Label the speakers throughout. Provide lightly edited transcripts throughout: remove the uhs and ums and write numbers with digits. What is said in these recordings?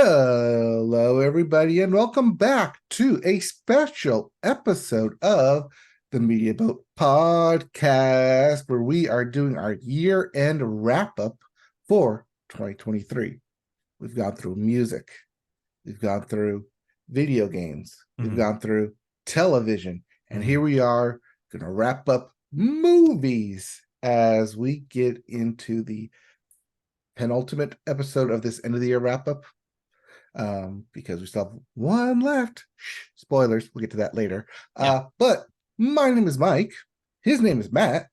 Speaker 1: Hello, everybody, and welcome back to a special episode of the Media Boat Podcast, where we are doing our year-end wrap-up for 2023. We've gone through music, we've gone through video games, we've gone through television, and here we are going to wrap up movies as we get into the penultimate episode of this end of the year wrap-up. Because we still have one left. Spoilers, we'll get to that later. But my name is Mike. His name is Matt.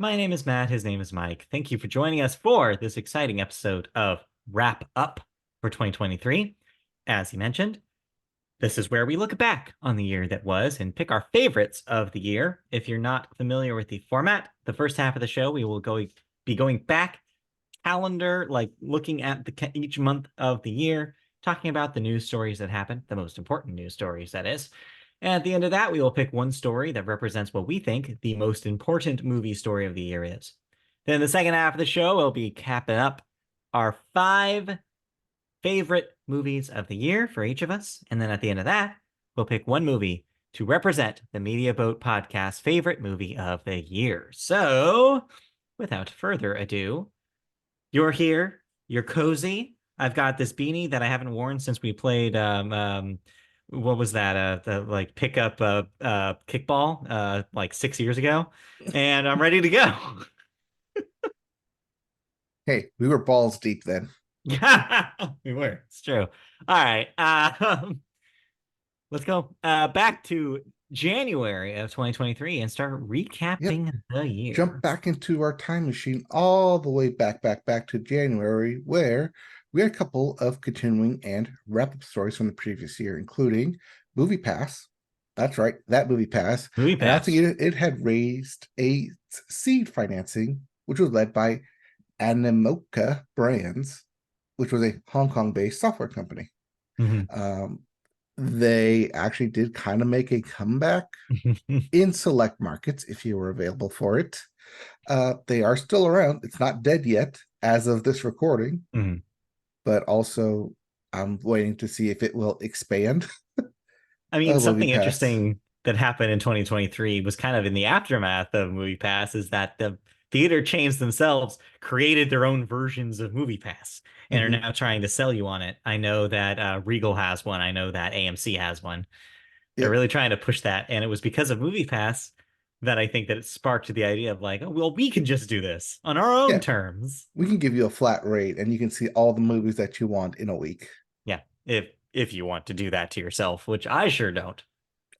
Speaker 2: My name is Matt. His name is Mike. Thank you for joining us for this exciting episode of Wrap Up for 2023. As he mentioned, this is where we look back on the year that was and pick our favorites of the year. If you're not familiar with the format, the first half of the show, we will be going back calendar, like looking at each month of the year, talking about the news stories that happened, the most important news stories, that is. And at the end of that, we will pick one story that represents what we think the most important movie story of the year is. Then the second half of the show, we'll be capping up our 5 favorite movies of the year for each of us. And then at the end of that, we'll pick one movie to represent the Media Boat Podcast favorite movie of the year. So, without further ado, you're here, you're cozy. I've got this beanie that I haven't worn since we played what was that? The like pickup kickball like 6 years ago. And I'm ready to go.
Speaker 1: Hey, we were balls deep then.
Speaker 2: We were. It's true. All right. Let's go back to January of 2023 and start recapping the year.
Speaker 1: Jump back into our time machine all the way back to January, where we had a couple of continuing and wrap-up stories from the previous year, including Movie Pass. That's right, that Movie Pass.
Speaker 2: Movie Pass.
Speaker 1: And it had raised a seed financing, which was led by Animoca Brands, which was a Hong Kong-based software company. They actually did kind of make a comeback in select markets if you were available for it. They are still around. It's not dead yet as of this recording, but also I'm waiting to see if it will expand.
Speaker 2: I mean, something interesting that happened in 2023 was kind of in the aftermath of Movie Pass is that the theater chains themselves created their own versions of Movie Pass and are now trying to sell you on it. I know that Regal has one. I know that AMC has one. They're really trying to push that. And it was because of Movie Pass that I think that it sparked the idea of like, oh, well, we can just do this on our own terms.
Speaker 1: We can give you a flat rate and you can see all the movies that you want in a week.
Speaker 2: Yeah, if you want to do that to yourself, which I sure don't.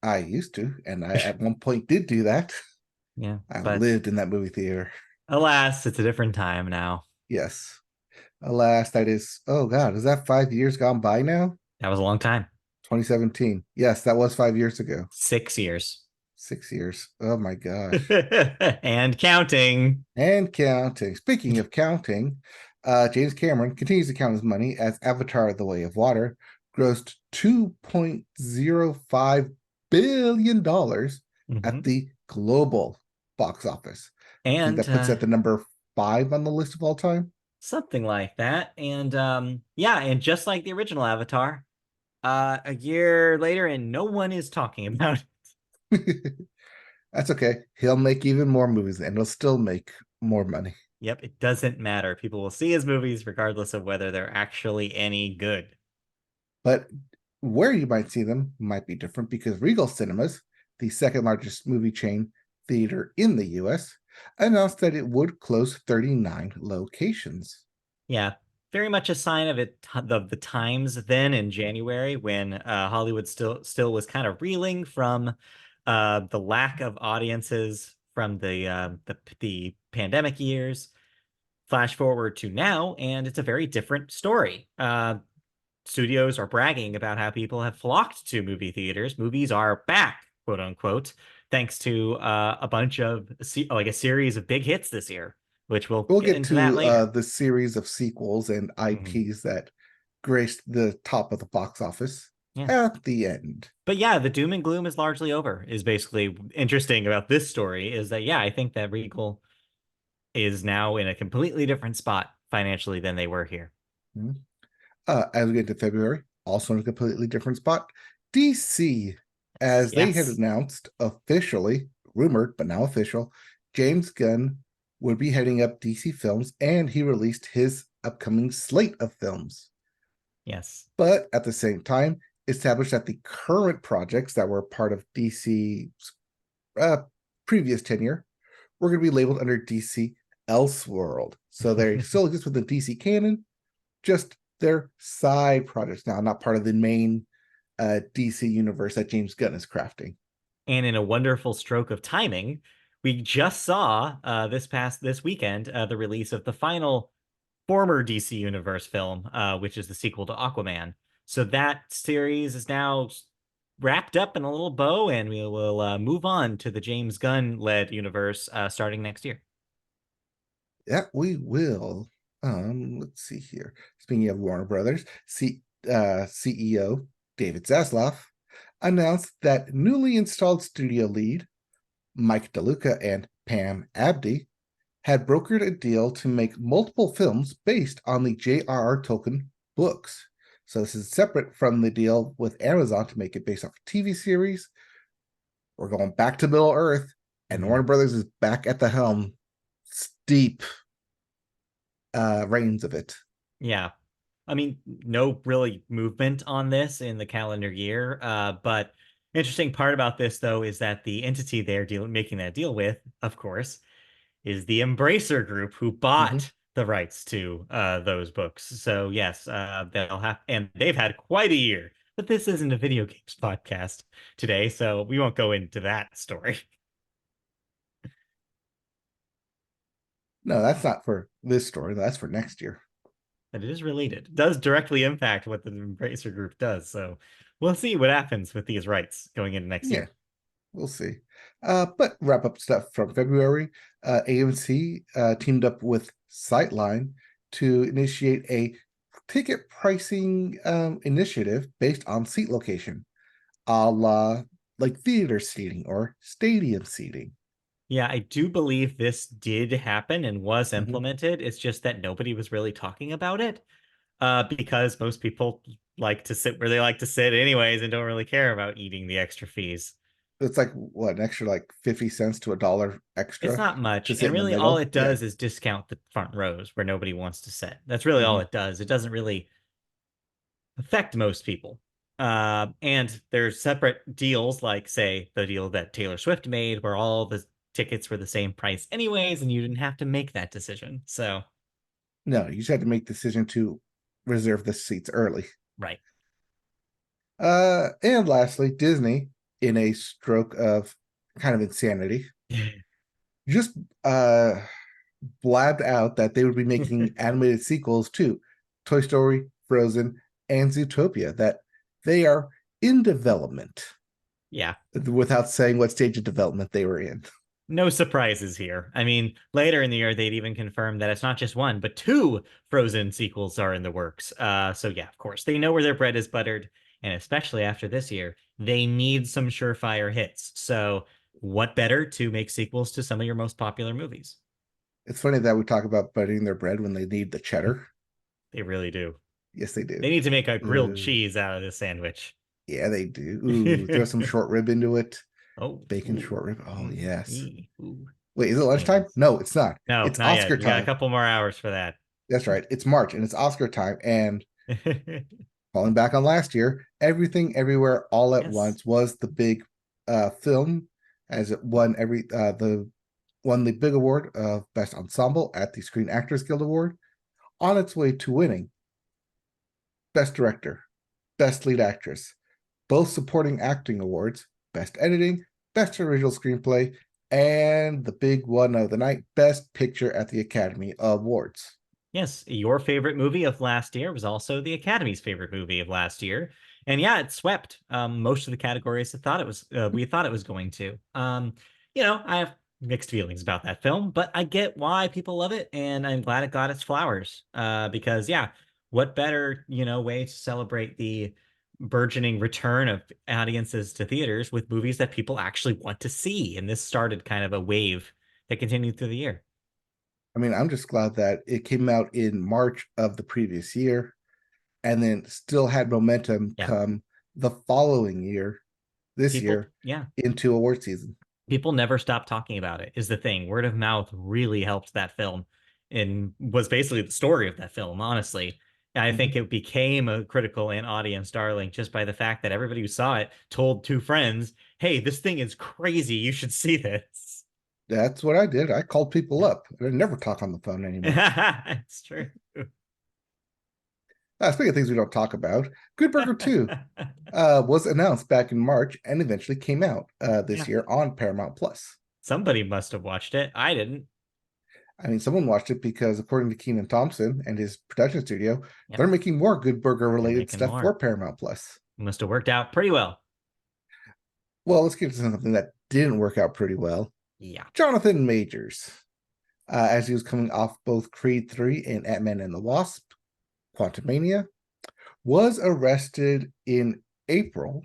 Speaker 1: I used to, and I at one point did do that.
Speaker 2: Yeah,
Speaker 1: I lived in that movie theater.
Speaker 2: Alas, it's a different time now.
Speaker 1: Yes. Alas, that is, oh God, is that 5 years gone by now?
Speaker 2: That was a long time.
Speaker 1: 2017. Yes, that was 5 years ago.
Speaker 2: 6 years.
Speaker 1: 6 years. Oh my gosh.
Speaker 2: And counting.
Speaker 1: And counting. Speaking of counting, James Cameron continues to count his money as Avatar: The Way of Water grossed $2.05 billion at the global box office.
Speaker 2: And
Speaker 1: I think that puts it at the number 5 on the list of all time.
Speaker 2: Something like that. And and just like the original Avatar, a year later, and no one is talking about
Speaker 1: it. That's okay. He'll make even more movies and he'll still make more money.
Speaker 2: Yep, it doesn't matter. People will see his movies regardless of whether they're actually any good.
Speaker 1: But where you might see them might be different because Regal Cinemas, the second largest movie chain theater in the US, announced that it would close 39 locations.
Speaker 2: Yeah, very much a sign of the times then in January when Hollywood still was kind of reeling from the lack of audiences from the pandemic years. Flash forward to now, and it's a very different story. Studios are bragging about how people have flocked to movie theaters. Movies are back, quote unquote, thanks to a bunch of a series of big hits this year, which we'll get into that later.
Speaker 1: The series of sequels and IPs that graced the top of the box office at the end.
Speaker 2: But yeah, the doom and gloom is largely over, is basically interesting about this story, is that, I think that Regal is now in a completely different spot financially than they were here.
Speaker 1: As we get into February, also in a completely different spot, DC, as they had
Speaker 2: Yes.
Speaker 1: announced officially, rumored, but now official, James Gunn would be heading up DC Films, and he released his upcoming slate of films.
Speaker 2: Yes.
Speaker 1: But at the same time, established that the current projects that were part of DC's uh, previous tenure were going to be labeled under DC Elseworld. So they still exist within DC canon, just their side projects now, not part of the main DC universe that James Gunn is crafting.
Speaker 2: And in a wonderful stroke of timing, we just saw this weekend the release of the final former DC Universe film, which is the sequel to Aquaman. So that series is now wrapped up in a little bow, and we will move on to the James Gunn led universe starting next year.
Speaker 1: Yeah, we will. Let's see here. Speaking of Warner Brothers, CEO David Zaslav announced that newly installed studio lead Mike DeLuca and Pam Abdi had brokered a deal to make multiple films based on the J.R.R. Tolkien books. So this is separate from the deal with Amazon to make it based off a TV series. We're going back to Middle Earth, and
Speaker 2: Mhm.
Speaker 1: Warner Brothers is back at the helm. Steep reigns of it.
Speaker 2: Yeah. I mean, no really movement on this in the calendar year. But interesting part about this, though, is that the entity making that deal with, of course, is the Embracer Group who
Speaker 1: Mhm.
Speaker 2: bought the rights to those books. So yes, they'll have, and they've had quite a year. But this isn't a video games podcast today, so we won't go into that story.
Speaker 1: No, that's not for this story. That's for next year.
Speaker 2: But it is related. It does directly impact what the Embracer Group does. So we'll see what happens with these rights going into next
Speaker 1: Yeah,
Speaker 2: year.
Speaker 1: we'll see. But wrap up stuff from February. AMC teamed up with Sightline to initiate a ticket pricing initiative based on seat location, a la like theater seating or stadium seating.
Speaker 2: Yeah, I do believe this did happen and was
Speaker 1: Mhm.
Speaker 2: implemented. It's just that nobody was really talking about it because most people like to sit where they like to sit anyways and don't really care about eating the extra fees.
Speaker 1: It's like what, an extra like 50 cents to $1
Speaker 2: It's
Speaker 1: extra
Speaker 2: not much.
Speaker 1: to sit
Speaker 2: And
Speaker 1: in the
Speaker 2: really, all
Speaker 1: middle.
Speaker 2: it
Speaker 1: Yeah.
Speaker 2: does is discount the front rows where nobody wants to sit. That's really all
Speaker 1: Mhm.
Speaker 2: it does. It doesn't really affect most people. And there's separate deals, like, say, the deal that Taylor Swift made, where all the tickets were the same price, anyways, and you didn't have to make that decision. So,
Speaker 1: No, you just had to make the decision to reserve the seats early.
Speaker 2: right.
Speaker 1: And lastly, Disney, in a stroke of kind of insanity, just blabbed out that they would be making animated sequels to Toy Story, Frozen, and Zootopia, that they are in development
Speaker 2: Yeah.
Speaker 1: without saying what stage of development they were in.
Speaker 2: No surprises here. I mean, later in the year, they'd even confirmed that it's not just one, but two Frozen sequels are in the works. So yeah, of course, they know where their bread is buttered, and especially after this year, they need some surefire hits. So what better to make sequels to some of your most popular movies?
Speaker 1: It's funny that we talk about buttering their bread when they need the cheddar.
Speaker 2: They really do.
Speaker 1: Yes, they
Speaker 2: They
Speaker 1: do.
Speaker 2: need to make a grilled
Speaker 1: Ooh,
Speaker 2: cheese out of this sandwich.
Speaker 1: yeah, they do. Ooh, throw some short rib into it.
Speaker 2: Oh,
Speaker 1: Bacon
Speaker 2: ooh,
Speaker 1: short rib. Oh,
Speaker 2: mm,
Speaker 1: yes.
Speaker 2: ooh.
Speaker 1: Wait, is it lunchtime?
Speaker 2: Anyways,
Speaker 1: No, it's not.
Speaker 2: no,
Speaker 1: It's
Speaker 2: not
Speaker 1: Oscar
Speaker 2: yet. You got a
Speaker 1: time.
Speaker 2: couple more hours for that.
Speaker 1: That's right. It's March and it's Oscar time. And falling back on last year, Everything Everywhere All at
Speaker 2: Yes.
Speaker 1: Once was the big film, as it won the big award of Best Ensemble at the Screen Actors Guild Award, on its way to winning Best Director, Best Lead Actress, both supporting acting awards, Best Editing, Best Original Screenplay, and the big one of the night, Best Picture at the Academy Awards.
Speaker 2: Yes, your favorite movie of last year was also the Academy's favorite movie of last year, and yeah, it swept most of the categories. We thought it was going to. I have mixed feelings about that film, but I get why people love it, and I'm glad it got its flowers. Because yeah, what better way to celebrate the burgeoning return of audiences to theaters with movies that people actually want to see? And this started kind of a wave that continued through the year.
Speaker 1: I mean, I'm just glad that it came out in March of the previous year. and then still had momentum
Speaker 2: Yeah.
Speaker 1: come the following year, this
Speaker 2: People,
Speaker 1: year,
Speaker 2: yeah.
Speaker 1: into award season.
Speaker 2: People never stop talking about it, is the thing. Word of mouth really helped that film and was basically the story of that film, honestly. I think
Speaker 1: Mhm.
Speaker 2: it became a critical and audience darling just by the fact that everybody who saw it told two friends, hey, this thing is crazy. You should see this.
Speaker 1: That's what I did. I called people
Speaker 2: Yeah.
Speaker 1: up. I never talk on the phone anymore.
Speaker 2: It's true.
Speaker 1: Speaking of things we don't talk about, Good Burger 2 was announced back in March and eventually came out this
Speaker 2: Yeah.
Speaker 1: year on Paramount Plus.
Speaker 2: Somebody must have watched it. I didn't.
Speaker 1: I mean, someone watched it because, according to Keenan Thompson and his production studio,
Speaker 2: Yep.
Speaker 1: they're making more Good Burger
Speaker 2: They're
Speaker 1: related
Speaker 2: making
Speaker 1: stuff for
Speaker 2: more.
Speaker 1: Paramount Plus.
Speaker 2: Must have worked out pretty well.
Speaker 1: Well, let's get to something that didn't work out pretty well.
Speaker 2: Yeah.
Speaker 1: Jonathan Majors, as he was coming off both Creed 3 and Ant-Man and the Wasp, Quantumania, was arrested in April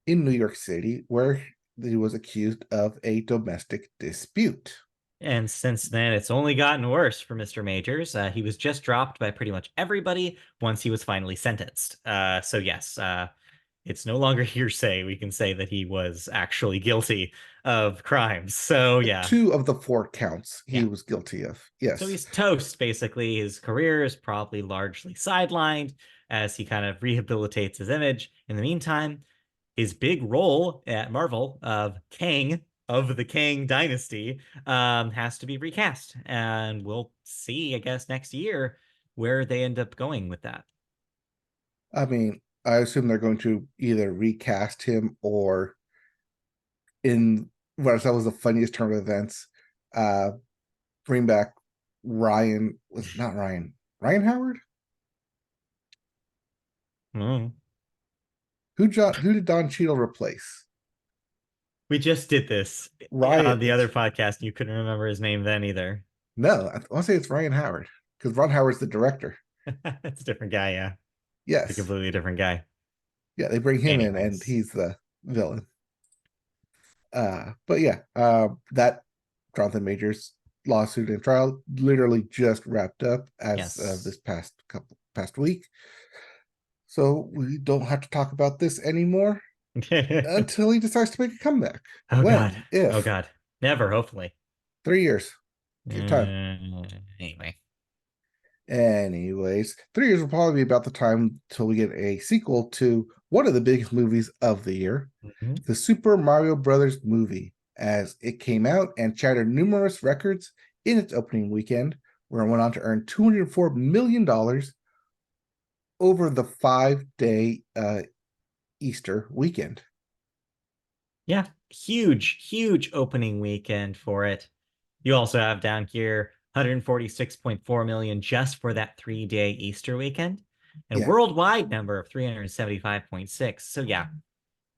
Speaker 1: in New York City, where he was accused of a domestic dispute.
Speaker 2: And since then, it's only gotten worse for Mr. Majors. He was just dropped by pretty much everybody once he was finally sentenced. So, yes, it's no longer hearsay. We can say that he was actually guilty of crimes. So, yeah,
Speaker 1: Two of the four counts he
Speaker 2: yeah.
Speaker 1: was guilty of.
Speaker 2: So
Speaker 1: Yes.
Speaker 2: he's toast, basically. His career is probably largely sidelined as he kind of rehabilitates his image. In the meantime, his big role at Marvel of Kang of the Kang Dynasty has to be recast, and we'll see, I guess, next year where they end up going with that.
Speaker 1: I mean, I assume they're going to either recast him or, in what I thought was the funniest turn of events, uh, bring back Ryan, was not Ryan, Ryan Howard?
Speaker 2: Mm.
Speaker 1: Who did Don Cheadle replace?
Speaker 2: We just did this on
Speaker 1: Ryan,
Speaker 2: the other podcast. You couldn't remember his name then either.
Speaker 1: no, I want to say it's Ryan Howard because Ron Howard's the director.
Speaker 2: It's a different guy, yeah. It's a
Speaker 1: Yes.
Speaker 2: completely different guy.
Speaker 1: Yeah, they bring him in and
Speaker 2: Anyways.
Speaker 1: he's the villain. But yeah, that Jonathan Majors lawsuit and trial literally just wrapped up as of
Speaker 2: Yes.
Speaker 1: this past week. So we don't have to talk about this anymore until he decides to make a comeback.
Speaker 2: Oh God.
Speaker 1: When?
Speaker 2: Oh
Speaker 1: If?
Speaker 2: God. Never, hopefully.
Speaker 1: 3 years. Give time.
Speaker 2: Anyway.
Speaker 1: Anyways, 3 years will probably be about the time till we get a sequel to one of the biggest movies of the year,
Speaker 2: Mhm.
Speaker 1: the Super Mario Brothers movie, as it came out and shattered numerous records in its opening weekend, where it went on to earn $204 million over the 5-day Easter weekend.
Speaker 2: Yeah, huge opening weekend for it. You also have down here 146.4 million just for that 3-day Easter weekend, and a
Speaker 1: Yeah,
Speaker 2: worldwide number of 375.6. So yeah,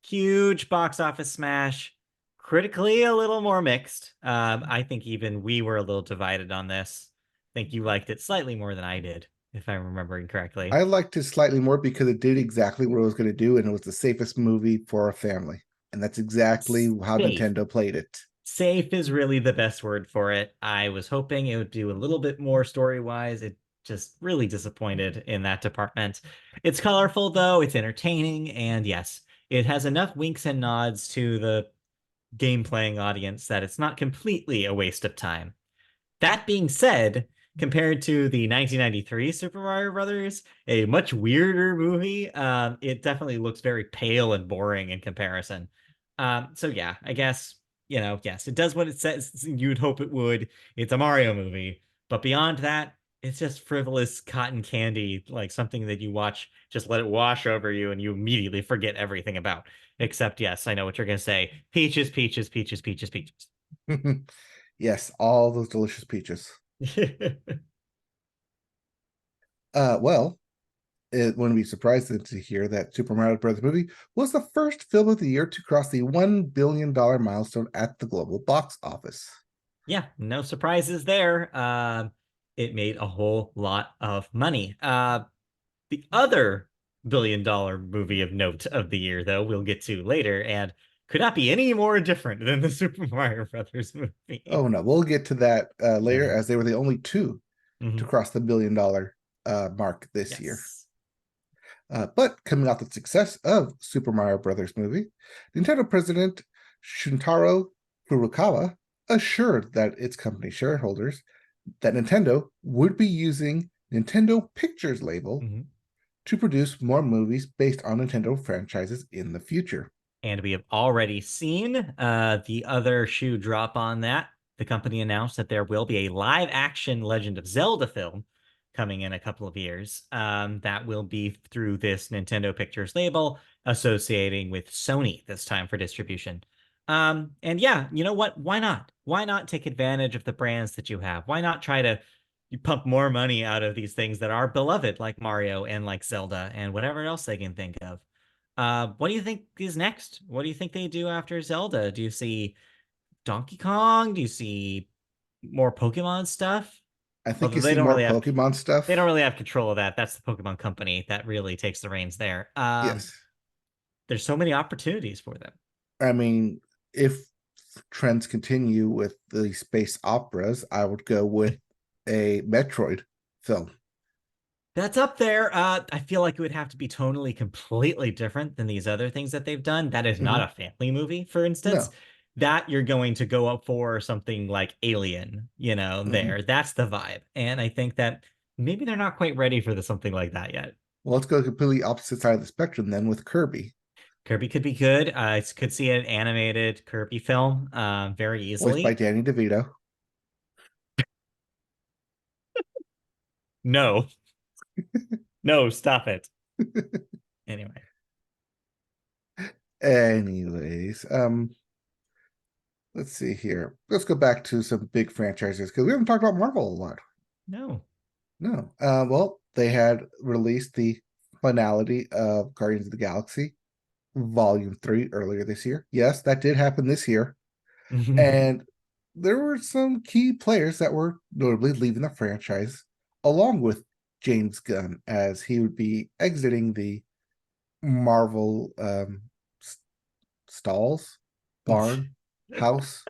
Speaker 2: huge box office smash. Critically, a little more mixed. I think even we were a little divided on this. I think you liked it slightly more than I did, if I'm remembering correctly.
Speaker 1: I liked it slightly more because it did exactly what it was going to do, and it was the safest movie for a family. And that's exactly how
Speaker 2: Safe.
Speaker 1: Nintendo played it.
Speaker 2: Safe is really the best word for it. I was hoping it would do a little bit more story wise. It just really disappointed in that department. It's colorful though, it's entertaining, and yes, it has enough winks and nods to the game playing audience that it's not completely a waste of time. That being said, compared to the 1993 Super Mario Brothers, a much weirder movie, it definitely looks very pale and boring in comparison. So yeah, I guess, yes, it does what it says you'd hope it would. It's a Mario movie, but beyond that, it's just frivolous cotton candy, like something that you watch, just let it wash over you, and you immediately forget everything about. Except, yes, I know what you're gonna say: peaches, peaches, peaches, peaches, peaches.
Speaker 1: Yes, all those delicious peaches. Well, it wouldn't be surprising to hear that Super Mario Bros. Movie was the first film of the year to cross the $1 billion milestone at the global box office.
Speaker 2: Yeah, no surprises there. It made a whole lot of money. The other billion-dollar movie of note of the year, though, we'll get to later, and could not be any more different than the Super Mario Brothers movie.
Speaker 1: Oh no, we'll get to that later,
Speaker 2: Yeah.
Speaker 1: as they were the only two to
Speaker 2: Mhm.
Speaker 1: cross the $1 billion mark this year.
Speaker 2: Yes.
Speaker 1: But coming off the success of Super Mario Brothers movie, Nintendo president Shuntaro Furukawa assured that its company shareholders that Nintendo would be using Nintendo Pictures label
Speaker 2: Mm-hmm.
Speaker 1: to produce more movies based on Nintendo franchises in the future.
Speaker 2: And we have already seen the other shoe drop on that. The company announced that there will be a live action Legend of Zelda film coming in a couple of years. That will be through this Nintendo Pictures label associating with Sony this time for distribution. And yeah, you know what? Why not? Why not take advantage of the brands that you have? Why not try to pump more money out of these things that are beloved, like Mario and like Zelda and whatever else they can think of? What do you think is next? What do you think they do after Zelda? Do you see Donkey Kong? Do you see more Pokemon stuff?
Speaker 1: I think
Speaker 2: Although
Speaker 1: you see more Pokemon
Speaker 2: they don't
Speaker 1: stuff.
Speaker 2: really have control of that. That's the Pokemon Company that really takes the reins there.
Speaker 1: Yes.
Speaker 2: There's so many opportunities for them.
Speaker 1: I mean, if trends continue with the space operas, I would go with a Metroid film.
Speaker 2: That's up there. I feel like it would have to be tonally completely different than these other things that they've done. That is not
Speaker 1: Mhm.
Speaker 2: a family movie, for instance.
Speaker 1: No.
Speaker 2: That you're going to go up for something like Alien,
Speaker 1: Mhm.
Speaker 2: there. That's the vibe. And I think that maybe they're not quite ready for something like that yet.
Speaker 1: Well, let's go completely opposite side of the spectrum then with Kirby,
Speaker 2: Kirby could be good. I could see an animated Kirby film very
Speaker 1: voiced by
Speaker 2: easily.
Speaker 1: Danny DeVito.
Speaker 2: No, no, stop it. Anyway,
Speaker 1: Anyways, let's see here. Let's go back to some big franchises because we haven't talked about Marvel a lot.
Speaker 2: no.
Speaker 1: No. Well, they had released the finality of Guardians of the Galaxy Volume 3 earlier this year. Yes, that did happen this year. And there were some key players that were notably leaving the franchise, along with James Gunn, as he would be exiting the Marvel stalls, barn, house.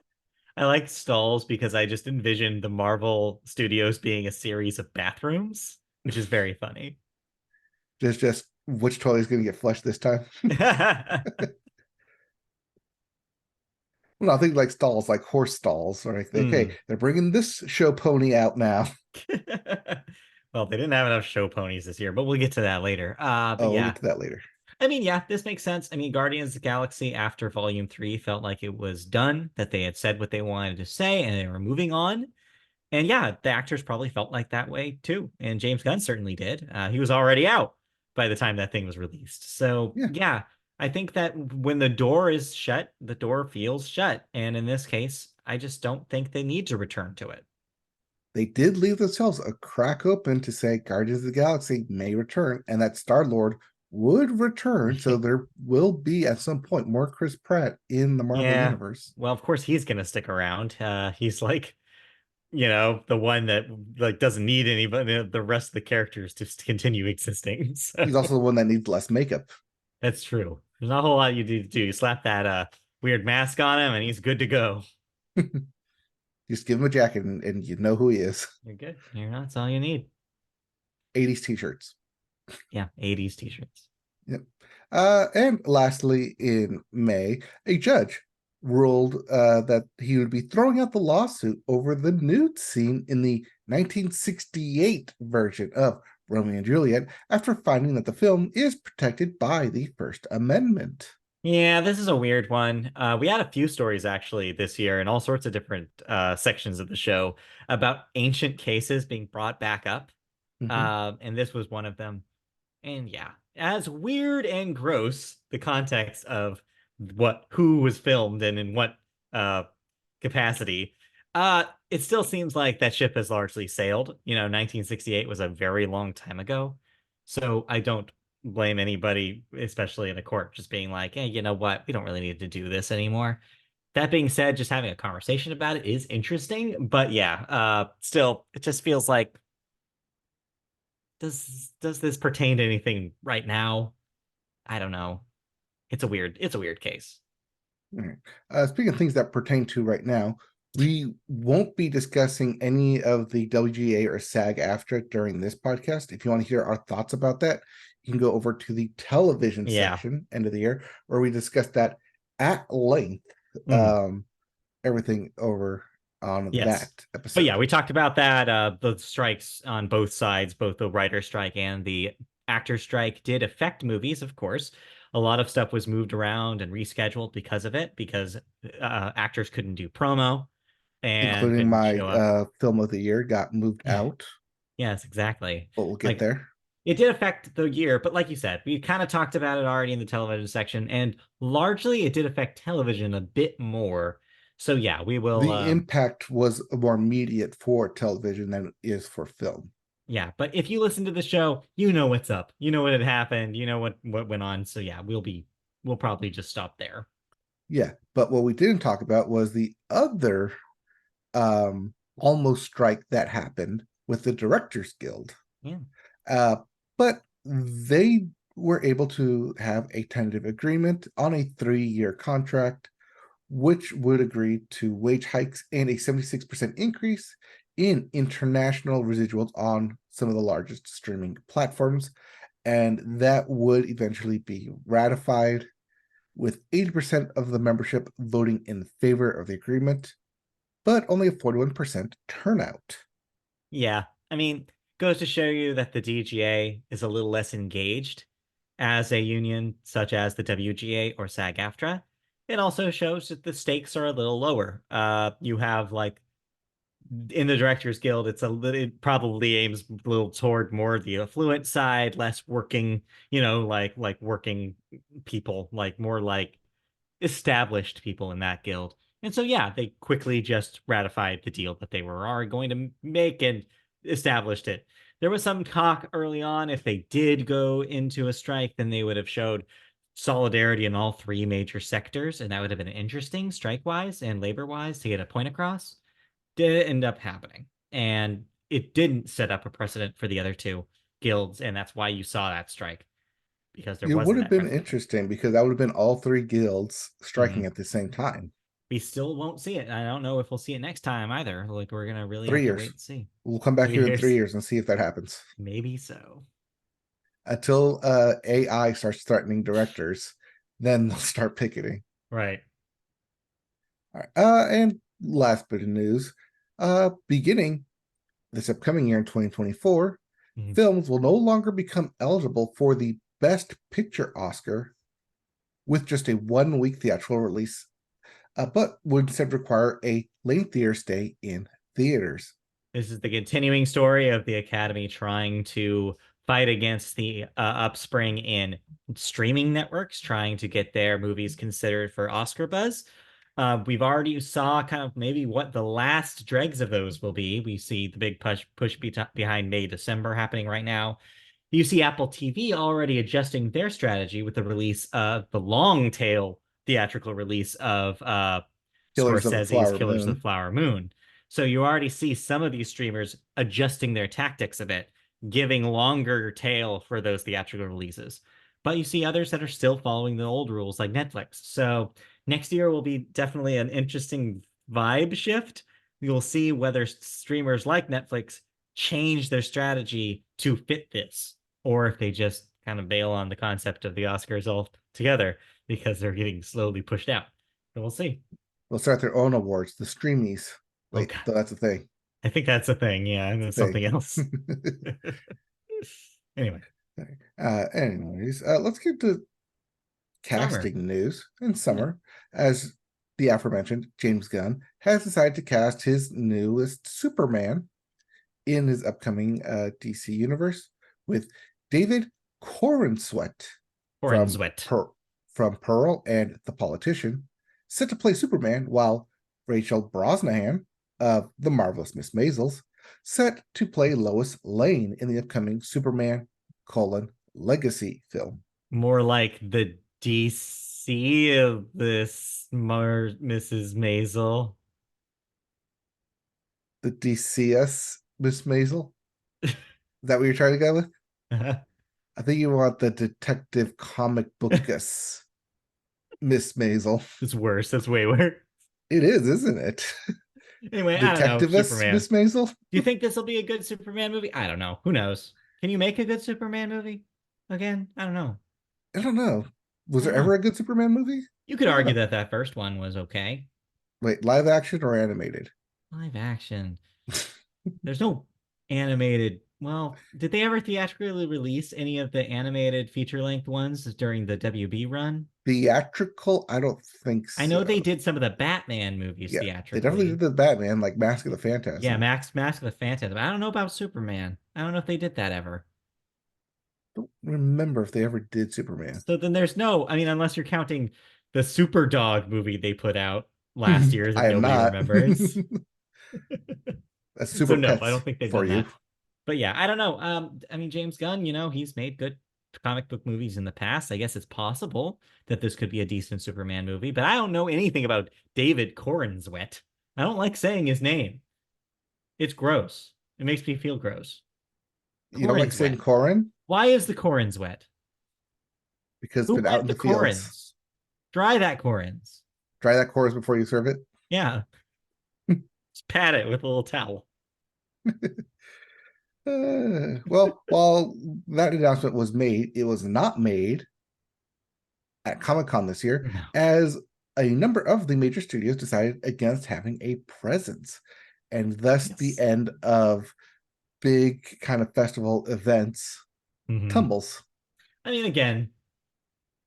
Speaker 2: I like stalls because I just envisioned the Marvel Studios being a series of bathrooms, which is very funny.
Speaker 1: Just which toilet is going to get flushed this time. Well, I think like stalls, like horse stalls, or like, hey,
Speaker 2: Mm.
Speaker 1: they're bringing this show pony out now.
Speaker 2: Well, they didn't have enough show ponies this year, but we'll get to that later. But
Speaker 1: Oh, we'll
Speaker 2: yeah,
Speaker 1: get to that later.
Speaker 2: I mean, yeah, this makes sense. I mean, Guardians of the Galaxy after Volume 3 felt like it was done, that they had said what they wanted to say, and they were moving on. And yeah, the actors probably felt like that way too. And James Gunn certainly did. He was already out by the time that thing was released. So
Speaker 1: Yeah,
Speaker 2: yeah, I think that when the door is shut, the door feels shut. And in this case, I just don't think they need to return to it.
Speaker 1: they did leave themselves a crack open to say Guardians of the Galaxy may return and that Star Lord would return. So there will be at some point more Chris Pratt in the Marvel
Speaker 2: Yeah.
Speaker 1: universe.
Speaker 2: Well, of course he's gonna stick around. He's like, the one that like doesn't need anybody, the rest of the characters to continue existing. So
Speaker 1: He's also the one that needs less makeup.
Speaker 2: that's true. There's not a whole lot you do to do. You slap that weird mask on him and he's good to go.
Speaker 1: Just give him a jacket and you know who he is.
Speaker 2: You're good. That's all you need.
Speaker 1: 80s t-shirts.
Speaker 2: Yeah, 80s t-shirts.
Speaker 1: Yep. And lastly, in May, a judge ruled that he would be throwing out the lawsuit over the nude scene in the 1968 version of Romeo and Juliet after finding that the film is protected by the First Amendment.
Speaker 2: Yeah, this is a weird one. We had a few stories actually this year in all sorts of different sections of the show about ancient cases being brought back up.
Speaker 1: Mhm.
Speaker 2: And this was one of them. And yeah, as weird and gross the context of who was filmed and in what uh capacity, it still seems like that ship has largely sailed. 1968 was a very long time ago. So I don't blame anybody, especially in a court, just being like, hey, you know what? We don't really need to do this anymore. That being said, just having a conversation about it is interesting. But yeah, still, it just feels like does this pertain to anything right now? I don't know. It's a weird case.
Speaker 1: All right. Speaking of things that pertain to right now, We won't be discussing any of the WGA or SAG-AFTRA during this podcast. If you want to hear our thoughts about that, you can go over to the television
Speaker 2: Yeah.
Speaker 1: section, end of the year, where we discuss that at length.
Speaker 2: Mm,
Speaker 1: Everything over on
Speaker 2: yes.
Speaker 1: that
Speaker 2: But yeah,
Speaker 1: episode.
Speaker 2: we talked about that. The strikes on both sides, both the writer strike and the actor strike, did affect movies, of course. A lot of stuff was moved around and rescheduled because of it, because actors couldn't do promo and
Speaker 1: Including
Speaker 2: couldn't
Speaker 1: my
Speaker 2: show up.
Speaker 1: film of the year got moved out,
Speaker 2: Yes, exactly.
Speaker 1: but we'll get
Speaker 2: Like
Speaker 1: there.
Speaker 2: it did affect the year, but like you said, we kind of talked about it already in the television section, and largely it did affect television a bit more. So yeah, we will
Speaker 1: The impact was more immediate for television than it is for film.
Speaker 2: yeah, but if you listen to the show, you know what's up. You know what had happened, you know what went on. So yeah, we'll probably just stop there.
Speaker 1: Yeah, but what we didn't talk about was the other almost strike that happened with the Directors Guild.
Speaker 2: Yeah.
Speaker 1: Uh, but they were able to have a tentative agreement on a 3-year contract, which would agree to wage hikes and a 76% increase in international residuals on some of the largest streaming platforms. And that would eventually be ratified with 80% of the membership voting in favor of the agreement, but only a 41% turnout.
Speaker 2: Yeah. I mean, goes to show you that the DGA is a little less engaged as a union, such as the WGA or SAG-AFTRA. It also shows that the stakes are a little lower. You have like in the Directors Guild, it probably aims a little toward more the affluent side, less working, like working people, like more like established people in that guild. And so, yeah, they quickly just ratified the deal that they were already going to make and established it. There was some talk early on if they did go into a strike, then they would have showed solidarity in all three major sectors, and that would have been interesting strike wise and labor wise to get a point across. Did end up happening, and it didn't set up a precedent for the other two guilds, and that's why you saw that strike because there
Speaker 1: It would
Speaker 2: wasn't
Speaker 1: have
Speaker 2: that
Speaker 1: been
Speaker 2: precedent.
Speaker 1: interesting because that would have been all three guilds striking
Speaker 2: Mhm.
Speaker 1: at the same time.
Speaker 2: We still won't see it. I don't know if we'll see it next time either. Like we're gonna really
Speaker 1: Three
Speaker 2: have to
Speaker 1: years.
Speaker 2: wait and see.
Speaker 1: We'll come back
Speaker 2: 3
Speaker 1: here in three
Speaker 2: years,
Speaker 1: years and see if that happens.
Speaker 2: maybe so.
Speaker 1: Until AI starts threatening directors, then they'll start picketing.
Speaker 2: Right.
Speaker 1: All right. And last bit of news, beginning this upcoming year in 2024,
Speaker 2: Mhm.
Speaker 1: films will no longer become eligible for the Best Picture Oscar with just a 1 week theatrical release, but would instead require a lengthier stay in theaters.
Speaker 2: This is the continuing story of the Academy trying to fight against the upspring in streaming networks, trying to get their movies considered for Oscar buzz. We've already saw kind of maybe what the last dregs of those will be. We see the big push behind May, December happening right now. You see Apple TV already adjusting their strategy with the release of the long tail theatrical release of
Speaker 1: Killers of the
Speaker 2: Scorsese's
Speaker 1: Flower
Speaker 2: Killers of the
Speaker 1: Moon.
Speaker 2: Flower Moon. So you already see some of these streamers adjusting their tactics a bit, giving longer tail for those theatrical releases. But you see others that are still following the old rules like Netflix. So next year will be definitely an interesting vibe shift. You'll see whether streamers like Netflix change their strategy to fit this, or if they just kind of bail on the concept of the Oscars altogether because they're getting slowly pushed out. So we'll see.
Speaker 1: They'll start their own awards, the Streamies.
Speaker 2: Oh
Speaker 1: Wait,
Speaker 2: God,
Speaker 1: that's a thing.
Speaker 2: I think that's a thing. Yeah, and
Speaker 1: It's a
Speaker 2: then
Speaker 1: thing.
Speaker 2: something else. Anyway,
Speaker 1: Anyways, let's get to
Speaker 2: summer.
Speaker 1: casting news in
Speaker 2: Yeah.
Speaker 1: summer, as the aforementioned James Gunn has decided to cast his newest Superman in his upcoming DC universe with David Corenswet from
Speaker 2: Hornswet.
Speaker 1: Pearl and The Politician, set to play Superman, while Rachel Brosnahan of The Marvelous Miss Maisels set to play Lois Lane in the upcoming Superman: Legacy film.
Speaker 2: More like the DC of this Mrs. Maisel.
Speaker 1: The DCS Miss Maisel. Is that what you're trying to go with? I think you want the Detective Comic Bookus Miss Maisel.
Speaker 2: It's worse. That's way worse.
Speaker 1: It is, isn't it?
Speaker 2: Anyway, I don't know.
Speaker 1: Detectivist,
Speaker 2: Superman.
Speaker 1: Miss Maisel?
Speaker 2: Do you think this will be a good Superman movie? I don't know. Who knows? Can you make a good Superman movie? Again, I don't know.
Speaker 1: I don't know. Was
Speaker 2: I
Speaker 1: there
Speaker 2: don't
Speaker 1: ever
Speaker 2: know.
Speaker 1: a good Superman movie?
Speaker 2: You could
Speaker 1: I don't
Speaker 2: argue
Speaker 1: know.
Speaker 2: that that first one was okay.
Speaker 1: Wait, live action or animated?
Speaker 2: Live action. There's no animated. Well, did they ever theatrically release any of the animated feature length ones during the WB run?
Speaker 1: Theatrical? I don't think
Speaker 2: I know
Speaker 1: so.
Speaker 2: they did some of the Batman movies
Speaker 1: Yeah, they definitely did
Speaker 2: theatrically.
Speaker 1: the Batman, like Mask of the
Speaker 2: Yeah,
Speaker 1: Phantasm.
Speaker 2: Mask of the Phantasm. I don't know about Superman. I don't know if they did that ever.
Speaker 1: Don't remember if they ever did Superman.
Speaker 2: So then there's no, I mean, unless you're counting the Super Dog movie they put out last year that
Speaker 1: I am
Speaker 2: nobody
Speaker 1: not.
Speaker 2: remembers.
Speaker 1: That's
Speaker 2: So
Speaker 1: Super
Speaker 2: no, I
Speaker 1: Pets
Speaker 2: don't think they've
Speaker 1: for
Speaker 2: done
Speaker 1: you.
Speaker 2: that. But yeah, I don't know. I mean, James Gunn, he's made good comic book movies in the past. I guess it's possible that this could be a decent Superman movie, but I don't know anything about David Cornswet. I don't like saying his name. It's gross. It makes me feel gross.
Speaker 1: You don't like saying
Speaker 2: Cornswet.
Speaker 1: Corin
Speaker 2: Why is the Corins wet?
Speaker 1: because it's
Speaker 2: Who
Speaker 1: been out
Speaker 2: wet
Speaker 1: in
Speaker 2: the
Speaker 1: the fields.
Speaker 2: Corins? Dry that Corins.
Speaker 1: Dry that chorus before you serve it.
Speaker 2: Yeah, just pat it with a little towel.
Speaker 1: Well, while that announcement was made, it was not made at Comic Con this year,
Speaker 2: No.
Speaker 1: as a number of the major studios decided against having a presence, and thus the
Speaker 2: Yes.
Speaker 1: end of big kind of festival events
Speaker 2: Hmm.
Speaker 1: tumbles.
Speaker 2: I mean, again,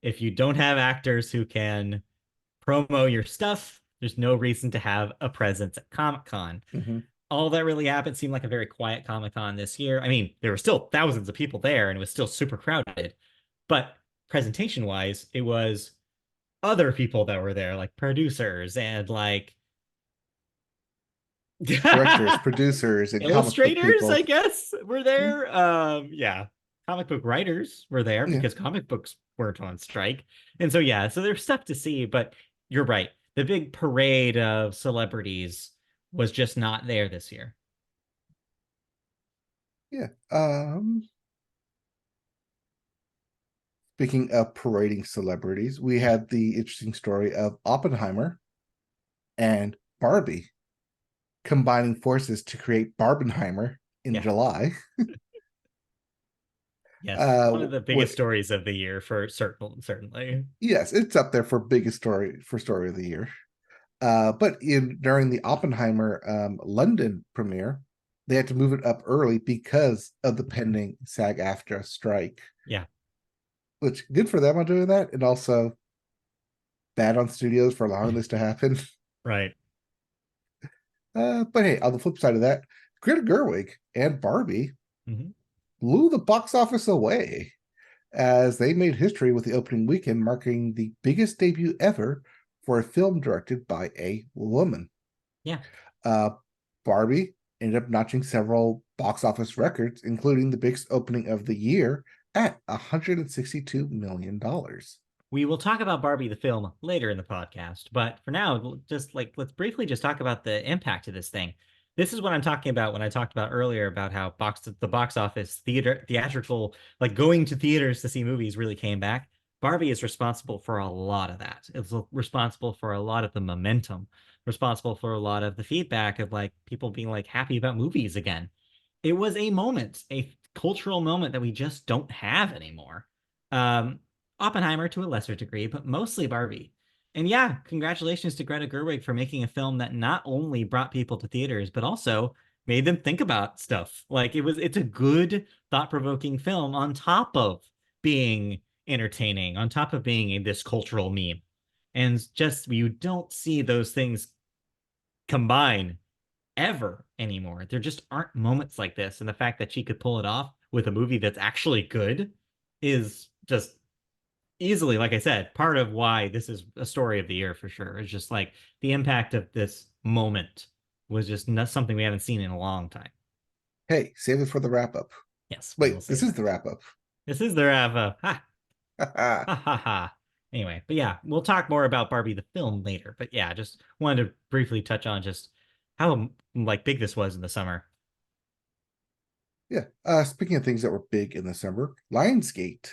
Speaker 2: if you don't have actors who can promo your stuff, there's no reason to have a presence at Comic Con.
Speaker 1: Mhm.
Speaker 2: All that really happened seemed like a very quiet Comic Con this year. I mean, there were still thousands of people there and it was still super crowded, but presentation wise, it was other people that were there, like producers and like
Speaker 1: Directors, producers, and comic book
Speaker 2: illustrators, I
Speaker 1: people.
Speaker 2: guess, were
Speaker 1: Yeah,
Speaker 2: there. Yeah, comic book writers were there
Speaker 1: yeah,
Speaker 2: because comic books weren't on strike, and so yeah, so there's stuff to see. But you're right, the big parade of celebrities was just not there this year.
Speaker 1: yeah. Speaking of parading celebrities, we
Speaker 2: Yeah,
Speaker 1: had the interesting story of Oppenheimer and Barbie combining forces to create Barbenheimer in
Speaker 2: yeah,
Speaker 1: July.
Speaker 2: yes,
Speaker 1: Uh,
Speaker 2: one of the
Speaker 1: what?
Speaker 2: biggest stories of the year for certain, certainly.
Speaker 1: Yes, it's up there for biggest story of the year. But in during the Oppenheimer London premiere, they had to move it up early because of the pending SAG-AFTRA strike.
Speaker 2: Yeah,
Speaker 1: Which good for them on doing that, and also bad on studios for allowing this to happen.
Speaker 2: right.
Speaker 1: But hey, on the flip side of that, Greta Gerwig and Barbie
Speaker 2: Hmm.
Speaker 1: blew the box office away as they made history with the opening weekend, marking the biggest debut ever for a film directed by a woman.
Speaker 2: Yeah.
Speaker 1: Uh, Barbie ended up notching several box office records, including the biggest opening of the year at $162 million.
Speaker 2: We will talk about Barbie the film later in the podcast, but for now, just like let's briefly just talk about the impact of this thing. This is what I'm talking about when I talked about earlier about how the box office theatrical like going to theaters to see movies really came back. Barbie is responsible for a lot of that. It's responsible for a lot of the momentum, responsible for a lot of the feedback of like people being like happy about movies again. It was a moment, a cultural moment that we just don't have anymore. Um, Oppenheimer to a lesser degree, but mostly Barbie. And yeah, congratulations to Greta Gerwig for making a film that not only brought people to theaters, but also made them think about stuff. Like it's a good, thought-provoking film on top of being entertaining, on top of being this cultural meme. And just you don't see those things combine ever anymore. There just aren't moments like this. And the fact that she could pull it off with a movie that's actually good is just easily, like I said, part of why this is a story of the year for sure. It's just like the impact of this moment was just not something we haven't seen in a long time.
Speaker 1: Hey, save it for the wrap up.
Speaker 2: Yes, we will
Speaker 1: Wait, this
Speaker 2: save
Speaker 1: is
Speaker 2: that.
Speaker 1: the wrap up.
Speaker 2: This is the Rava. Ha ha ha ha. Anyway, but yeah, we'll talk more about Barbie the film later. But yeah, just wanted to briefly touch on just how like big this was in the summer.
Speaker 1: Yeah. Speaking of things that were big in the summer, Lionsgate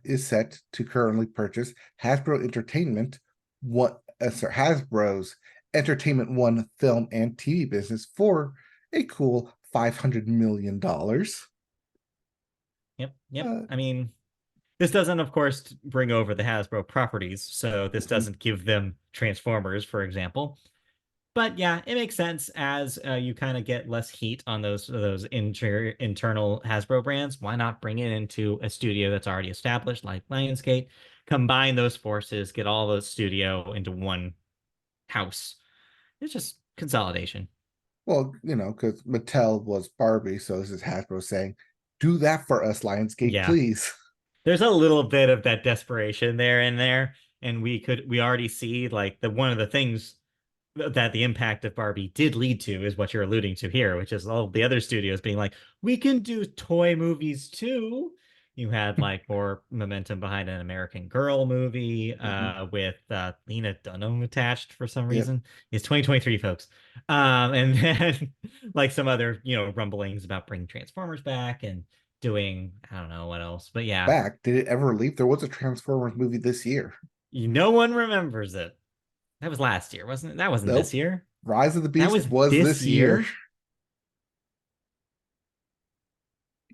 Speaker 1: is set to currently purchase Hasbro Entertainment, Hasbro's Entertainment One film and TV business for a cool $500 million.
Speaker 2: Yep, yep.
Speaker 1: Uh,
Speaker 2: I mean, this doesn't, of course, bring over the Hasbro properties, so this
Speaker 1: mhm.
Speaker 2: doesn't give them Transformers, for example. But yeah, it makes sense as you kind of get less heat on those internal Hasbro brands. Why not bring it into a studio that's already established, like Lionsgate? Combine those forces, get all those studio into one house. It's just consolidation.
Speaker 1: Well, because Mattel was Barbie, so this is Hasbro saying, "Do that for us, Lionsgate,
Speaker 2: Yeah,
Speaker 1: please."
Speaker 2: there's a little bit of that desperation there and there, and we already see like the one of the things that the impact of Barbie did lead to is what you're alluding to here, which is all the other studios being like, we can do toy movies too. You had like more momentum behind an American Girl movie
Speaker 1: Mhm.
Speaker 2: with Lena Dunham attached for some
Speaker 1: Yep.
Speaker 2: reason. It's 2023, folks. And then like some other, rumblings about bringing Transformers back and doing, I don't know what else. But yeah,
Speaker 1: Back, did it ever leave? There was a Transformers movie this year.
Speaker 2: no one remembers it. That was last year, wasn't it? That wasn't this
Speaker 1: Nope.
Speaker 2: year.
Speaker 1: Rise of the
Speaker 2: That
Speaker 1: Beast
Speaker 2: was
Speaker 1: was
Speaker 2: this
Speaker 1: this year.
Speaker 2: year.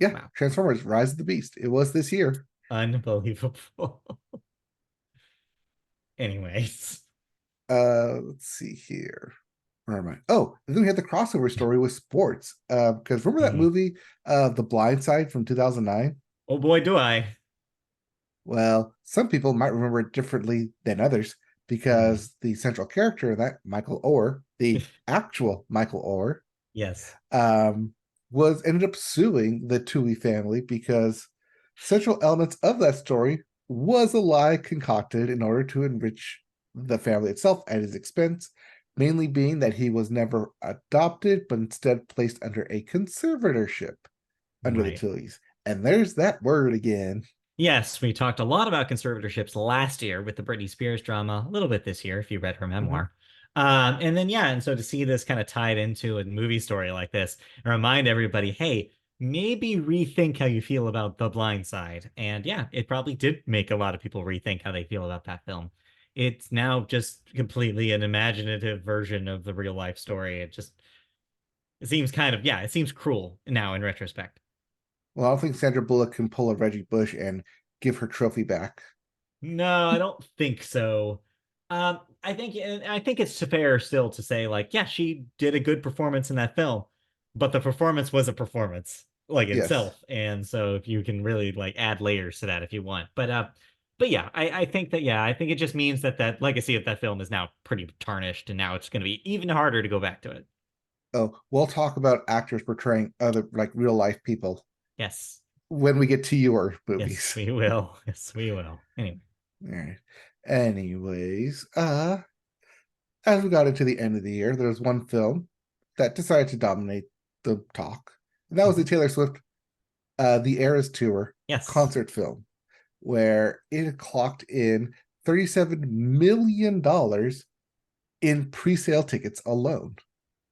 Speaker 1: Yeah,
Speaker 2: Wow.
Speaker 1: Transformers Rise of the Beast. It was this year.
Speaker 2: Unbelievable. Anyways.
Speaker 1: Let's see here. Where am I? Oh, and then we had the crossover story with sports. Because remember that
Speaker 2: Mm.
Speaker 1: movie, The Blind Side from 2009?
Speaker 2: Oh boy, do I.
Speaker 1: Well, some people might remember it differently than others
Speaker 2: Mm.
Speaker 1: because the central character in that, Michael Orr, the actual Michael Orr,
Speaker 2: Yes.
Speaker 1: um, was ended up suing the Tui family because central elements of that story was a lie concocted in order to enrich the family itself at his expense, mainly being that he was never adopted, but instead placed under a conservatorship under the
Speaker 2: Right.
Speaker 1: Tuies. And there's that word again.
Speaker 2: Yes, we talked a lot about conservatorships last year with the Britney Spears drama, a little bit this year if you read her
Speaker 1: Mhm.
Speaker 2: memoir. And then yeah, and so to see this kind of tied into a movie story like this, and remind everybody, hey, maybe rethink how you feel about The Blind Side. And yeah, it probably did make a lot of people rethink how they feel about that film. It's now just completely an imaginative version of the real life story. It seems kind of, yeah, it seems cruel now in retrospect.
Speaker 1: Well, I don't think Sandra Bullock can pull a Reggie Bush and give her trophy back.
Speaker 2: No, I don't think so. I think it's fair still to say like, yeah, she did a good performance in that film, but the performance was a performance like
Speaker 1: Yes.
Speaker 2: itself, and so if you can really like add layers to that if you want, but yeah, I think that yeah, I think it just means that that legacy of that film is now pretty tarnished, and now it's going to be even harder to go back to it.
Speaker 1: Oh, we'll talk about actors portraying other like real life people
Speaker 2: Yes,
Speaker 1: when we get to your
Speaker 2: yes,
Speaker 1: movies.
Speaker 2: we will. Yes, we will. Anyway.
Speaker 1: All right. Anyways, as we got into the end of the year, there was one film that decided to dominate the talk. And that was the
Speaker 2: Mhm.
Speaker 1: Taylor Swift The Eras Tour
Speaker 2: Yes.
Speaker 1: concert film, where it clocked in $37 million in pre-sale tickets alone.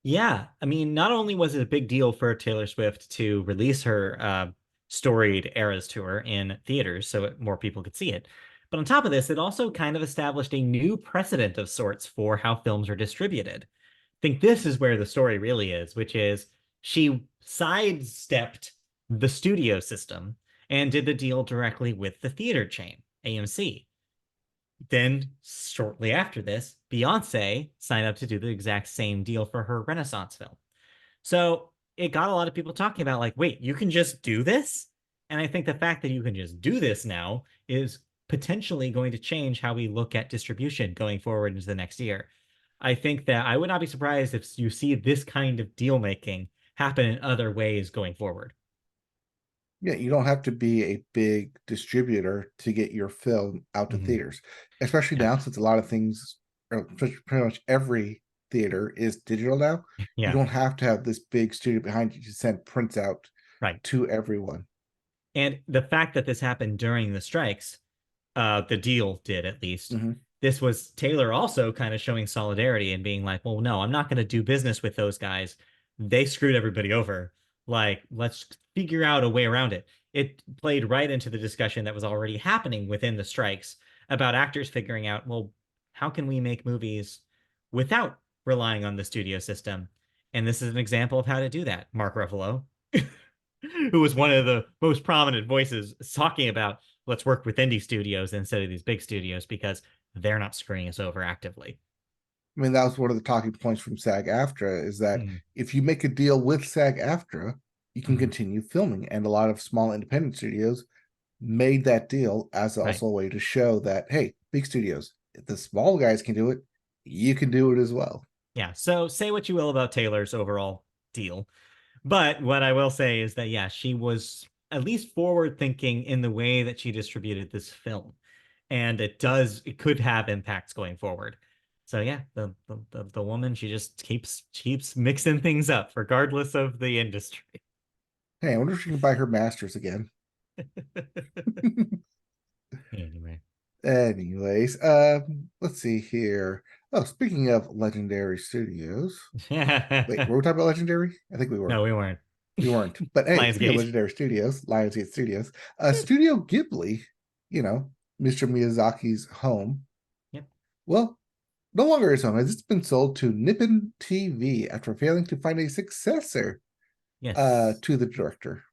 Speaker 2: Yeah, I mean, not only was it a big deal for Taylor Swift to release her storied Eras tour in theaters so more people could see it, but on top of this, it also kind of established a new precedent of sorts for how films are distributed. I think this is where the story really is, which is she sidestepped the studio system and did the deal directly with the theater chain, AMC. Then, shortly after this, Beyonce signed up to do the exact same deal for her Renaissance film. So it got a lot of people talking about, like, wait, you can just do this? And I think the fact that you can just do this now is potentially going to change how we look at distribution going forward into the next year. I think that I would not be surprised if you see this kind of deal making happen in other ways going forward.
Speaker 1: Yeah, you don't have to be a big distributor to get your film out to
Speaker 2: Mhm.
Speaker 1: theaters, especially
Speaker 2: Yeah.
Speaker 1: now since a lot of things, or pretty much every theater is digital now. You
Speaker 2: Yeah.
Speaker 1: don't have to have this big studio behind you to send prints out
Speaker 2: Right.
Speaker 1: to everyone.
Speaker 2: And the fact that this happened during the strikes, the deal did at least.
Speaker 1: Mhm.
Speaker 2: This was Taylor also kind of showing solidarity and being like, well, no, I'm not going to do business with those guys. They screwed everybody over. Like, let's figure out a way around it. It played right into the discussion that was already happening within the strikes about actors figuring out, well, how can we make movies without relying on the studio system. And this is an example of how to do that. Mark Ruffalo, who was one of the most prominent voices talking about let's work with indie studios instead of these big studios because they're not screwing us over actively.
Speaker 1: I mean, that was one of the talking points from SAG-AFTRA is that
Speaker 2: Mm-hmm.
Speaker 1: if you make a deal with SAG-AFTRA, you can
Speaker 2: Mm-hmm.
Speaker 1: continue filming. And a lot of small independent studios made that deal as
Speaker 2: Right.
Speaker 1: also a way to show that, hey, big studios, if the small guys can do it, you can do it as well.
Speaker 2: Yeah. So say what you will about Taylor's overall deal. But what I will say is that, yeah, she was at least forward thinking in the way that she distributed this film. And it could have impacts going forward. So yeah, the woman, she just keeps mixing things up regardless of the industry.
Speaker 1: Hey, I wonder if she can buy her masters again.
Speaker 2: Anyway.
Speaker 1: Anyways, let's see here. Oh, speaking of legendary studios, wait, were we talking about legendary? I think we were.
Speaker 2: No, we weren't.
Speaker 1: We weren't. But hey, speaking of
Speaker 2: Lionsgate.
Speaker 1: legendary studios, Lionsgate Studios, Studio Ghibli, you know, Mr. Miyazaki's home.
Speaker 2: Yep.
Speaker 1: Well, no longer his home, as it's been sold to Nippon TV after failing to find a successor
Speaker 2: Yes.
Speaker 1: to the director.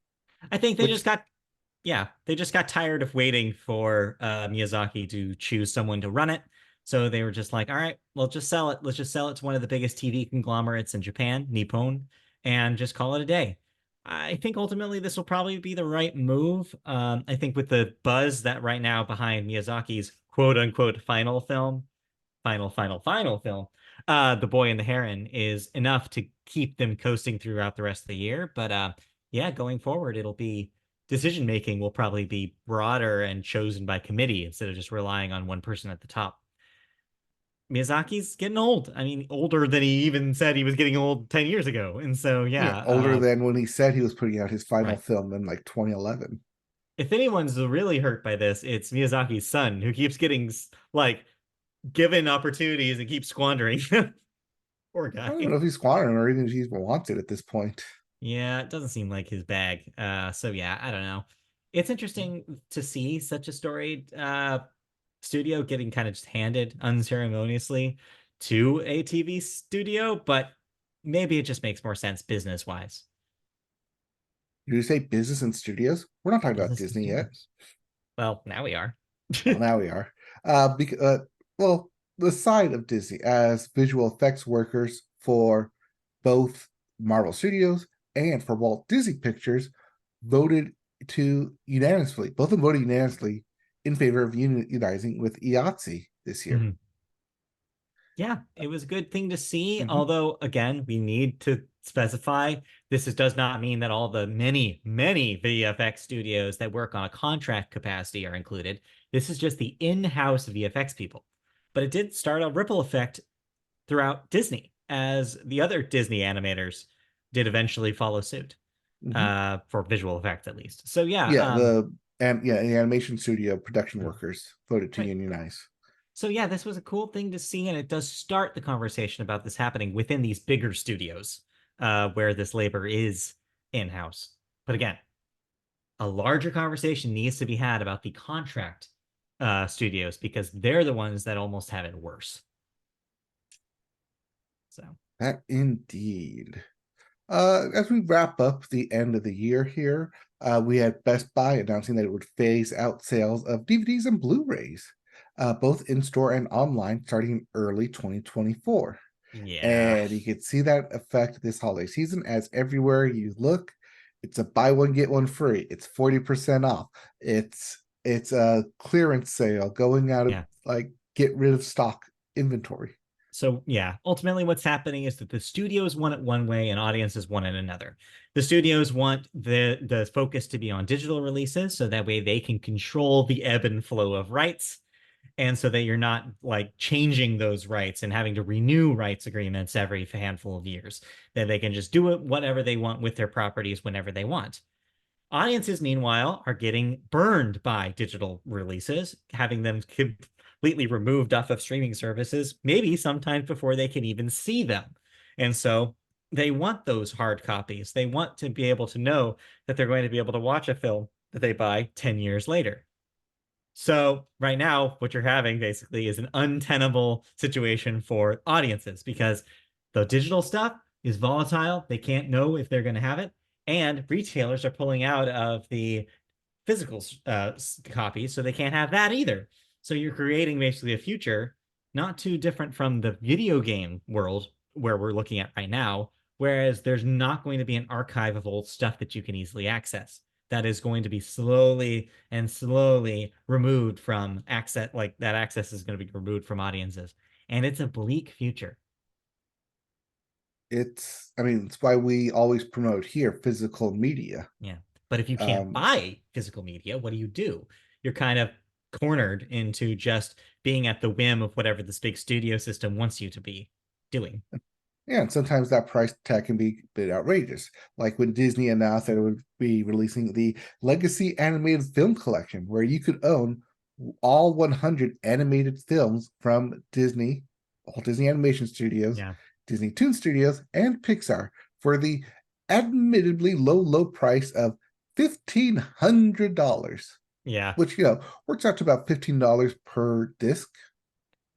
Speaker 2: I think
Speaker 1: Which,
Speaker 2: they just got tired of waiting for Miyazaki to choose someone to run it. So they were just like, all right, we'll just sell it. Let's just sell it to one of the biggest TV conglomerates in Japan, Nippon, and just call it a day. I think ultimately this will probably be the right move. I think with the buzz that right now behind Miyazaki's quote unquote final film, The Boy and the Heron is enough to keep them coasting throughout the rest of the year. But yeah, going forward, it'll be decision making will probably be broader and chosen by committee instead of just relying on one person at the top. Miyazaki's getting old. I mean, older than he even said he was getting old 10 years ago. And so,
Speaker 1: yeah,
Speaker 2: yeah,
Speaker 1: older than when he said he was putting out his final
Speaker 2: right.
Speaker 1: film in like 2011.
Speaker 2: If anyone's really hurt by this, it's Miyazaki's son who keeps getting like given opportunities and keeps squandering them. Poor
Speaker 1: I don't know
Speaker 2: guy.
Speaker 1: if he's squandering or even if he even wants it at this point.
Speaker 2: Yeah, it doesn't seem like his bag. So yeah, I don't know. It's interesting to see such a storied studio getting kind of just handed unceremoniously to a TV studio, but maybe it just makes more sense business wise.
Speaker 1: Did you say business and studios? We're not talking about
Speaker 2: Business and
Speaker 1: Disney yet.
Speaker 2: studios. Well, now we are.
Speaker 1: Well, now we are. Because well, the side of Disney as visual effects workers for both Marvel Studios and for Walt Disney Pictures voted to unanimously, both of them voted unanimously in favor of unionizing with IATSE this year.
Speaker 2: Mhm. Yeah, it was a good thing to see.
Speaker 1: Mhm.
Speaker 2: Although, again, we need to specify does not mean that all the many VFX studios that work on a contract capacity are included. This is just the in-house VFX people. But it did start a ripple effect throughout Disney, as the other Disney animators did eventually follow suit,
Speaker 1: Mhm.
Speaker 2: for visual effects at least. So yeah,
Speaker 1: Yeah, the animation studio production workers voted to
Speaker 2: right.
Speaker 1: unionize.
Speaker 2: So yeah, this was a cool thing to see, and it does start the conversation about this happening within these bigger studios, where this labor is in-house. But again, a larger conversation needs to be had about the contract studios because they're the ones that almost have it worse. So
Speaker 1: That indeed. As we wrap up the end of the year here, we had Best Buy announcing that it would phase out sales of DVDs and Blu-rays, both in store and online, starting in early 2024.
Speaker 2: yeah,
Speaker 1: And you can see that effect this holiday season as everywhere you look, it's a buy one get one free. It's 40% off. It's a clearance sale going out of
Speaker 2: yeah.
Speaker 1: like get rid of stock inventory.
Speaker 2: So yeah, ultimately what's happening is that the studios want it one way and audiences want it another. The studios want the focus to be on digital releases so that way they can control the ebb and flow of rights and so that you're not like changing those rights and having to renew rights agreements every handful of years. That they can just do it whatever they want with their properties whenever they want. Audiences, meanwhile, are getting burned by digital releases, having them completely removed off of streaming services, maybe sometimes before they can even see them. And so they want those hard copies. They want to be able to know that they're going to be able to watch a film that they buy 10 years later. So right now, what you're having basically is an untenable situation for audiences because The digital stuff is volatile. They can't know if they're going to have it. And retailers are pulling out of the physical copies, so they can't have that either. So you're creating basically a future not too different from the video game world where we're looking at right now, whereas there's not going to be an archive of old stuff that you can easily access. That is going to be slowly and slowly removed from access, like that access is going to be removed from audiences. And it's a bleak future.
Speaker 1: I mean, it's why we always promote here physical media.
Speaker 2: Yeah. But if you can't
Speaker 1: Um,
Speaker 2: buy physical media, what do? You're kind of cornered into just being at the whim of whatever this big studio system wants you to be doing.
Speaker 1: yeah, and sometimes that price tag can be a bit outrageous. Like when Disney announced that it would be releasing the Legacy Animated Film Collection, where you could own all 100 animated films from Disney, all Disney Animation Studios,
Speaker 2: Yeah.
Speaker 1: Disney Toon Studios, and Pixar for the admittedly low price of $1,500,
Speaker 2: Yeah.
Speaker 1: which, works out to about $15 per disc.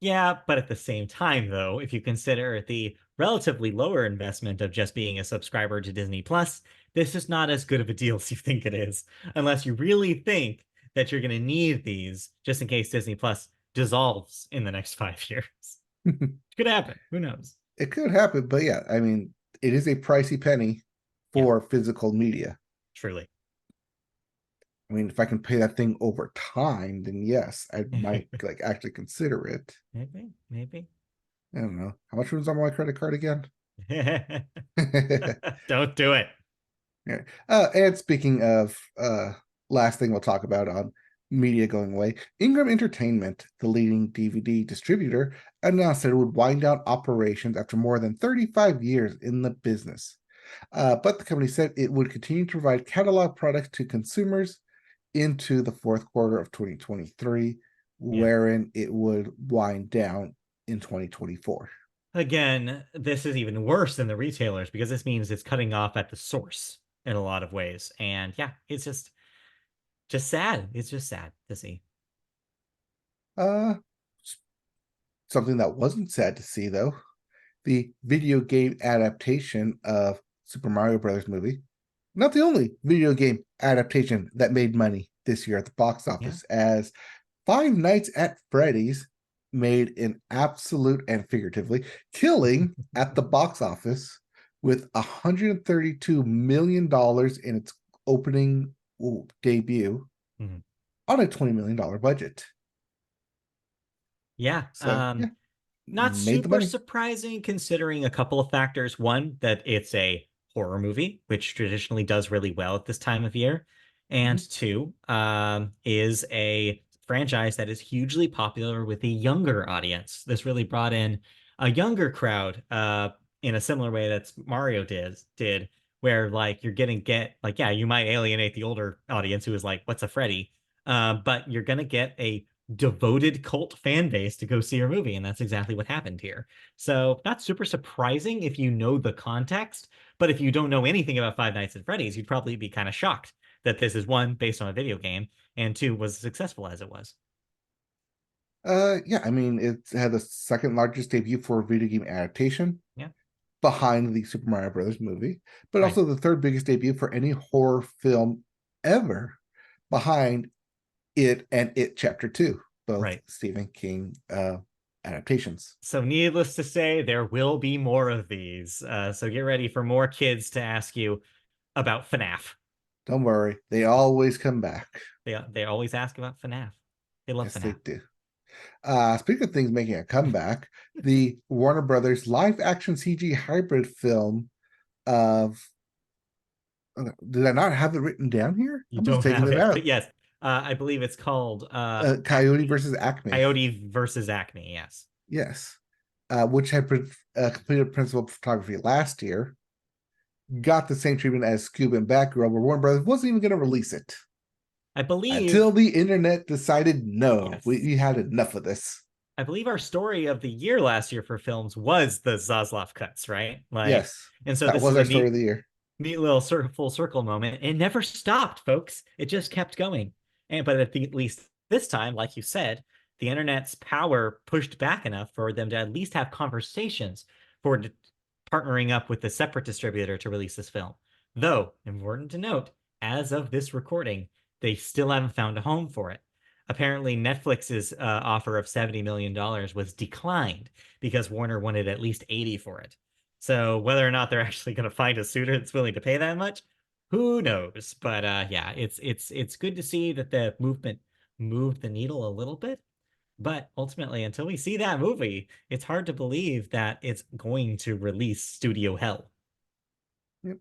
Speaker 2: Yeah, but at the same time, though, if you consider the relatively lower investment of just being a subscriber to Disney Plus, this is not as good of a deal as you think it is, unless you really think that you're going to need these just in case Disney Plus dissolves in the next 5 years. Could happen. Who knows?
Speaker 1: It could happen, but yeah, I mean, it is a pricey penny
Speaker 2: Yeah,
Speaker 1: for physical media.
Speaker 2: truly.
Speaker 1: I mean, if I can pay that thing over time, then yes, I might
Speaker 2: Maybe,
Speaker 1: like actually consider it.
Speaker 2: maybe.
Speaker 1: I don't know. How much was on my credit card again?
Speaker 2: Don't do it.
Speaker 1: Yeah. And speaking of last thing we'll talk about on media going away, Ingram Entertainment, the leading DVD distributor, announced that it would wind down operations after more than 35 years in the business. But the company said it would continue to provide catalog products to consumers into the fourth quarter of 2023,
Speaker 2: Yeah.
Speaker 1: wherein it would wind down in 2024.
Speaker 2: Again, this is even worse than the retailers because this means it's cutting off at the source in a lot of ways. And yeah, it's just sad. It's just sad to see.
Speaker 1: Uh, Something that wasn't sad to see, though, the video game adaptation of Super Mario Brothers movie. Not the only video game adaptation that made money this year at the box
Speaker 2: Yeah.
Speaker 1: office, as Five Nights at Freddy's made an absolute and figuratively killing at the box office with $132 million in its opening debut
Speaker 2: Mhm.
Speaker 1: on a $20 million budget.
Speaker 2: Yeah.
Speaker 1: So, yeah,
Speaker 2: Not
Speaker 1: made the
Speaker 2: super
Speaker 1: money.
Speaker 2: surprising considering a couple of factors. One, that it's a horror movie, which traditionally does really well at this time of year. And
Speaker 1: Mhm.
Speaker 2: two, is a franchise that is hugely popular with a younger audience. This really brought in a younger crowd, in a similar way that Mario did, where like you're gonna get like, yeah, you might alienate the older audience who is like, what's a Freddy? But you're gonna get a devoted cult fan base to go see your movie. And that's exactly what happened here. So, not super surprising if you know the context, but if you don't know anything about Five Nights at Freddy's, you'd probably be kind of shocked that this is one, based on a video game, and two, was as successful as it was.
Speaker 1: Yeah, I mean, it had the second largest debut for a video game adaptation
Speaker 2: Yeah,
Speaker 1: behind the Super Mario Brothers movie, but
Speaker 2: right,
Speaker 1: also the third biggest debut for any horror film ever, behind It and It Chapter 2, both
Speaker 2: right.
Speaker 1: Stephen King adaptations.
Speaker 2: So, needless to say, there will be more of these. So, get ready for more kids to ask you about FNAF.
Speaker 1: Don't worry, they always come back.
Speaker 2: They always ask about FNAF. They love
Speaker 1: Yes, they
Speaker 2: FNAF.
Speaker 1: do. Speaking of things making a comeback, the Warner Brothers live action CG hybrid film of did I not have it written down here?
Speaker 2: You
Speaker 1: I'm just
Speaker 2: don't
Speaker 1: taking
Speaker 2: have
Speaker 1: it
Speaker 2: it, but
Speaker 1: out.
Speaker 2: yes, I believe it's called
Speaker 1: Coyote versus Acme.
Speaker 2: Coyote versus Acme. Yes,
Speaker 1: Yes. Which had completed principal photography last year, got the same treatment as Scoob and Batgirl, where Warner Brothers wasn't even going to release it
Speaker 2: I
Speaker 1: until
Speaker 2: believe.
Speaker 1: the internet decided no,
Speaker 2: Yes,
Speaker 1: we had enough of this.
Speaker 2: I believe our story of the year last year for films was the Zaslav cuts, right? Like,
Speaker 1: Yes,
Speaker 2: and so
Speaker 1: that
Speaker 2: this
Speaker 1: was
Speaker 2: is
Speaker 1: our
Speaker 2: a
Speaker 1: story of the year.
Speaker 2: neat little full circle moment. It never stopped, folks. It just kept going. And but at least this time, like you said, the internet's power pushed back enough for them to at least have conversations for partnering up with a separate distributor to release this film. Though, important to note, as of this recording, they still haven't found a home for it. Apparently, Netflix's offer of $70 million was declined because Warner wanted at least 80 for it. So whether or not they're actually going to find a suitor that's willing to pay that much, who knows? But yeah, it's good to see that the movement moved the needle a little bit. But ultimately, until we see that movie, it's hard to believe that it's going to release studio hell.
Speaker 1: Yep.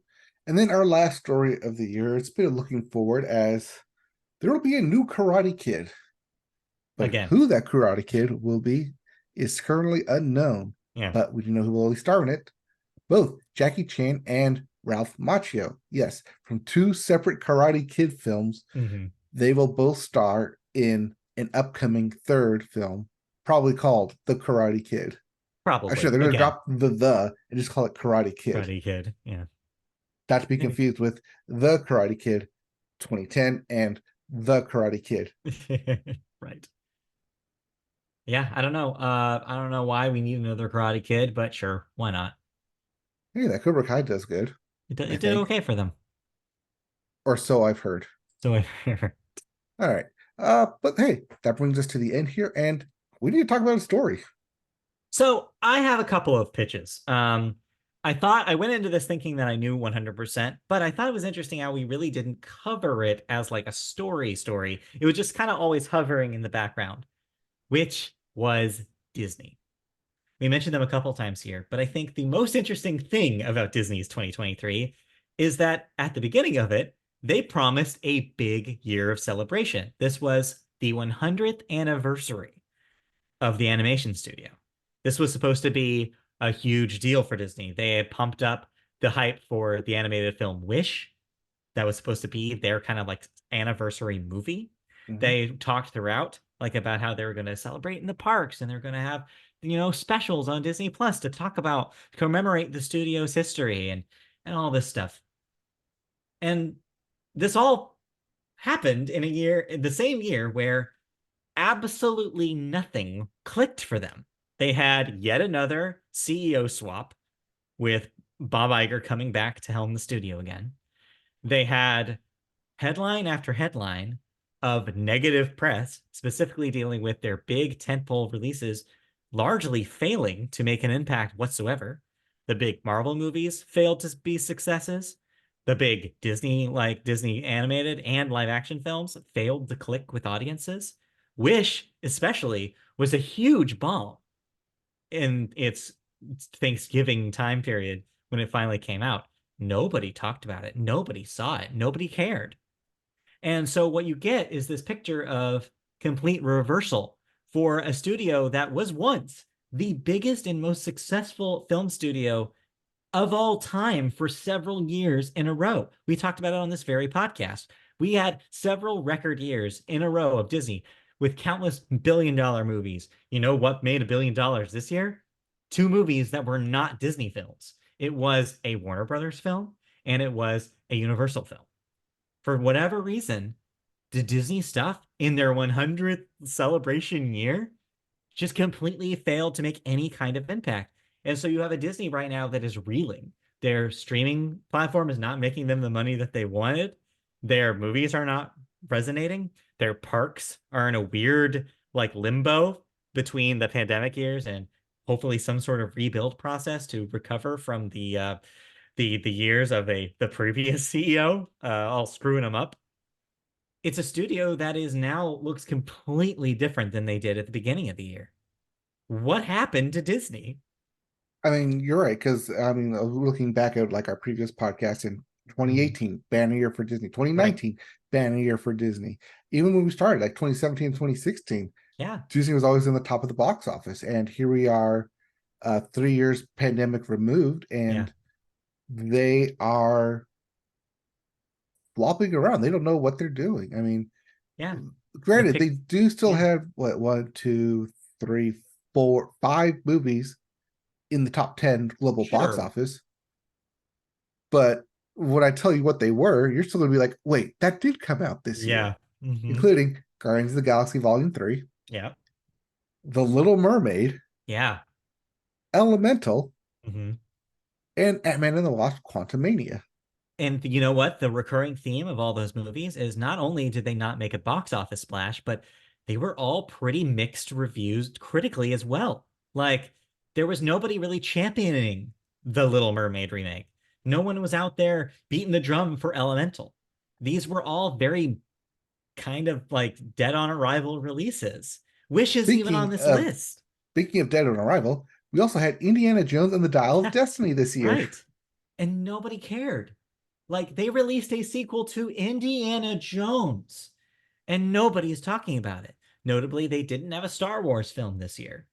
Speaker 1: And then our last story of the year, it's been looking forward as there will be a new Karate Kid. But
Speaker 2: Again,
Speaker 1: who that Karate Kid will be is currently unknown.
Speaker 2: yeah.
Speaker 1: But we do know who will be starring it. Both Jackie Chan and Ralph Macchio. Yes, from two separate Karate Kid films,
Speaker 2: Hmm.
Speaker 1: they will both star in an upcoming third film, probably called The Karate Kid. Actually,
Speaker 2: Probably.
Speaker 1: they're going to
Speaker 2: Again,
Speaker 1: drop the and just call it Karate Kid.
Speaker 2: Karate Kid. Yeah.
Speaker 1: Not to be
Speaker 2: Maybe.
Speaker 1: confused with The Karate Kid 2010 and The Karate Kid.
Speaker 2: Right. Yeah, I don't know why we need another Karate Kid, but sure, why not?
Speaker 1: Hey, that Cobra Kai does good, I
Speaker 2: It did
Speaker 1: think.
Speaker 2: okay for them.
Speaker 1: Or so I've heard.
Speaker 2: So
Speaker 1: All right. But hey, that brings us to the end here, and we need to talk about a story.
Speaker 2: So I have a couple of pitches. I thought I went into this thinking that I knew 100%, but I thought it was interesting how we really didn't cover it as like a story. It was just kind of always hovering in the background, which was Disney. We mentioned them a couple times here, but I think the most interesting thing about Disney's 2023 is that at the beginning of it, they promised a big year of celebration. This was the 100th anniversary of the animation studio. This was supposed to be a huge deal for Disney. They had pumped up the hype for the animated film Wish. That was supposed to be their kind of like anniversary movie.
Speaker 1: Mhm.
Speaker 2: They talked throughout like about how they were going to celebrate in the parks and they're going to have specials on Disney Plus to talk about commemorate the studio's history and all this stuff. And this all happened in a year, in the same year where absolutely nothing clicked for them. They had yet another CEO swap with Bob Iger coming back to helm the studio again. They had headline after headline of negative press, specifically dealing with their big tentpole releases largely failing to make an impact whatsoever. The big Marvel movies failed to be successes. The big Disney animated and live action films failed to click with audiences. Wish, especially, was a huge bomb in its Thanksgiving time period when it finally came out. Nobody talked about it. Nobody saw it. Nobody cared. And so what you get is this picture of complete reversal for a studio that was once the biggest and most successful film studio of all time for several years in a row. We talked about it on this very podcast. We had several record years in a row of Disney with countless billion-dollar movies. You know what made $1 billion this year? Two movies that were not Disney films. It was a Warner Brothers film and it was a Universal film. For whatever reason, the Disney stuff in their 100th celebration year just completely failed to make any kind of impact. And so you have a Disney right now that is reeling. Their streaming platform is not making them the money that they wanted. Their movies are not resonating. Their parks are in a weird like limbo between the pandemic years and hopefully some sort of rebuild process to recover from the years of the previous CEO all screwing them up. It's a studio that is now looks completely different than they did at the beginning of the year. What happened to Disney?
Speaker 1: I mean, you're right, because I mean, looking back at like our previous podcast in
Speaker 2: Mhm.
Speaker 1: 2018, banner year for Disney,
Speaker 2: Right.
Speaker 1: 2019, banner year for Disney. Even when we started, like 2017, 2016,
Speaker 2: Yeah.
Speaker 1: Disney was always in the top of the box office. And here we are, 3 years pandemic removed,
Speaker 2: Yeah.
Speaker 1: and they are flopping around. They don't know what they're doing. I mean,
Speaker 2: Yeah. The
Speaker 1: granted, they
Speaker 2: pick.
Speaker 1: do still
Speaker 2: Yeah.
Speaker 1: have what, one, two, three, four, five movies in the top 10 global box
Speaker 2: Sure.
Speaker 1: office. But when I tell you what they were, you're still gonna be like, wait, that did come out this year,
Speaker 2: Yeah. Hmm.
Speaker 1: including Guardians of the Galaxy Volume 3,
Speaker 2: Yeah.
Speaker 1: The Little Mermaid,
Speaker 2: Yeah.
Speaker 1: Elemental,
Speaker 2: Hmm.
Speaker 1: and Ant-Man and the Wasp: Quantumania.
Speaker 2: And you know what? The recurring theme of all those movies is not only did they not make a box office splash, but they were all pretty mixed reviews critically as well. Like, there was nobody really championing the Little Mermaid remake. No one was out there beating the drum for Elemental. These were all very kind of like dead on arrival releases. Wish is even on
Speaker 1: Speaking
Speaker 2: this
Speaker 1: of
Speaker 2: list.
Speaker 1: speaking of Dead on Arrival, we also had Indiana Jones and the Dial of
Speaker 2: Yeah,
Speaker 1: Destiny this year.
Speaker 2: right. And nobody cared. Like, they released a sequel to Indiana Jones, and nobody's talking about it. Notably, they didn't have a Star Wars film this year.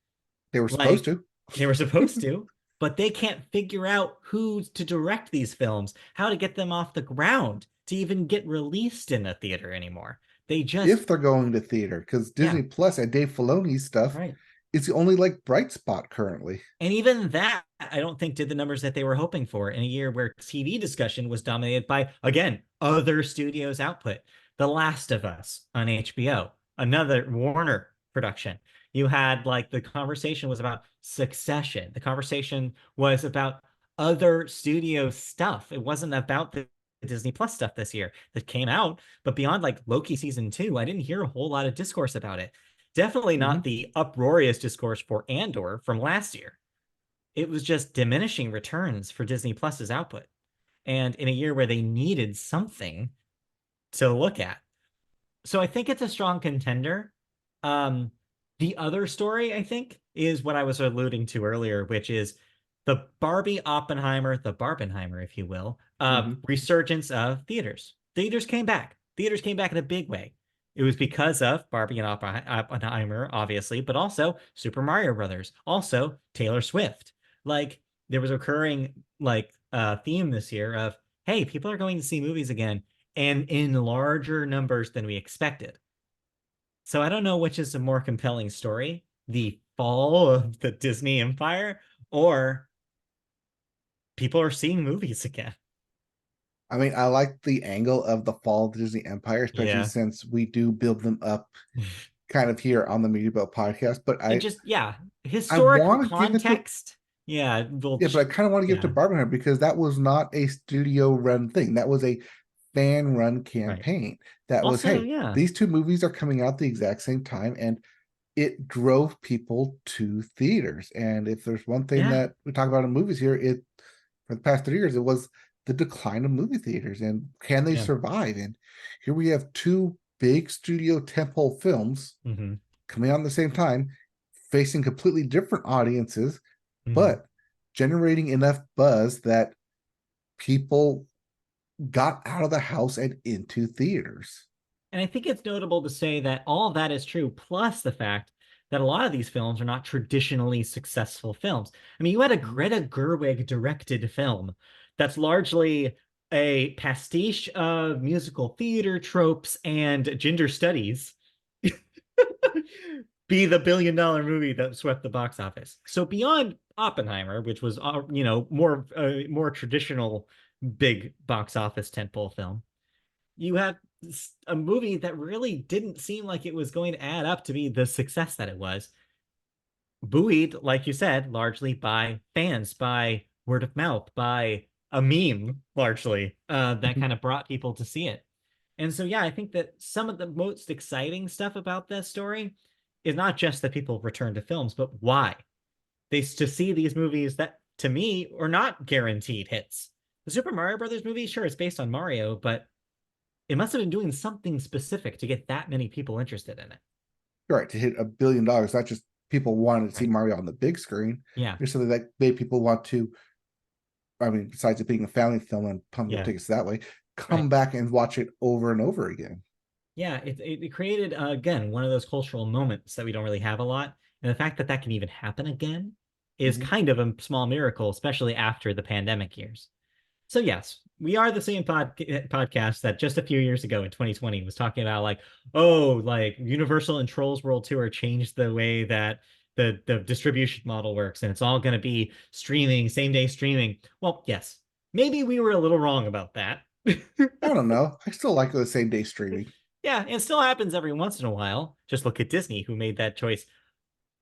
Speaker 1: They were supposed
Speaker 2: Like,
Speaker 1: to.
Speaker 2: they were supposed to, but they can't figure out who to direct these films, how to get them off the ground to even get released in a theater anymore. They just,
Speaker 1: If they're going to theater, because
Speaker 2: yeah,
Speaker 1: Disney Plus and Dave Filoni's stuff
Speaker 2: right.
Speaker 1: is the only like bright spot currently.
Speaker 2: And even that, I don't think did the numbers that they were hoping for in a year where TV discussion was dominated by, again, other studios' output. The Last of Us on HBO, another Warner production. You had like the conversation was about Succession. The conversation was about other studio stuff. It wasn't about the Disney Plus stuff this year that came out. But beyond like Loki season 2, I didn't hear a whole lot of discourse about it. Definitely not
Speaker 1: Mhm.
Speaker 2: the uproarious discourse for Andor from last year. It was just diminishing returns for Disney Plus's output. And in a year where they needed something to look at. So I think it's a strong contender. Um, the other story, I think, is what I was alluding to earlier, which is the Barbie Oppenheimer, the Barbenheimer, if you will,
Speaker 1: Mhm.
Speaker 2: resurgence of theaters. Theaters came back. Theaters came back in a big way. It was because of Barbie and Oppenheimer, obviously, but also Super Mario Brothers, also Taylor Swift. Like, there was a recurring like theme this year of, hey, people are going to see movies again and in larger numbers than we expected. So I don't know which is a more compelling story, the fall of the Disney empire, or people are seeing movies again.
Speaker 1: I mean, I like the angle of the fall of the Disney Empire, especially
Speaker 2: Yeah.
Speaker 1: since we do build them up kind of here on the Media Boat podcast. But
Speaker 2: And
Speaker 1: I
Speaker 2: just, yeah,
Speaker 1: I
Speaker 2: historic
Speaker 1: want to give it to
Speaker 2: context. Yeah, well,
Speaker 1: yeah, but I kind of want to give it to
Speaker 2: yeah,
Speaker 1: Barbenheimer because that was not a studio run thing. That was a fan run
Speaker 2: right.
Speaker 1: campaign. That was,
Speaker 2: Also,
Speaker 1: hey,
Speaker 2: yeah,
Speaker 1: these two movies are coming out the exact same time, and it drove people to theaters. And if there's one thing
Speaker 2: yeah,
Speaker 1: that we talk about in movies here, it for the past 3 years, it was the decline of movie theaters and can they
Speaker 2: yeah.
Speaker 1: survive? And here we have two big studio tentpole films
Speaker 2: Mm-hmm,
Speaker 1: coming out at the same time, facing completely different audiences,
Speaker 2: mm-hmm.
Speaker 1: but generating enough buzz that people got out of the house and into theaters.
Speaker 2: And I think it's notable to say that all of that is true, plus the fact that a lot of these films are not traditionally successful films. I mean, you had a Greta Gerwig directed film that's largely a pastiche of musical theater tropes and gender studies be the billion-dollar movie that swept the box office. So beyond Oppenheimer, which was more traditional big box office tentpole film, you have a movie that really didn't seem like it was going to add up to be the success that it was, buoyed, like you said, largely by fans, by word of mouth, by a meme, largely, that kind of brought people to see it. And so, yeah, I think that some of the most exciting stuff about this story is not just that people return to films, but why they to see these movies that to me are not guaranteed hits. The Super Mario Brothers movie, sure, it's based on Mario, but it must have been doing something specific to get that many people interested in it.
Speaker 1: Right, to hit $1 billion, not just people wanted to see
Speaker 2: Right.
Speaker 1: Mario on the big screen.
Speaker 2: Yeah.
Speaker 1: There's something that made people want to, I mean, besides it being a family film and pumping up
Speaker 2: Yeah.
Speaker 1: tickets that way,
Speaker 2: Right.
Speaker 1: come back and watch it over and over again.
Speaker 2: Yeah. It created, again, one of those cultural moments that we don't really have a lot. And the fact that that can even happen again is
Speaker 1: Mhm.
Speaker 2: kind of a small miracle, especially after the pandemic years. So yes, we are the same podcast that just a few years ago in 2020 was talking about like, oh, like Universal and Trolls World Tour changed the way that the distribution model works, and it's all going to be streaming, same day streaming. Well, yes, maybe we were a little wrong about that.
Speaker 1: I don't know. I still like the same day streaming.
Speaker 2: Yeah, it still happens every once in a while. Just look at Disney, who made that choice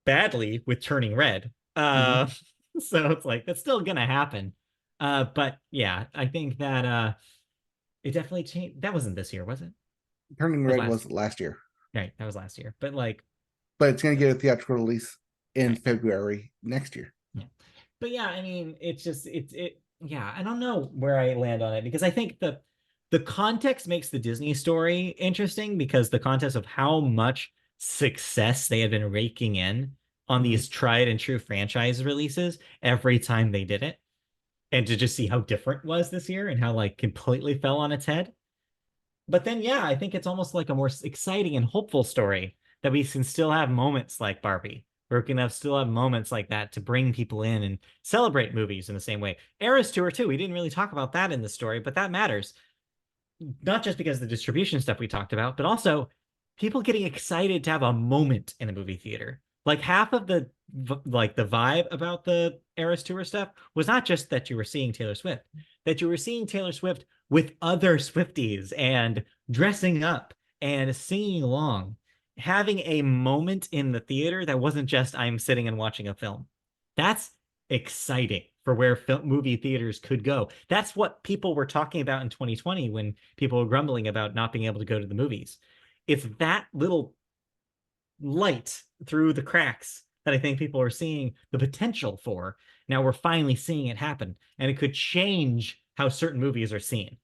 Speaker 2: badly with Turning Red.
Speaker 1: Mhm.
Speaker 2: So it's like that's still gonna happen. But yeah, I think that it definitely changed. That wasn't this year, was it?
Speaker 1: Turning
Speaker 2: That was
Speaker 1: Red
Speaker 2: last
Speaker 1: was
Speaker 2: year.
Speaker 1: last year,
Speaker 2: Right, that was last year. But like,
Speaker 1: but it's going to get a theatrical release in
Speaker 2: right,
Speaker 1: February next year.
Speaker 2: yeah. But yeah, I mean, it's just it. Yeah, I don't know where I land on it because I think the context makes the Disney story interesting because the context of how much success they had been raking in on
Speaker 1: Mhm.
Speaker 2: these tried and true franchise releases every time they did it, and to just see how different it was this year and how like completely fell on its head. But then, yeah, I think it's almost like a more exciting and hopeful story that we can still have moments like Barbie. Where we can still have moments like that to bring people in and celebrate movies in the same way. Eras Tour too. We didn't really talk about that in the story, but that matters not just because of the distribution stuff we talked about, but also people getting excited to have a moment in a movie theater. Like half of the vibe about the Eras Tour stuff was not just that you were seeing Taylor Swift, that you were seeing Taylor Swift with other Swifties and dressing up and singing along, having a moment in the theater that wasn't just I'm sitting and watching a film. That's exciting for where movie theaters could go. That's what people were talking about in 2020 when people were grumbling about not being able to go to the movies. It's that little light through the cracks that I think people are seeing the potential for. Now we're finally seeing it happen, and it could change how certain movies are seen.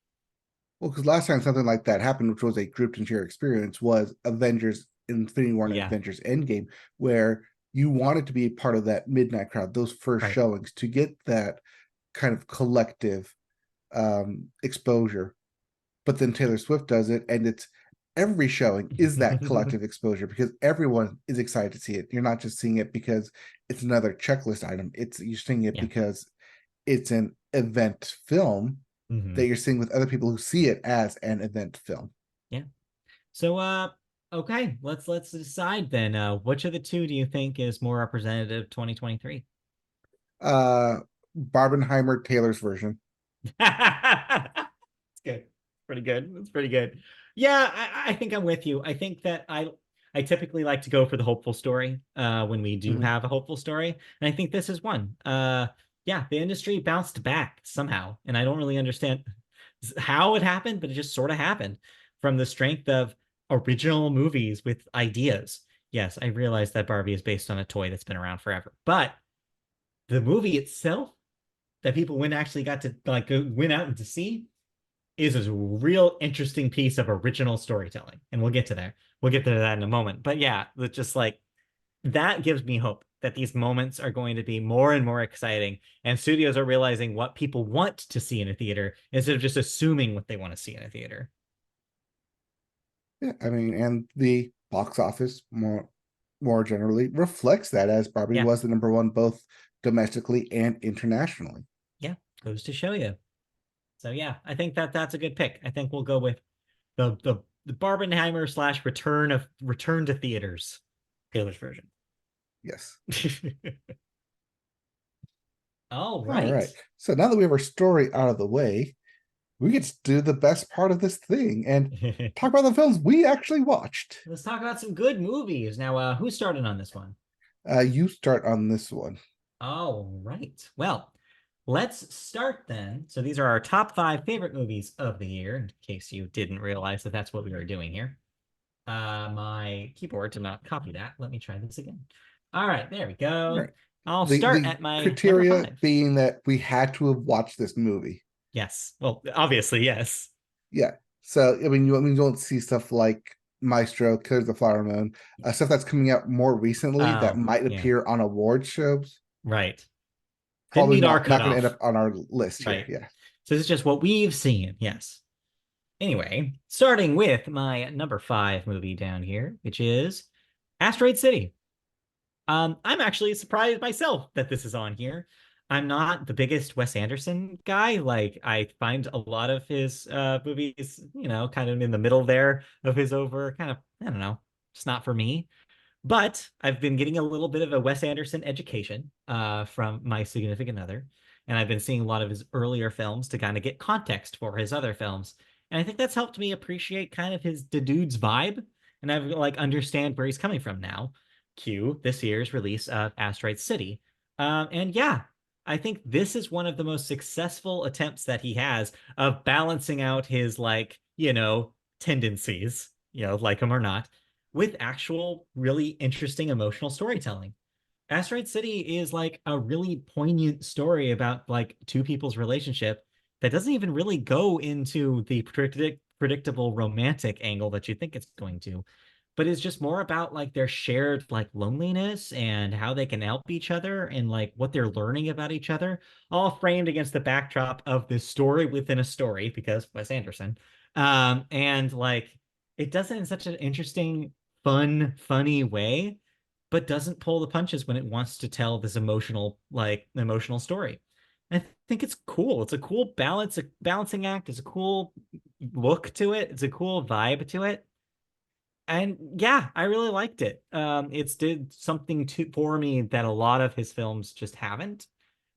Speaker 1: Well, because last time something like that happened, which was a grouped and shared experience, was Avengers Infinity War and
Speaker 2: Yeah,
Speaker 1: Avengers Endgame, where you wanted to be a part of that midnight crowd, those first
Speaker 2: right.
Speaker 1: showings, to get that kind of collective exposure. But then Taylor Swift does it, and it's every showing is that collective exposure because everyone is excited to see it. You're not just seeing it because it's another checklist item. It's you're seeing it
Speaker 2: Yeah.
Speaker 1: because it's an event film
Speaker 2: Hmm.
Speaker 1: that you're seeing with other people who see it as an event film.
Speaker 2: Yeah. So okay, let's decide then. Which of the two do you think is more representative 2023?
Speaker 1: Uh Barbenheimer Taylor's version.
Speaker 2: It's good. Pretty good. It's pretty good. Yeah, I think I'm with you. I think that I typically like to go for the hopeful story when we do
Speaker 1: Mhm.
Speaker 2: have a hopeful story. And I think this is one. Yeah, the industry bounced back somehow. And I don't really understand how it happened, but it just sort of happened from the strength of original movies with ideas. Yes, I realize that Barbie is based on a toy that's been around forever, but the movie itself that people went actually got to like went out and to see is a real interesting piece of original storytelling. And we'll get to there. We'll get to that in a moment. But yeah, it's just like that gives me hope that these moments are going to be more and more exciting. And studios are realizing what people want to see in a theater instead of just assuming what they want to see in a theater.
Speaker 1: Yeah, I mean, and the box office more generally reflects that as Barbie
Speaker 2: Yeah.
Speaker 1: was the number one both domestically and internationally.
Speaker 2: Yeah. Goes to show you. So yeah, I think that that's a good pick. I think we'll go with the Barbenheimer slash return to theaters Taylor's version.
Speaker 1: Yes.
Speaker 2: All
Speaker 1: All
Speaker 2: right.
Speaker 1: right. So now that we have our story out of the way, we get to do the best part of this thing and talk about the films we actually watched.
Speaker 2: Let's talk about some good movies. Now, who's starting on this one?
Speaker 1: You start on this one.
Speaker 2: All right. Well, let's start then. So these are our top five favorite movies of the year, in case you didn't realize that that's what we were doing here. My keyboard did not copy that. Let me try this again. All right, there we
Speaker 1: All
Speaker 2: go.
Speaker 1: right.
Speaker 2: I'll start
Speaker 1: The
Speaker 2: at my number
Speaker 1: criteria
Speaker 2: five.
Speaker 1: being that we had to have watched this movie.
Speaker 2: Yes. Well, obviously, yes.
Speaker 1: Yeah. So I mean, you don't see stuff like Maestro, Killers of the Flower Moon, stuff that's coming out more recently that
Speaker 2: Oh,
Speaker 1: might
Speaker 2: yeah.
Speaker 1: appear on award shows.
Speaker 2: Right. Didn't
Speaker 1: Probably
Speaker 2: meet our
Speaker 1: not going to end
Speaker 2: cutoff.
Speaker 1: up on our list here.
Speaker 2: Right.
Speaker 1: Yeah.
Speaker 2: So this is just what we've seen. Yes. Anyway, starting with my number five movie down here, which is Asteroid City. I'm actually surprised myself that this is on here. I'm not the biggest Wes Anderson guy. Like, I find a lot of his movies, kind of in the middle there of his over kind of, I don't know, it's not for me. But I've been getting a little bit of a Wes Anderson education from my significant other. And I've been seeing a lot of his earlier films to kind of get context for his other films. And I think that's helped me appreciate kind of his the dude's vibe. And I've like understand where he's coming from now. Cue this year's release of Asteroid City. And yeah, I think this is one of the most successful attempts that he has of balancing out his like, tendencies, like him or not, with actual really interesting emotional storytelling. Asteroid City is like a really poignant story about like two people's relationship that doesn't even really go into the predictable romantic angle that you think it's going to, but is just more about like their shared like loneliness and how they can help each other and like what they're learning about each other, all framed against the backdrop of this story within a story because Wes Anderson. And like it does it in such an interesting, fun, funny way, but doesn't pull the punches when it wants to tell this emotional story. I think it's cool. It's a cool balance, a balancing act. It's a cool look to it. It's a cool vibe to it. And yeah, I really liked it. It's did something for me that a lot of his films just haven't.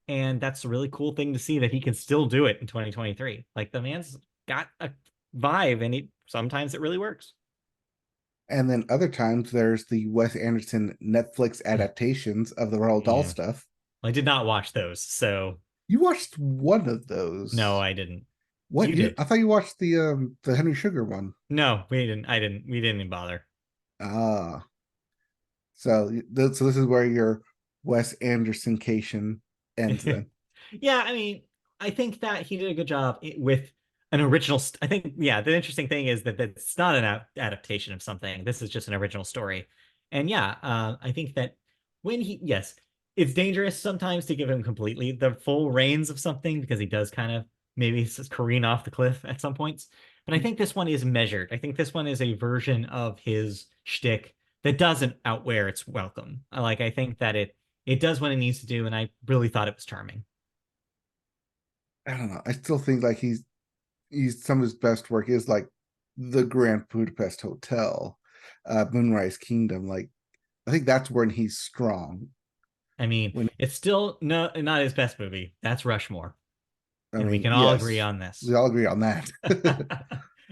Speaker 2: And that's a really cool thing to see that he can still do it in 2023. Like the man's got a vibe and sometimes it really works.
Speaker 1: And then other times there's the Wes Anderson Netflix adaptations of the Roald Dahl
Speaker 2: Yeah.
Speaker 1: stuff.
Speaker 2: I did not watch those, so
Speaker 1: You watched one of
Speaker 2: no,
Speaker 1: those.
Speaker 2: I didn't.
Speaker 1: What
Speaker 2: You
Speaker 1: you?
Speaker 2: did.
Speaker 1: I thought you watched the Honey Sugar one.
Speaker 2: No, we didn't. I didn't. We didn't even bother.
Speaker 1: Ah, so this is where your Wes Anderson cation ends then.
Speaker 2: Yeah, I mean, I think that he did a good job with an original. I think, yeah, the interesting thing is that it's not an adaptation of something. This is just an original story. And yeah, I think that yes, it's dangerous sometimes to give him completely the full reins of something because he does kind of maybe careen off the cliff at some points. But I think this one is measured. I think this one is a version of his shtick that doesn't outwear its welcome. I think that it does what it needs to do, and I really thought it was charming.
Speaker 1: I don't know. I still think like he's some of his best work is like the Grand Budapest Hotel, Moonrise Kingdom. Like I think that's when he's strong.
Speaker 2: I mean,
Speaker 1: When
Speaker 2: it's still not his best movie. That's Rushmore,
Speaker 1: I
Speaker 2: and we
Speaker 1: mean,
Speaker 2: can all agree
Speaker 1: yes,
Speaker 2: on
Speaker 1: we
Speaker 2: this.
Speaker 1: all agree on that.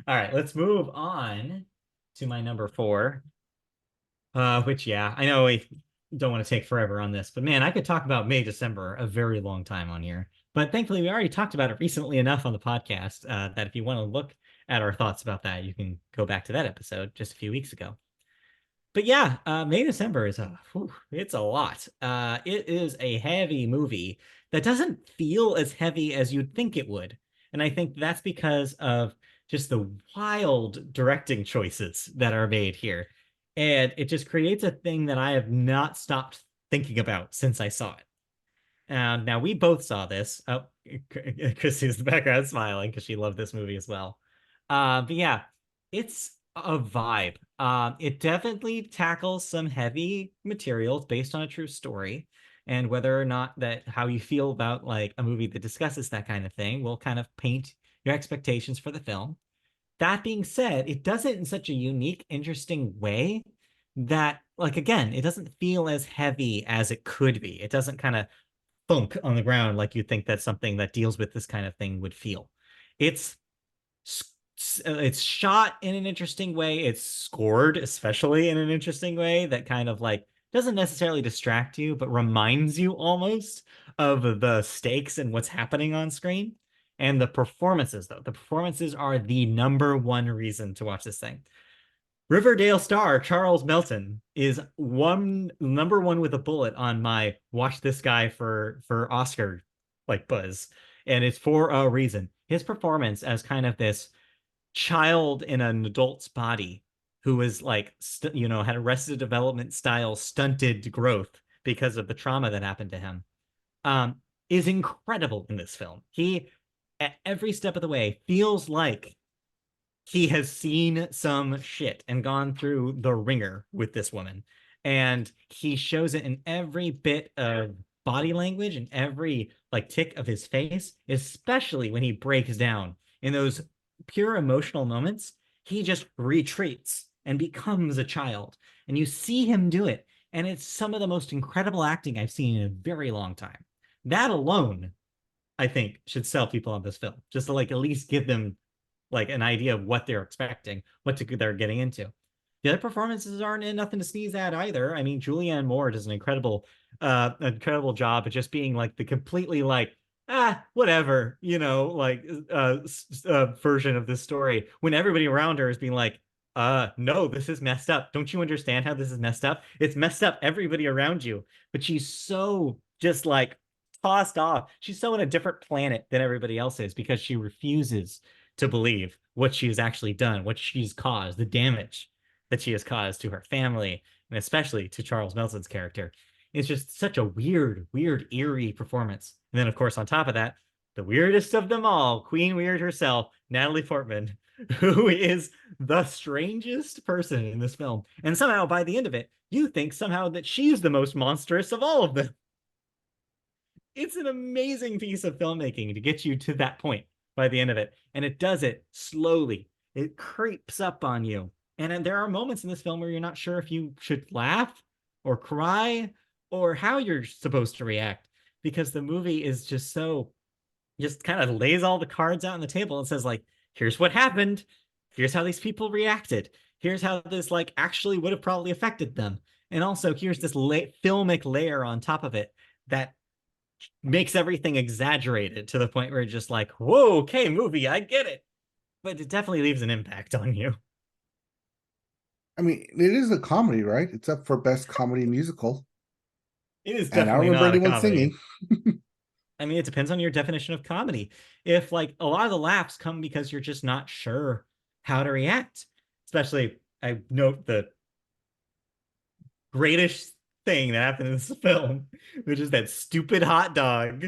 Speaker 2: All right, let's move on to my number four. Which yeah, I know we don't want to take forever on this, but man, I could talk about May December a very long time on here. But thankfully, we already talked about it recently enough on the podcast that if you want to look at our thoughts about that, you can go back to that episode just a few weeks ago. But yeah, May December is it's a lot. It is a heavy movie that doesn't feel as heavy as you'd think it would. And I think that's because of just the wild directing choices that are made here. And it just creates a thing that I have not stopped thinking about since I saw it. Now we both saw this. Oh, Chrissy's in the background smiling because she loved this movie as well. But yeah, it's a vibe. It definitely tackles some heavy materials based on a true story, and whether or not that how you feel about like a movie that discusses that kind of thing will kind of paint your expectations for the film. That being said, it does it in such a unique, interesting way that, like, again, it doesn't feel as heavy as it could be. It doesn't kind of thunk on the ground like you'd think that something that deals with this kind of thing would feel. It's it's shot in an interesting way. It's scored especially in an interesting way that kind of like doesn't necessarily distract you, but reminds you almost of the stakes and what's happening on screen. And the performances, though, the performances are the number one reason to watch this thing. Riverdale star Charles Melton is one number one with a bullet on my watch this guy for Oscar like buzz, and it's for a reason. His performance as kind of this child in an adult's body who was like had arrested development style stunted growth because of the trauma that happened to him um is incredible in this film. He at every step of the way feels like he has seen some shit and gone through the ringer with this woman. And he shows it in every bit of body language and every like tick of his face, especially when he breaks down in those pure emotional moments. He just retreats and becomes a child. And you see him do it. And it's some of the most incredible acting I've seen in a very long time. That alone, I think, should sell people on this film, just to like at least give them like an idea of what they're expecting, they're getting into. The other performances aren't nothing to sneeze at either. I mean, Julianne Moore does an incredible job at just being like the completely like, whatever, version of this story when everybody around her is being like, no, this is messed up. Don't you understand how this is messed up? It's messed up, everybody around you. But she's so just like tossed off. She's so in a different planet than everybody else is because she refuses to believe what she has actually done, what she's caused, the damage that she has caused to her family, and especially to Charles Melson's character. It's just such a weird, eerie performance. And then, of course, on top of that, the weirdest of them all, Queen Weird herself, Natalie Portman, who is the strangest person in this film. And somehow, by the end of it, you think somehow that she's the most monstrous of all of them. It's an amazing piece of filmmaking to get you to that point by the end of it. And it does it slowly. It creeps up on you. And then there are moments in this film where you're not sure if you should laugh or cry or how you're supposed to react because the movie is just kind of lays all the cards out on the table and says like, here's what happened. Here's how these people reacted. Here's how this like actually would have probably affected them. And also here's this filmic layer on top of it that makes everything exaggerated to the point where you're just like, whoa, okay, movie, I get it. But it definitely leaves an impact on you.
Speaker 1: I mean, it is a comedy, right? It's up for best comedy musical,
Speaker 2: It is
Speaker 1: and I don't
Speaker 2: definitely
Speaker 1: remember
Speaker 2: not a
Speaker 1: anyone singing.
Speaker 2: comedy. I mean, it depends on your definition of comedy. If like a lot of the laughs come because you're just not sure how to react, especially I note the greatest thing that happened in this film, which is that stupid hot dog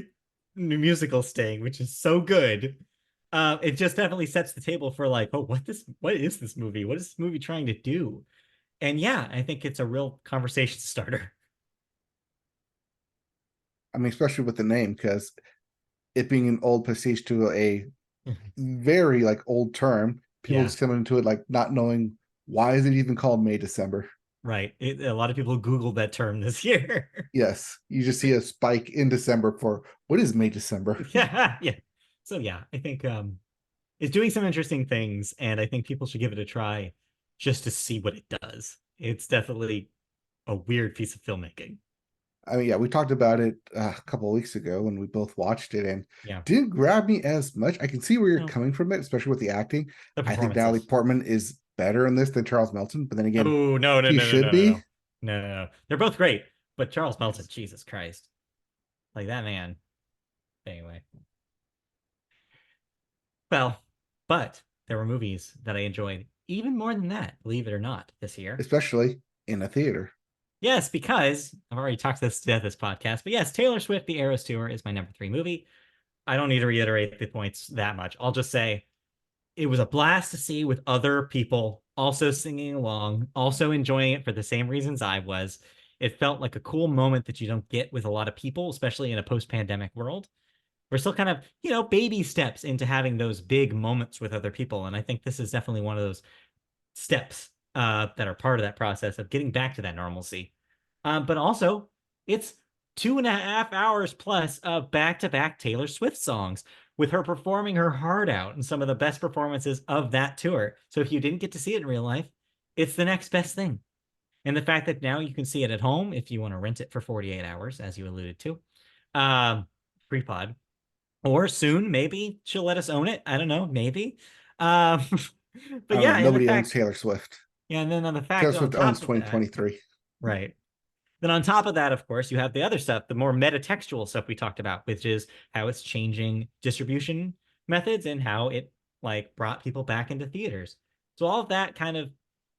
Speaker 2: musical sting, which is so good. It just definitely sets the table for like, oh, what is this movie? What is this movie trying to do? And yeah, I think it's a real conversation starter.
Speaker 1: I mean, especially with the name, because it being an old pastiche to a very like old term, people
Speaker 2: Yeah,
Speaker 1: just come into it like not knowing why is it even called May December.
Speaker 2: right. A lot of people Googled that term this year.
Speaker 1: Yes, you just see a spike in December for what is May December.
Speaker 2: Yeah, yeah. So yeah, I think it's doing some interesting things, and I think people should give it a try just to see what it does. It's definitely a weird piece of filmmaking.
Speaker 1: I mean, yeah, we talked about it a couple of weeks ago when we both watched it, and
Speaker 2: Yeah.
Speaker 1: didn't grab me as much. I can see where you're
Speaker 2: No,
Speaker 1: coming from it, especially with the acting.
Speaker 2: the
Speaker 1: I think Natalie
Speaker 2: performances.
Speaker 1: Portman is better in this than Charles Melton, but then again,
Speaker 2: Oh, no, no,
Speaker 1: she
Speaker 2: no, no,
Speaker 1: should
Speaker 2: no, no,
Speaker 1: be.
Speaker 2: no. No, no, no. They're both great, but Charles Melton,
Speaker 1: Yes.
Speaker 2: Jesus Christ. Like that man. Anyway. Well, but there were movies that I enjoyed even more than that, believe it or not, this year.
Speaker 1: Especially in a theater.
Speaker 2: Yes, because I've already talked this to death this podcast, but yes, Taylor Swift, The Eras Tour is my number 3 movie. I don't need to reiterate the points that much. I'll just say it was a blast to see with other people also singing along, also enjoying it for the same reasons I was. It felt like a cool moment that you don't get with a lot of people, especially in a post-pandemic world. We're still kind of, baby steps into having those big moments with other people. And I think this is definitely one of those steps that are part of that process of getting back to that normalcy. But also, it's 2.5 hours plus of back-to-back Taylor Swift songs with her performing her heart out in some of the best performances of that tour. So if you didn't get to see it in real life, it's the next best thing. And the fact that now you can see it at home if you want to rent it for 48 hours, as you alluded to, free pod, or soon maybe she'll let us own it. I don't know, maybe. Um,
Speaker 1: I
Speaker 2: but
Speaker 1: don't know.
Speaker 2: yeah, and the
Speaker 1: Nobody owns
Speaker 2: fact,
Speaker 1: Taylor Swift.
Speaker 2: yeah, and then on the fact
Speaker 1: Taylor
Speaker 2: that on
Speaker 1: Swift owns
Speaker 2: top of that,
Speaker 1: 2023.
Speaker 2: right. Then on top of that, of course, you have the other stuff, the more metatextual stuff we talked about, which is how it's changing distribution methods and how it like brought people back into theaters. So all of that kind of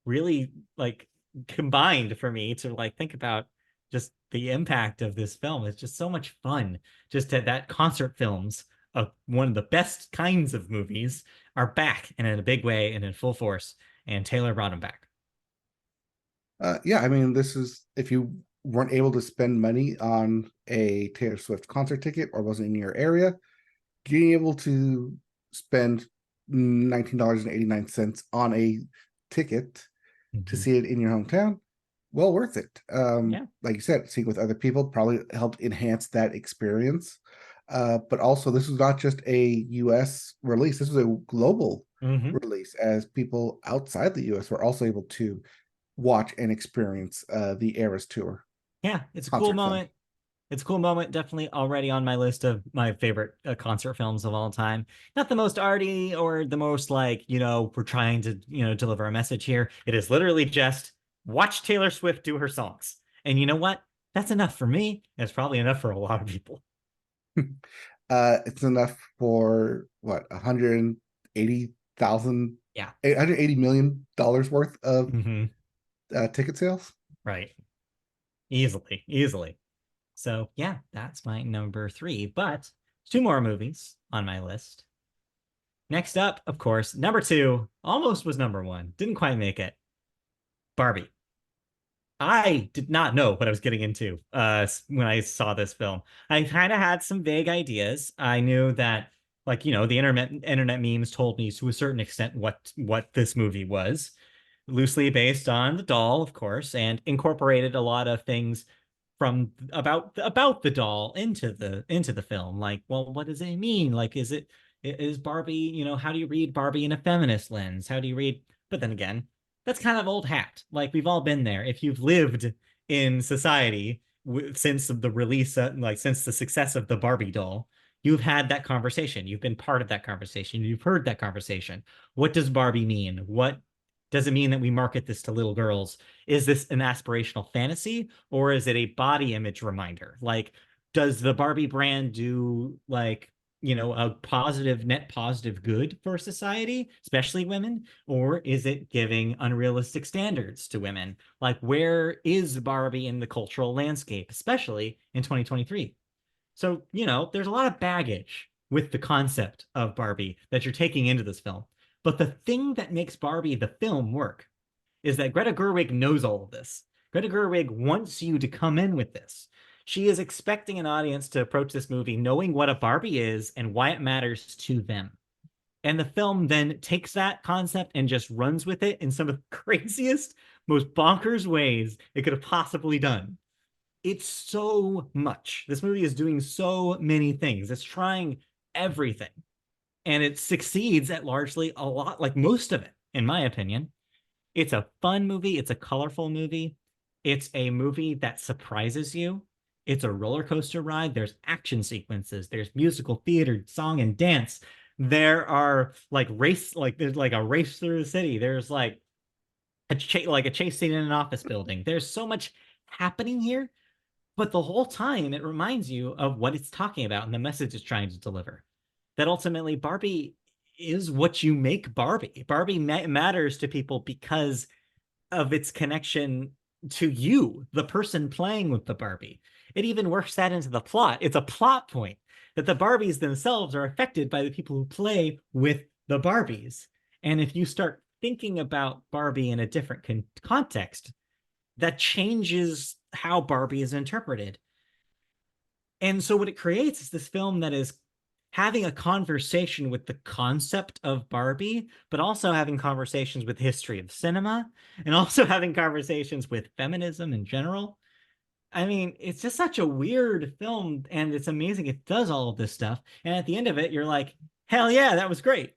Speaker 2: really like combined for me to like think about just the impact of this film. It's just so much fun. Just that concert films of one of the best kinds of movies are back and in a big way and in full force. And Taylor brought them back.
Speaker 1: Yeah, I mean, this is if you weren't able to spend money on a Taylor Swift concert ticket or wasn't in your area, being able to spend $19.89 on a ticket to
Speaker 2: Mhm.
Speaker 1: see it in your hometown, well worth it.
Speaker 2: Yeah.
Speaker 1: Like you said, seeing with other people probably helped enhance that experience. But also, this was not just a US release, this was a global
Speaker 2: Hmm.
Speaker 1: release, as people outside the US were also able to watch and experience the Eras Tour
Speaker 2: Yeah, it's a cool
Speaker 1: concert film.
Speaker 2: moment. It's a cool moment. Definitely already on my list of my favorite concert films of all time. Not the most arty or the most like, we're trying to, deliver a message here. It is literally just watch Taylor Swift do her songs. And you know what? That's enough for me. It's probably enough for a lot of people.
Speaker 1: It's enough for what, 180,000,
Speaker 2: Yeah.
Speaker 1: $880 million worth of
Speaker 2: Hmm.
Speaker 1: ticket sales.
Speaker 2: Right. Easily, easily. So yeah, that's my number three. But two more movies on my list. Next up, of course, number two almost was number one. Didn't quite make it. Barbie. I did not know what I was getting into when I saw this film. I kind of had some vague ideas. I knew that, like, the internet memes told me to a certain extent what this movie was, loosely based on the doll, of course, and incorporated a lot of things from about the doll into the film. Like, well, what does it mean? Like, is Barbie, how do you read Barbie in a feminist lens? How do you read? But then again, that's kind of old hat. Like, we've all been there. If you've lived in society since the release, like since the success of the Barbie doll, you've had that conversation. You've been part of that conversation. You've heard that conversation. What does Barbie mean? What does it mean that we market this to little girls? Is this an aspirational fantasy or is it a body image reminder? Like, does the Barbie brand do like, a positive, net positive good for society, especially women? Or is it giving unrealistic standards to women? Like, where is Barbie in the cultural landscape, especially in 2023? So, there's a lot of baggage with the concept of Barbie that you're taking into this film. But the thing that makes Barbie the film work is that Greta Gerwig knows all of this. Greta Gerwig wants you to come in with this. She is expecting an audience to approach this movie knowing what a Barbie is and why it matters to them. And the film then takes that concept and just runs with it in some of the craziest, most bonkers ways it could have possibly done. It's so much. This movie is doing so many things. It's trying everything. And it succeeds at largely a lot, like most of it, in my opinion. It's a fun movie. It's a colorful movie. It's a movie that surprises you. It's a roller coaster ride. There's action sequences. There's musical theater, song and dance. There are there's like a race through the city. There's like like a chase scene in an office building. There's so much happening here, but the whole time it reminds you of what it's talking about and the message it's trying to deliver. That ultimately Barbie is what you make Barbie. Barbie matters to people because of its connection to you, the person playing with the Barbie. It even works that into the plot. It's a plot point that the Barbies themselves are affected by the people who play with the Barbies. And if you start thinking about Barbie in a different context, that changes how Barbie is interpreted. And so what it creates is this film that is having a conversation with the concept of Barbie, but also having conversations with history of cinema and also having conversations with feminism in general. I mean, it's just such a weird film and it's amazing it does all of this stuff. And at the end of it, you're like, hell yeah, that was great.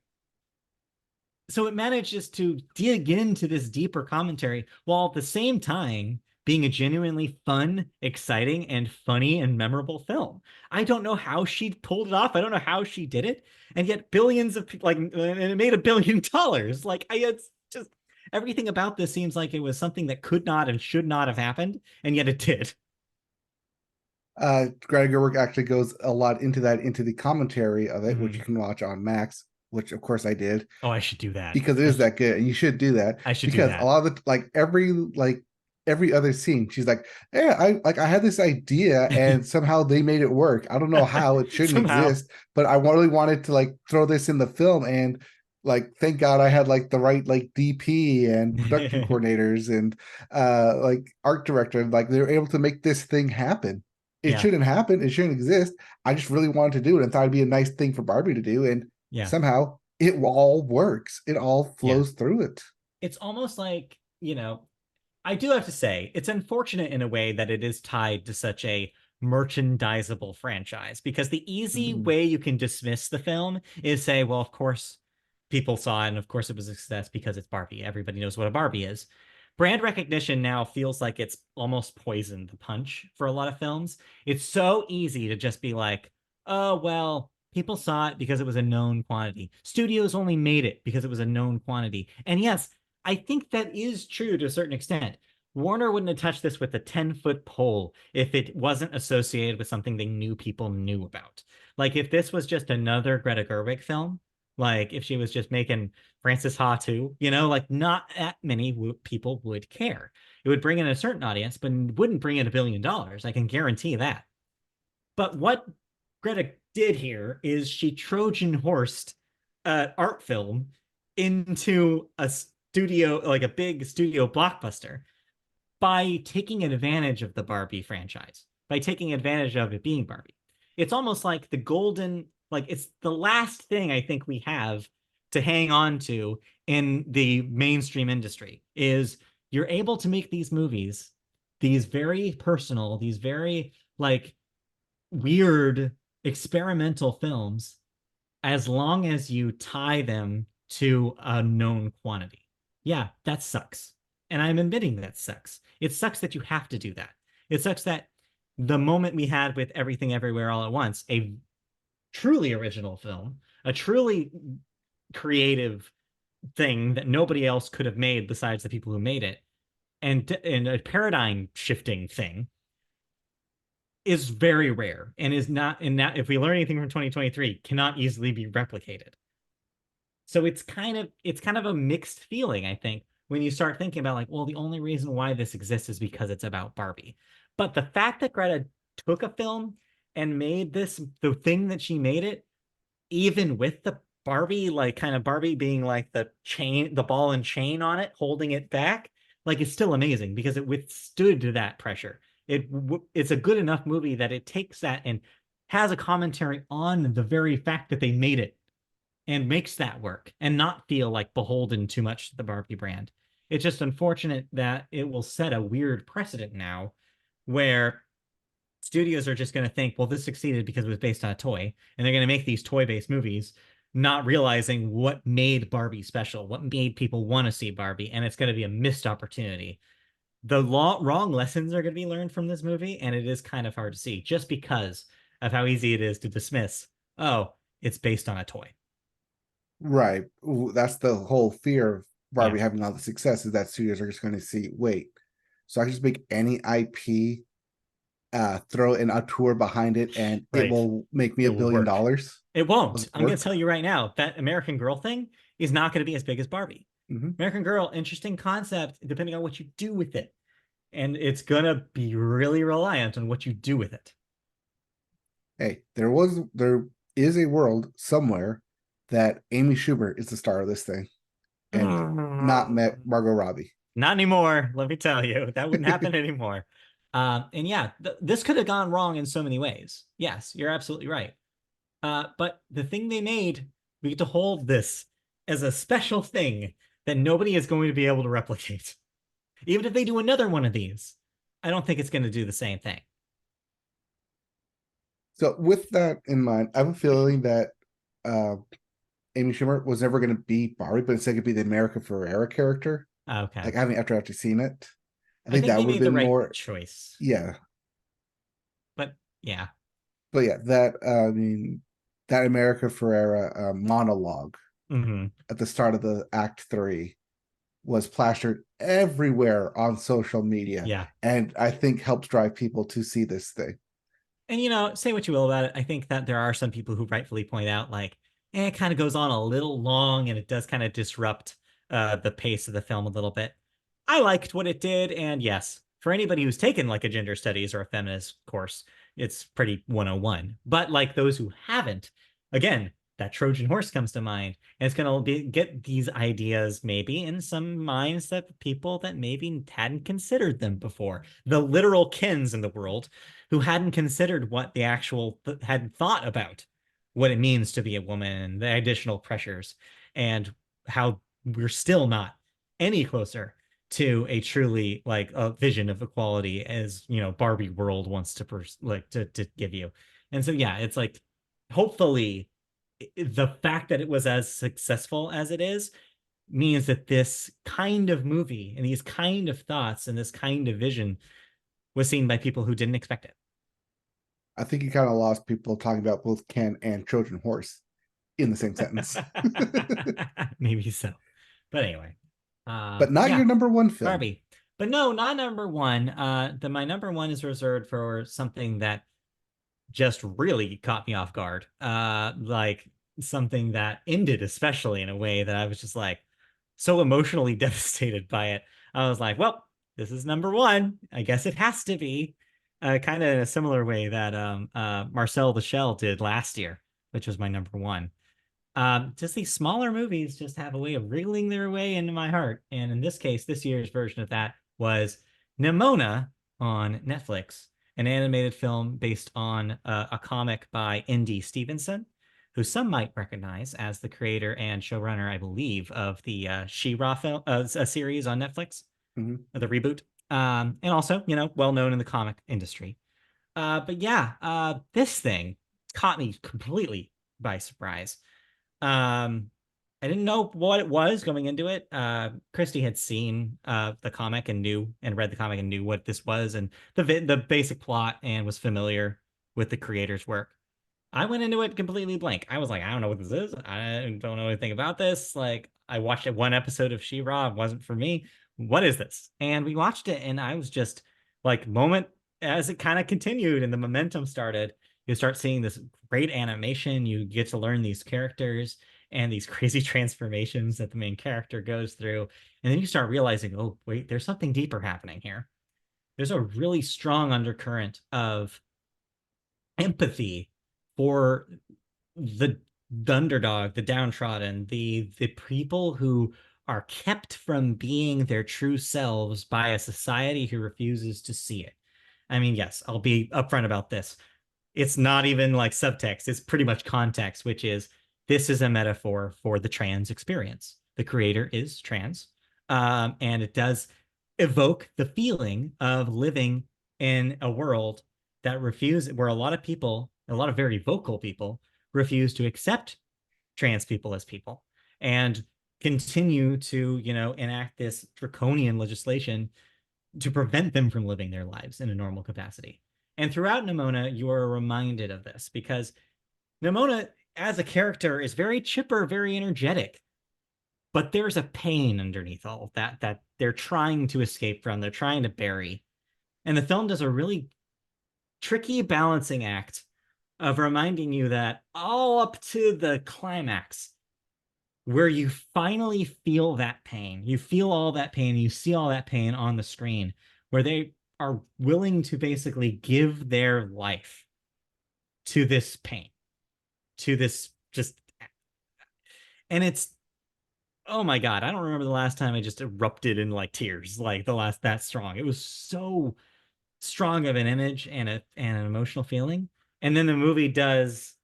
Speaker 2: So it manages to dig into this deeper commentary while at the same time being a genuinely fun, exciting, and funny and memorable film. I don't know how she pulled it off. I don't know how she did it, and yet billions of people and it made $1 billion. Like, it's just everything about this seems like it was something that could not and should not have happened, and yet it did.
Speaker 1: Greta Gerwig actually goes a lot into that, into the commentary of it, which
Speaker 2: Mm-hmm.
Speaker 1: you can watch on Max, which of course I did,
Speaker 2: Oh, I should do that.
Speaker 1: because it is that good, and you should do that,
Speaker 2: I should do
Speaker 1: because a
Speaker 2: that.
Speaker 1: lot of the, like every other scene, she's like, yeah, I had this idea and somehow they made it work. I don't know how, it shouldn't
Speaker 2: Somehow.
Speaker 1: exist, but I really wanted to like throw this in the film, and like thank God I had like the right like DP and production coordinators and like art director, like they were able to make this thing happen. It
Speaker 2: Yeah.
Speaker 1: shouldn't happen, it shouldn't exist. I just really wanted to do it and thought it'd be a nice thing for Barbie to do, and
Speaker 2: Yeah.
Speaker 1: somehow it all works. It all
Speaker 2: Yeah.
Speaker 1: flows through it.
Speaker 2: It's almost like, I do have to say, it's unfortunate in a way that it is tied to such a merchandisable franchise because the easy
Speaker 1: Mm.
Speaker 2: way you can dismiss the film is say, well, of course, people saw it and of course it was a success because it's Barbie. Everybody knows what a Barbie is. brand recognition now feels like it's almost poisoned the punch for a lot of films. It's so easy to just be like, oh, well, people saw it because it was a known quantity. Studios only made it because it was a known quantity. And yes, I think that is true to a certain extent. Warner wouldn't have touched this with a 10-foot pole if it wasn't associated with something they knew people knew about. Like if this was just another Greta Gerwig film, like if she was just making Francis Ha too, like not that many people would care. It would bring in a certain audience, but wouldn't bring in $1 billion. I can guarantee that. But what Greta did here is she Trojan horsed art film into a studio, like a big studio blockbuster, by taking advantage of the Barbie franchise, by taking advantage of it being Barbie. It's almost like the golden, like it's the last thing I think we have to hang on to in the mainstream industry is you're able to make these movies, these very personal, these very like weird experimental films, as long as you tie them to a known quantity. Yeah, that sucks. And I'm admitting that sucks. It sucks that you have to do that. It sucks that the moment we had with Everything Everywhere All at Once, a truly original film, a truly creative thing that nobody else could have made besides the people who made it, and a paradigm shifting thing is very rare and is not, and now if we learn anything from 2023, cannot easily be replicated. So it's kind of a mixed feeling, I think, when you start thinking about like, well, the only reason why this exists is because it's about Barbie. But the fact that Greta took a film and made this the thing that she made it, even with the Barbie, like kind of Barbie being like the chain, the ball and chain on it, holding it back, like it's still amazing because it withstood that pressure. It's a good enough movie that it takes that and has a commentary on the very fact that they made it and makes that work and not feel like beholden too much to the Barbie brand. It's just unfortunate that it will set a weird precedent now where studios are just going to think, well, this succeeded because it was based on a toy, and they're going to make these toy-based movies, not realizing what made Barbie special, what made people want to see Barbie, and it's going to be a missed opportunity. The wrong lessons are going to be learned from this movie, and it is kind of hard to see just because of how easy it is to dismiss, oh, it's based on a toy.
Speaker 1: Right. That's the whole fear of
Speaker 2: Yeah,
Speaker 1: Barbie having all the success is that studios are just going to see, wait, so I can just make any IP, throw an auteur behind it, and it
Speaker 2: right.
Speaker 1: will make me
Speaker 2: It
Speaker 1: a
Speaker 2: will
Speaker 1: billion
Speaker 2: work.
Speaker 1: dollars.
Speaker 2: It
Speaker 1: Will
Speaker 2: won't.
Speaker 1: it
Speaker 2: I'm going to
Speaker 1: work?
Speaker 2: tell you right now that American Girl thing is not going to be as big as Barbie.
Speaker 1: Mm-hmm.
Speaker 2: American Girl, interesting concept, depending on what you do with it. And it's going to be really reliant on what you do with it.
Speaker 1: Hey, there is a world somewhere that Amy Schumer is the star of this thing, and not Margot Robbie.
Speaker 2: Not anymore. Let me tell you, that wouldn't happen anymore. And yeah, this could have gone wrong in so many ways. Yes, you're absolutely right. But the thing they made, we get to hold this as a special thing that nobody is going to be able to replicate. Even if they do another one of these, I don't think it's going to do the same thing.
Speaker 1: So with that in mind, I have a feeling that uh, Amy Schumer was never going to be Barbie, but instead could be the America Ferrera character.
Speaker 2: Okay.
Speaker 1: Like having after actually seen it, I
Speaker 2: I
Speaker 1: think
Speaker 2: think
Speaker 1: that
Speaker 2: they
Speaker 1: would have
Speaker 2: made the
Speaker 1: been
Speaker 2: right
Speaker 1: more.
Speaker 2: choice.
Speaker 1: Yeah,
Speaker 2: But yeah.
Speaker 1: but yeah, that I mean, that America Ferrera monologue
Speaker 2: Hmm.
Speaker 1: at the start of the Act Three was plastered everywhere on social media,
Speaker 2: Yeah.
Speaker 1: and I think helps drive people to see this thing.
Speaker 2: And say what you will about it. I think that there are some people who rightfully point out, like, it kind of goes on a little long and it does kind of disrupt the pace of the film a little bit. I liked what it did, and yes, for anybody who's taken like a gender studies or a feminist course, it's pretty 101. But like those who haven't, again, that Trojan horse comes to mind, and it's gonna get these ideas maybe in some minds that people that maybe hadn't considered them before, the literal Kens in the world who hadn't considered what the actual had thought about what it means to be a woman and the additional pressures and how we're still not any closer to a truly like a vision of equality as Barbie world wants to to give you. And so yeah, it's like hopefully the fact that it was as successful as it is means that this kind of movie and these kind of thoughts and this kind of vision was seen by people who didn't expect it.
Speaker 1: I think you kind of lost people talking about both Ken and Trojan Horse in the same sentence.
Speaker 2: Maybe so. But anyway,
Speaker 1: But not
Speaker 2: yeah,
Speaker 1: your number one film.
Speaker 2: Barbie. But no, not number one. My number one is reserved for something that just really caught me off guard. Like something that ended, especially in a way that I was just like so emotionally devastated by it. I was like, well, this is number one. I guess it has to be. Kind of in a similar way that Marcel the Shell did last year, which was my number one. Just these smaller movies just have a way of wriggling their way into my heart. And in this case, this year's version of that was Nimona on Netflix, an animated film based on a comic by N.D. Stevenson, who some might recognize as the creator and showrunner, I believe, of the She-Ra film, a series on Netflix,
Speaker 1: Mhm.
Speaker 2: the reboot, and also, well known in the comic industry. But yeah, this thing caught me completely by surprise. um, I didn't know what it was going into it. Christy had seen the comic and knew and read the comic and knew what this was and the basic plot and was familiar with the creator's work. I went into it completely blank. I was like, I don't know what this is. I don't know anything about this. Like, I watched it one episode of She-Ra. It wasn't for me. What is this? And we watched it, and I was just like, moment as it kind of continued and the momentum started, you start seeing this great animation. You get to learn these characters and these crazy transformations that the main character goes through. And then you start realizing, oh, wait, there's something deeper happening here. There's a really strong undercurrent of empathy for the underdog, the downtrodden, the people who are kept from being their true selves by a society who refuses to see it. I mean, yes, I'll be upfront about this. It's not even like subtext, it's pretty much context, which is this is a metaphor for the trans experience. The creator is trans, and it does evoke the feeling of living in a world that refuse where a lot of people, a lot of very vocal people, refuse to accept trans people as people and continue to, enact this draconian legislation to prevent them from living their lives in a normal capacity. And throughout Nimona, you are reminded of this because Nimona, as a character, is very chipper, very energetic, but there's a pain underneath all of that they're trying to escape from, they're trying to bury. And the film does a really tricky balancing act of reminding you that all up to the climax, where you finally feel that pain, you feel all that pain, you see all that pain on the screen, where they are willing to basically give their life to this pain, to this just, and it's, oh my God, I don't remember the last time I just erupted in like tears, like the last that strong. It was so strong of an image and an emotional feeling. And then the movie does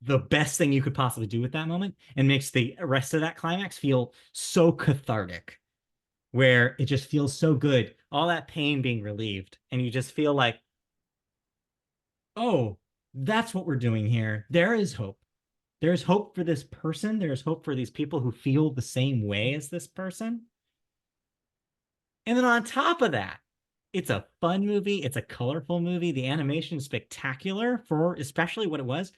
Speaker 2: the best thing you could possibly do with that moment and makes the rest of that climax feel so cathartic, where it just feels so good, all that pain being relieved, and you just feel like, oh, that's what we're doing here. There is hope. There's hope for this person. There's hope for these people who feel the same way as this person. And then on top of that, it's a fun movie. It's a colorful movie. The animation is spectacular for especially what it was.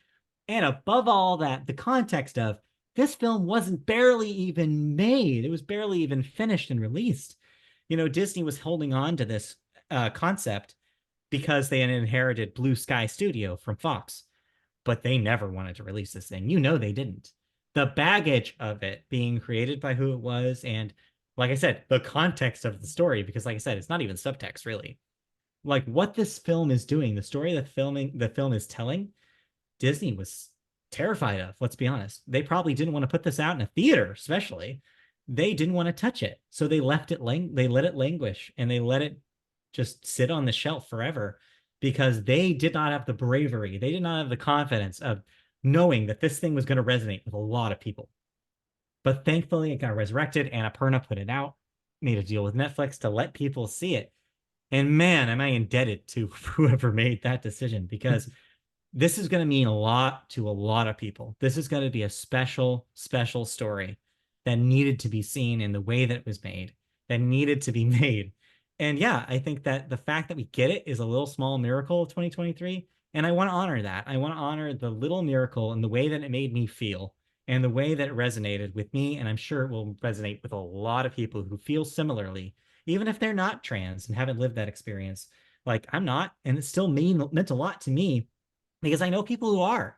Speaker 2: And above all that, the context of this film wasn't barely even made. It was barely even finished and released. Disney was holding on to this concept because they had inherited Blue Sky Studio from Fox, but they never wanted to release this thing. They didn't. The baggage of it being created by who it was, and like I said, the context of the story, because like I said, it's not even subtext really. Like what this film is doing, the story that the film is telling, Disney was terrified of. Let's be honest. They probably didn't want to put this out in a theater, especially. They didn't want to touch it, so they left it. They let it languish, and they let it just sit on the shelf forever because they did not have the bravery. They did not have the confidence of knowing that this thing was going to resonate with a lot of people. But thankfully, it got resurrected. Annapurna put it out, made a deal with Netflix to let people see it. And man, am I indebted to whoever made that decision because this is going to mean a lot to a lot of people. This is going to be a special, special story that needed to be seen in the way that it was made, that needed to be made. And yeah, I think that the fact that we get it is a little small miracle of 2023. And I want to honor that. I want to honor the little miracle and the way that it made me feel and the way that it resonated with me. And I'm sure it will resonate with a lot of people who feel similarly, even if they're not trans and haven't lived that experience. Like I'm not, and it still meant a lot to me because I know people who are.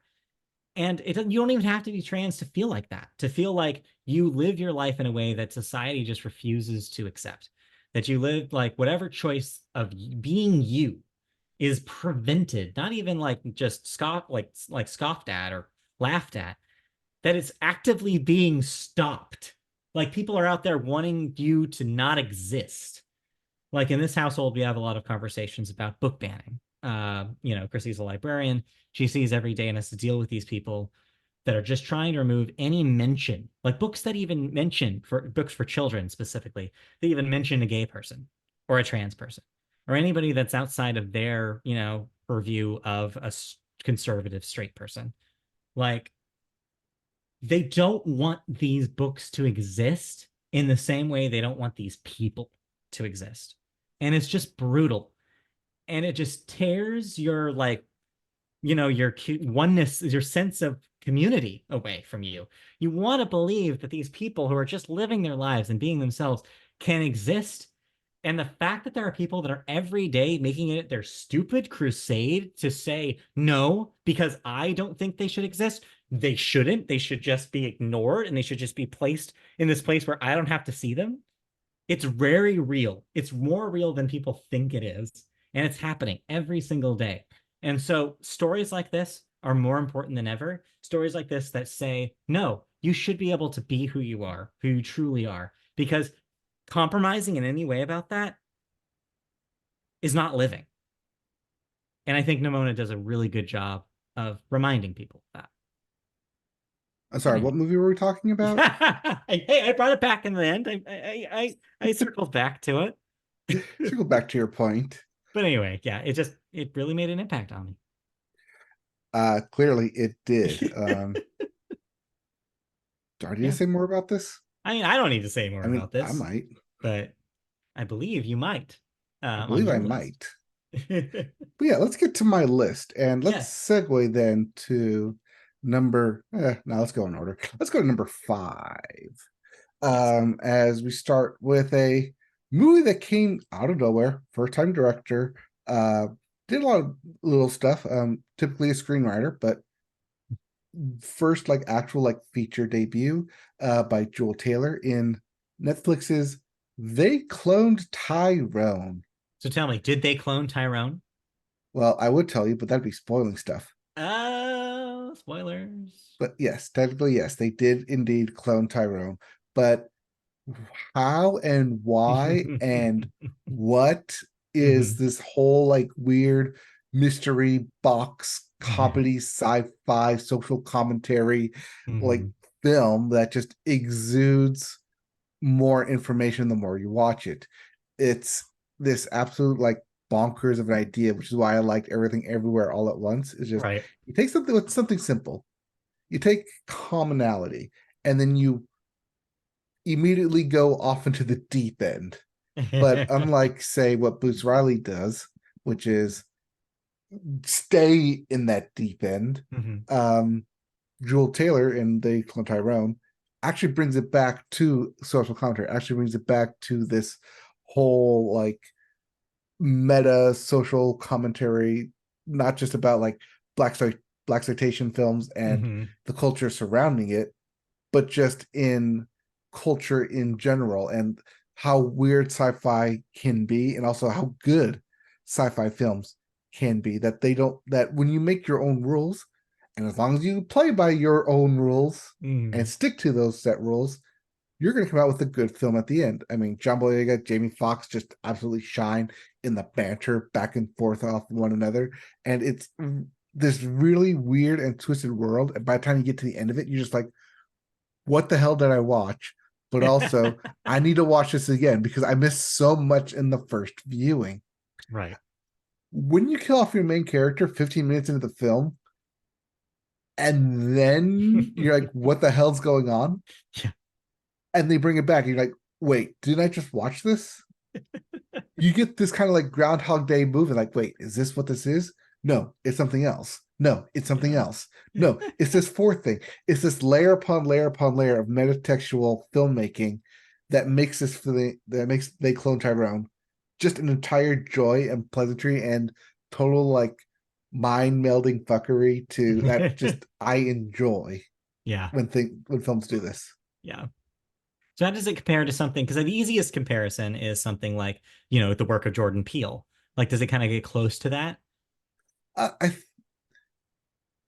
Speaker 2: And it doesn't, you don't even have to be trans to feel like that, to feel like you live your life in a way that society just refuses to accept. That you live like whatever choice of being you is prevented, not even like just scoffed at or laughed at, that it's actively being stopped. Like people are out there wanting you to not exist. Like in this household, we have a lot of conversations about book banning. Chrissy's a librarian. She sees every day and has to deal with these people that are just trying to remove any mention, like books that even mention for books for children specifically, they even mention a gay person or a trans person or anybody that's outside of their, purview of a conservative straight person. Like they don't want these books to exist in the same way they don't want these people to exist. And it's just brutal. And it just tears your your oneness, your sense of community away from you. You want to believe that these people who are just living their lives and being themselves can exist. And the fact that there are people that are every day making it their stupid crusade to say no, because I don't think they should exist. They shouldn't. They should just be ignored and they should just be placed in this place where I don't have to see them. It's very real. It's more real than people think it is. And it's happening every single day. And so stories like this are more important than ever. Stories like this that say, no, you should be able to be who you are, who you truly are, because compromising in any way about that is not living. And I think Nimona does a really good job of reminding people of that.
Speaker 1: I'm sorry,
Speaker 2: Anyway.
Speaker 1: what movie were we talking about?
Speaker 2: Hey, I brought it back in the end. I circled back to it.
Speaker 1: To go back to your point,
Speaker 2: But anyway, yeah, it really made an impact on
Speaker 1: clearly it did.
Speaker 2: me.
Speaker 1: Do I need to
Speaker 2: Yeah.
Speaker 1: say more about this?
Speaker 2: I mean, I don't need to say more
Speaker 1: I mean,
Speaker 2: about
Speaker 1: I
Speaker 2: this,
Speaker 1: might.
Speaker 2: but I believe you might
Speaker 1: I
Speaker 2: on
Speaker 1: believe I
Speaker 2: your list.
Speaker 1: might. But yeah, let's get to my list and let's
Speaker 2: Yes.
Speaker 1: segue then to now let's go in order. Let's go to number 5.
Speaker 2: Yes.
Speaker 1: As we start with a movie that came out of nowhere, first time director, uh, did a lot of little stuff, typically a screenwriter, but first like actual like feature debut by Joel Taylor in Netflix's They Cloned Tyrone.
Speaker 2: So tell me, did they clone Tyrone?
Speaker 1: Well, I would tell you, but that'd be spoiling stuff.
Speaker 2: Oh, spoilers.
Speaker 1: But yes, technically, yes, they did indeed clone Tyrone. But how and why and what is this whole like weird mystery box comedy sci-fi social commentary like film that just exudes more information the more you watch it? It's this absolute like bonkers of an idea, which is why I liked Everything Everywhere All at Once. Is just
Speaker 2: Right.
Speaker 1: you take something with something simple, you take commonality, and then you immediately go off into the deep end. But unlike, say, what Bruce Riley does, which is stay in that deep end, um, Jewel Taylor in The Clone Tyrone actually brings it back to social commentary, actually brings it back to this whole like meta social commentary, not just about like black exploitation films and the culture surrounding it, but just in culture in general and how weird sci-fi can be and also how good sci-fi films can be, that they don't, that when you make your own rules and as long as you play by your own rules and stick to those set rules, you're going to come out with a good film at the end. I mean, John Boyega, Jamie Foxx just absolutely shine in the banter back and forth off one another. And it's this really weird and twisted world. And by the time you get to the end of it, you're just like, what the hell did I watch? But also, I need to watch this again because I missed so much in the first viewing.
Speaker 2: Right.
Speaker 1: When you kill off your main character 15 minutes into the film, and then you're like, what the hell's going on?
Speaker 2: Yeah.
Speaker 1: and they bring it back. And you're like, wait, didn't I just watch this? You get this kind of like Groundhog Day movie, like, wait, is this what this is? No, it's something else. No, it's something
Speaker 2: Yeah.
Speaker 1: else. No, it's this fourth thing. It's this layer upon layer upon layer of metatextual filmmaking that makes this that makes They Clone Tyrone just an entire joy and pleasantry and total like mind melding fuckery to that just I enjoy
Speaker 2: Yeah.
Speaker 1: when films do this.
Speaker 2: Yeah. So how does it compare to something? Because the easiest comparison is something like, you know, the work of Jordan Peele. Like, does it kind of get close to that?
Speaker 1: I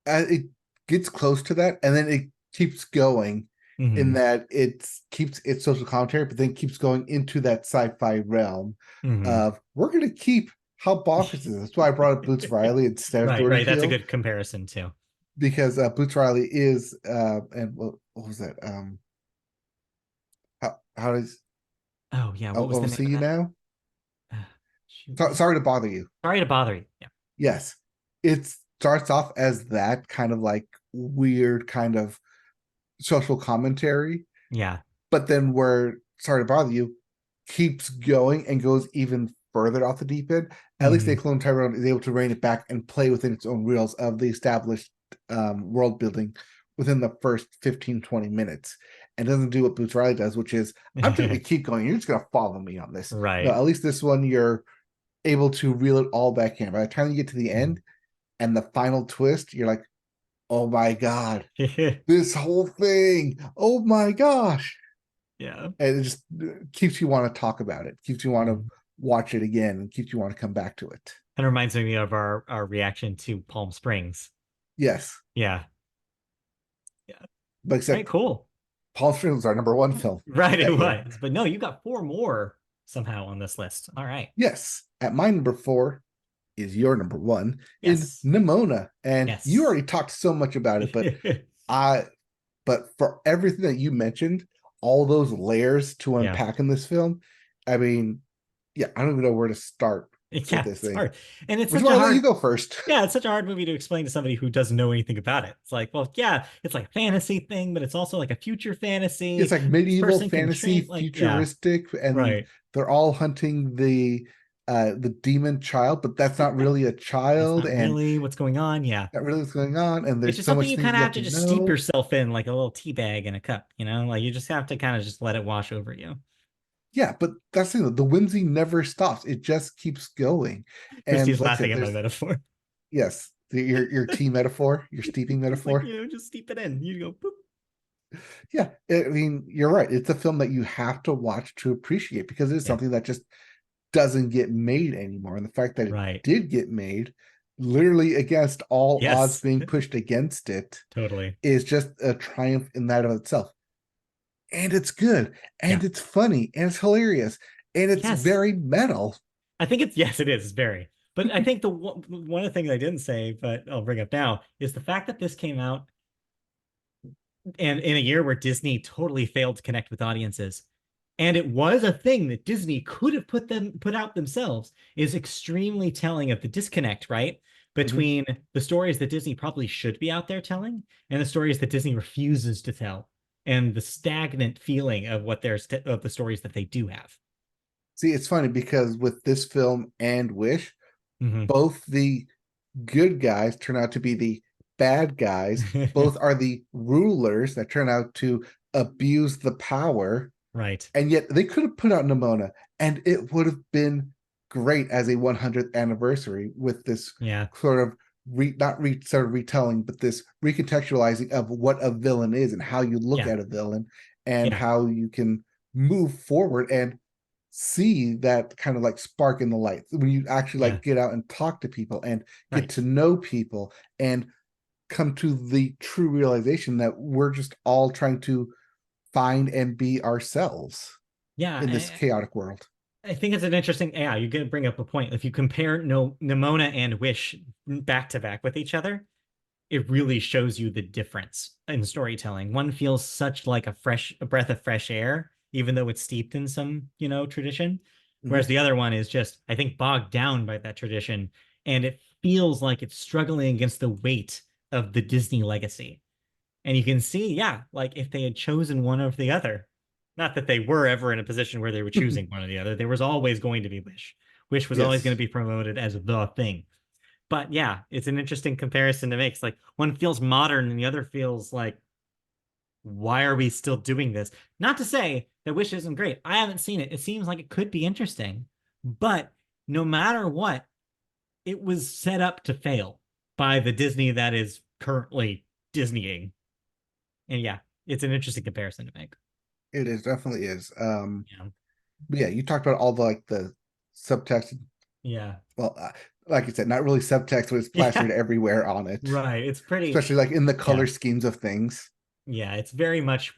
Speaker 1: it gets close to that, and then it keeps going in
Speaker 2: Hmm.
Speaker 1: that it keeps its social commentary, but then keeps going into that sci-fi realm
Speaker 2: Hmm.
Speaker 1: of we're going to keep how bonkers is this. That's why I brought up Boots Riley instead of
Speaker 2: Right,
Speaker 1: Jordan
Speaker 2: right. That's a
Speaker 1: Peele,
Speaker 2: good comparison too.
Speaker 1: because Boots Riley is and what was that? How does
Speaker 2: Oh yeah, what was the
Speaker 1: I'll
Speaker 2: name
Speaker 1: see
Speaker 2: of
Speaker 1: you
Speaker 2: that?
Speaker 1: now.
Speaker 2: Shoot, what was
Speaker 1: Sorry to bother you.
Speaker 2: Sorry to bother you. Yeah.
Speaker 1: Yes, it starts off as that kind of like weird kind of social commentary,
Speaker 2: Yeah.
Speaker 1: but then where Sorry to Bother You keeps going and goes even further off the deep end. At least They
Speaker 2: Hmm.
Speaker 1: Clone Tyrone is able to rein it back and play within its own reels of the established world building within the first 15-20 minutes, and doesn't do what Boots Riley does, which is I'm just gonna keep going, you're just gonna follow me on this. No,
Speaker 2: Right.
Speaker 1: at least this one you're able to reel it all back in. By the time you get to the end and the final twist, you're like, oh my god, this whole thing, oh my gosh.
Speaker 2: Yeah.
Speaker 1: And it just keeps you want to talk about it, keeps you want to
Speaker 2: Mhm.
Speaker 1: watch it again, and keeps you want to come back to it.
Speaker 2: Kind of reminds me of our reaction to Palm Springs.
Speaker 1: Yes,
Speaker 2: Yeah. Yeah.
Speaker 1: but
Speaker 2: All right,
Speaker 1: except
Speaker 2: cool.
Speaker 1: Palm Springs is our number one film
Speaker 2: Right, it
Speaker 1: that year.
Speaker 2: was. But no, you got four more somehow on this list. All right.
Speaker 1: Yes, at my number four is your number one in
Speaker 2: Yes.
Speaker 1: Nimona, and you
Speaker 2: Yes.
Speaker 1: already talked so much about it, I but for everything that you mentioned, all those layers to
Speaker 2: Yeah.
Speaker 1: unpack in this film, I mean, yeah, I don't even know where to start with
Speaker 2: Yeah,
Speaker 1: this
Speaker 2: it's
Speaker 1: thing,
Speaker 2: hard. And it's
Speaker 1: which is
Speaker 2: such
Speaker 1: why
Speaker 2: a
Speaker 1: I let you
Speaker 2: hard,
Speaker 1: go first.
Speaker 2: yeah, it's such a hard movie to explain to somebody who doesn't know anything about it. It's like, well, yeah, it's like a fantasy thing, but it's also like a future
Speaker 1: It's
Speaker 2: fantasy.
Speaker 1: like
Speaker 2: This
Speaker 1: medieval
Speaker 2: person can
Speaker 1: fantasy,
Speaker 2: train, like, yeah,
Speaker 1: futuristic, and
Speaker 2: right.
Speaker 1: they're all hunting the demon child, but that's not really a
Speaker 2: That's
Speaker 1: child,
Speaker 2: not
Speaker 1: and
Speaker 2: really what's going on. Yeah.
Speaker 1: not really what's going on, and
Speaker 2: It's
Speaker 1: there's
Speaker 2: just
Speaker 1: so
Speaker 2: something
Speaker 1: much
Speaker 2: you
Speaker 1: things
Speaker 2: kind
Speaker 1: you
Speaker 2: of
Speaker 1: have
Speaker 2: have
Speaker 1: to
Speaker 2: to just steep
Speaker 1: know.
Speaker 2: yourself in like a little tea bag in a cup, you know? Like you just have to kind of just let it wash over you.
Speaker 1: Yeah, but that's the thing, the whimsy never stops. It just keeps going. And
Speaker 2: Christy's
Speaker 1: like I said,
Speaker 2: laughing at my
Speaker 1: there's
Speaker 2: metaphor.
Speaker 1: yes, your tea metaphor, your steeping
Speaker 2: It's like,
Speaker 1: metaphor.
Speaker 2: you know, just steep it in. You go, boop.
Speaker 1: Yeah, I mean, you're right. It's a film that you have to watch to appreciate because it's
Speaker 2: Yeah.
Speaker 1: something that just doesn't get made anymore. And the fact that it
Speaker 2: Right.
Speaker 1: did get made, literally against all odds
Speaker 2: Yes.
Speaker 1: being pushed against it,
Speaker 2: Totally.
Speaker 1: is just a triumph in that of itself. And it's good,
Speaker 2: Yeah.
Speaker 1: and it's funny, and it's hilarious, and it's
Speaker 2: Yes.
Speaker 1: very metal.
Speaker 2: I think it's yes, it is. It's very. But I think the one of the things I didn't say, but I'll bring up now, is the fact that this came out and in a year where Disney totally failed to connect with audiences. And it was a thing that Disney could have put out themselves is extremely telling of the disconnect, right?
Speaker 1: Mhm.
Speaker 2: Between the stories that Disney probably should be out there telling and the stories that Disney refuses to tell and the stagnant feeling of what there's of the stories that they do have.
Speaker 1: See, it's funny because with this film and Wish,
Speaker 2: Hmm.
Speaker 1: both the good guys turn out to be the bad guys. Both are the rulers that turn out to abuse the power.
Speaker 2: Right.
Speaker 1: And yet they could have put out Nimona and it would have been great as a 100th anniversary with this
Speaker 2: Yeah.
Speaker 1: sort of not sort of retelling, but this recontextualizing of what a villain is and how you look
Speaker 2: Yeah.
Speaker 1: at a villain and
Speaker 2: Yeah.
Speaker 1: how you can move forward and see that kind of like spark in the light when you actually
Speaker 2: Yeah.
Speaker 1: like get out and talk to people and get to
Speaker 2: Right.
Speaker 1: know people and come to the true realization that we're just all trying to find and be ourselves
Speaker 2: Yeah.
Speaker 1: in this chaotic world.
Speaker 2: I think it's an interesting. Yeah, you're gonna bring up a point. If you compare no Nimona and Wish back to back with each other, it really shows you the difference in storytelling. One feels such like a breath of fresh air, even though it's steeped in some, you know, tradition. Whereas
Speaker 1: Mhm.
Speaker 2: the other one is just, I think, bogged down by that tradition. And it feels like it's struggling against the weight of the Disney legacy. And you can see, yeah, like if they had chosen one over the other, Not that they were ever in a position where they were choosing one or the other. There was always going to be Wish. Wish was always going to
Speaker 1: Yes,
Speaker 2: be promoted as the thing. But yeah, it's an interesting comparison to make. It's like one feels modern and the other feels like, why are we still doing this? Not to say that Wish isn't great. I haven't seen it. It seems like it could be interesting. But no matter what, it was set up to fail by the Disney that is currently Disneying. And yeah, it's an interesting comparison to make.
Speaker 1: it is definitely is.
Speaker 2: Yeah.
Speaker 1: But yeah, you talked about all the like the subtext.
Speaker 2: Yeah.
Speaker 1: Well, like you said, not really subtext, but it's plastered
Speaker 2: Yeah.
Speaker 1: everywhere on it,
Speaker 2: Right. It's pretty,
Speaker 1: especially like in the color
Speaker 2: yeah.
Speaker 1: schemes of things.
Speaker 2: Yeah. It's very much,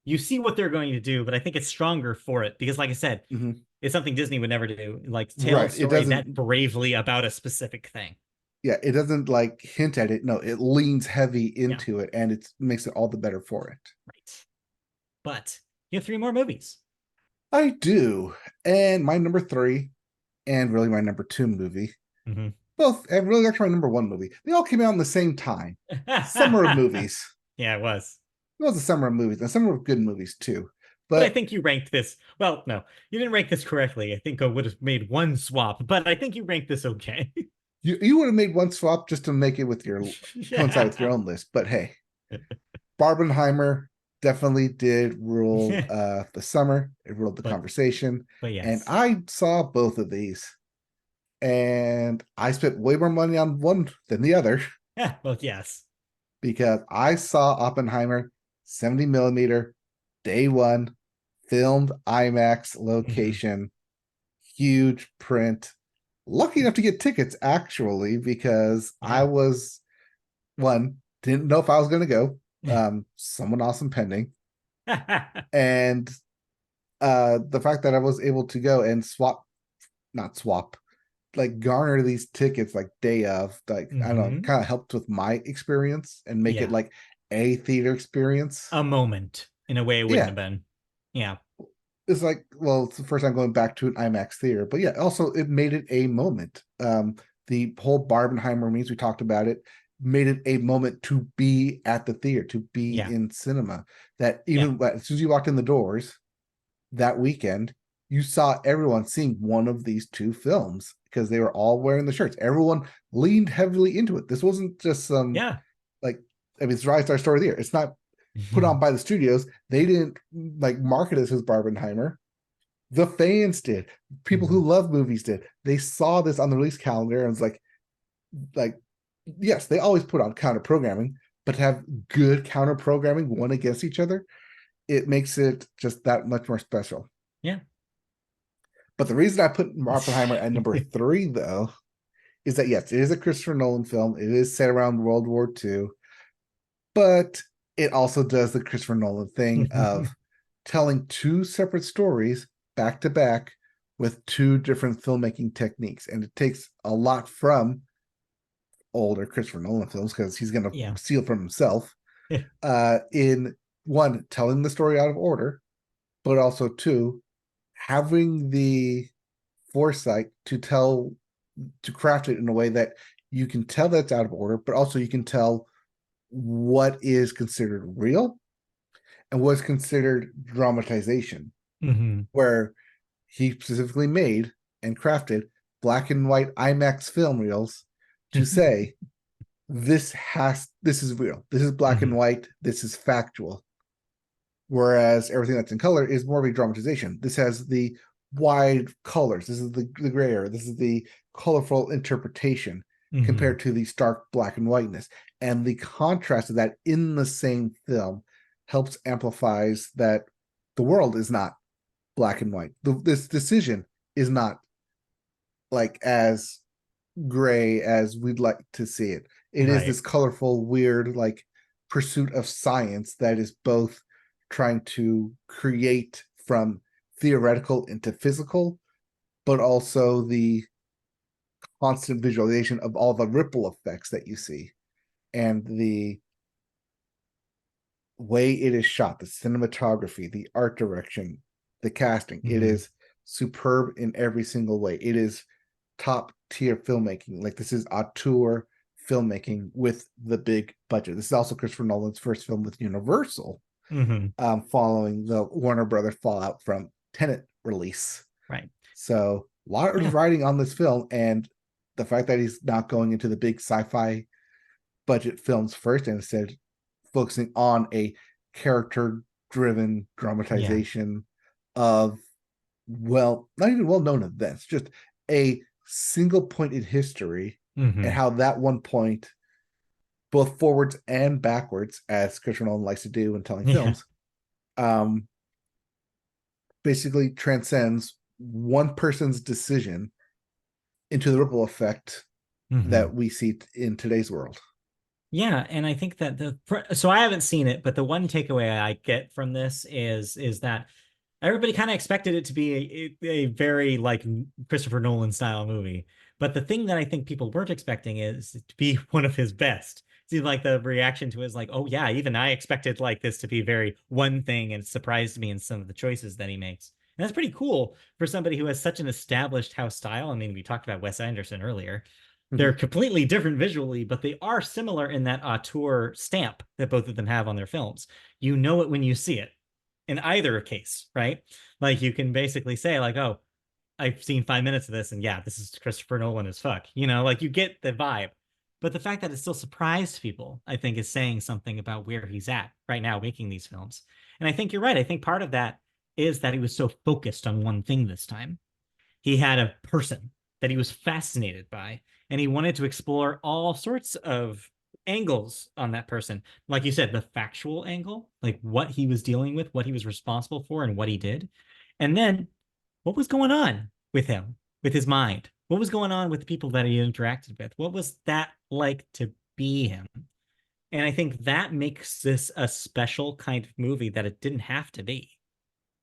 Speaker 2: you see what they're going to do, but I think it's stronger for it because, like I said,
Speaker 1: Mhm.
Speaker 2: it's something Disney would never do, like tell a
Speaker 1: Right. It
Speaker 2: story that
Speaker 1: doesn't.
Speaker 2: bravely about a specific thing.
Speaker 1: Yeah, it doesn't like hint at it. No, it leans heavy
Speaker 2: Yeah.
Speaker 1: into it, and it makes it all the better for it.
Speaker 2: Right. But you have three more movies.
Speaker 1: I do, and my number three, and really my number two movie,
Speaker 2: Mm-hmm.
Speaker 1: both, and really actually my number one movie. They all came out in the same time. Summer of movies.
Speaker 2: Yeah, it was.
Speaker 1: It was a summer of movies, and summer of good movies too.
Speaker 2: But I
Speaker 1: But
Speaker 2: think you ranked this. Well, no, you didn't rank this correctly. I think I would have made one swap, but I think you ranked this okay.
Speaker 1: you would have made one swap just to make it with your coincide with your
Speaker 2: Yeah.
Speaker 1: own list. But hey, Barbenheimer definitely did rule the summer. It ruled the
Speaker 2: but
Speaker 1: conversation.
Speaker 2: but
Speaker 1: And
Speaker 2: yes.
Speaker 1: I saw both of these. And I spent way more money on one than the other
Speaker 2: Yeah, both yes.
Speaker 1: because I saw Oppenheimer 70 millimeter day one, filmed IMAX
Speaker 2: Hmm.
Speaker 1: location, huge print. Lucky enough to get tickets actually because I
Speaker 2: Yeah.
Speaker 1: was one, didn't know if I was going to go. Someone awesome pending. And the fact that I was able to go and not swap, like garner these tickets like day of, like I don't know,
Speaker 2: Hmm.
Speaker 1: kind of helped with my experience and make it
Speaker 2: Yeah.
Speaker 1: like a theater experience.
Speaker 2: A moment in a way it wouldn't
Speaker 1: Yeah,
Speaker 2: have been. Yeah.
Speaker 1: it's like, well, it's the first time going back to an IMAX theater, but yeah, also it made it a moment. The whole Barbenheimer means we talked about it, made it a moment to be at the theater, to be
Speaker 2: Yeah.
Speaker 1: in cinema. That
Speaker 2: Yeah.
Speaker 1: even as soon as you walked in the doors that weekend, you saw everyone seeing one of these two films because they were all wearing the shirts. Everyone leaned heavily into it. This wasn't just some
Speaker 2: Yeah.
Speaker 1: like, I mean, it's Rise Star Story there. It's not put on by the studios. They didn't like market it as Barbenheimer. The fans did. People who
Speaker 2: Mhm.
Speaker 1: love movies did. They saw this on the release calendar and was like, yes, they always put on counter programming, but to have good counter programming one against each other, it makes it just that much more special.
Speaker 2: Yeah.
Speaker 1: But the reason I put Oppenheimer at number three, though, is that yes, it is a Christopher Nolan film. It is set around World War II, but it also does the Christopher Nolan thing of telling two separate stories back to back with two different filmmaking techniques. And it takes a lot from older Christopher Nolan films because he's going to
Speaker 2: Yeah.
Speaker 1: steal from himself in one, telling the story out of order, but also two, having the foresight to craft it in a way that you can tell that's out of order, but also you can tell what is considered real and what's considered dramatization,
Speaker 2: Hmm.
Speaker 1: where he specifically made and crafted black and white IMAX film reels to say this is real, this is black and
Speaker 2: Hmm.
Speaker 1: white, this is factual. Whereas everything that's in color is more of a dramatization. This has the wide colors. This is the gray area. This is the colorful interpretation
Speaker 2: Hmm.
Speaker 1: compared to the stark black and whiteness. And the contrast of that in the same film helps amplifies that the world is not black and white. This decision is not like as gray as we'd like to see it. It is
Speaker 2: Right.
Speaker 1: this colorful, weird, like pursuit of science that is both trying to create from theoretical into physical, but also the constant visualization of all the ripple effects that you see and the way it is shot, the cinematography, the art direction, the casting. It
Speaker 2: Hmm.
Speaker 1: is superb in every single way. It is top tier filmmaking. Like this is auteur filmmaking with the big budget. This is also Christopher Nolan's first film with Universal.
Speaker 2: Hmm.
Speaker 1: following the Warner Brothers fallout from Tenet release.
Speaker 2: Right.
Speaker 1: So a lot of
Speaker 2: Yeah.
Speaker 1: writing on this film, and the fact that he's not going into the big sci-fi budget films first and instead focusing on a character driven
Speaker 2: Yeah.
Speaker 1: dramatization of, well, not even well known events, just a single point in history, and
Speaker 2: Hmm.
Speaker 1: how that one point, both forwards and backwards, as Christopher Nolan likes to do in telling
Speaker 2: Yeah.
Speaker 1: films, um, basically transcends one person's decision into the ripple effect
Speaker 2: Hmm.
Speaker 1: that we see in today's world.
Speaker 2: Yeah, and I think that so I haven't seen it, but the one takeaway I get from this is that everybody kind of expected it to be a very like Christopher Nolan style movie. But the thing that I think people weren't expecting is to be one of his best. See, like the reaction to it is like, oh yeah, even I expected like this to be very one thing, and it surprised me in some of the choices that he makes. And that's pretty cool for somebody who has such an established house style. I mean, we talked about Wes Anderson earlier. They're
Speaker 1: Mhm.
Speaker 2: completely different visually, but they are similar in that auteur stamp that both of them have on their films. You know it when you see it in either case, right? Like you can basically say, like, oh, I've seen 5 minutes of this, and yeah, this is Christopher Nolan as fuck. Like you get the vibe. But the fact that it still surprised people, I think, is saying something about where he's at right now making these films. And I think you're right. I think part of that is that he was so focused on one thing this time. He had a person that he was fascinated by, and he wanted to explore all sorts of angles on that person. Like you said, the factual angle, like what he was dealing with, what he was responsible for, and what he did. And then what was going on with him, with his mind? What was going on with the people that he interacted with? What was that like to be him? And I think that makes this a special kind of movie that it didn't have to be.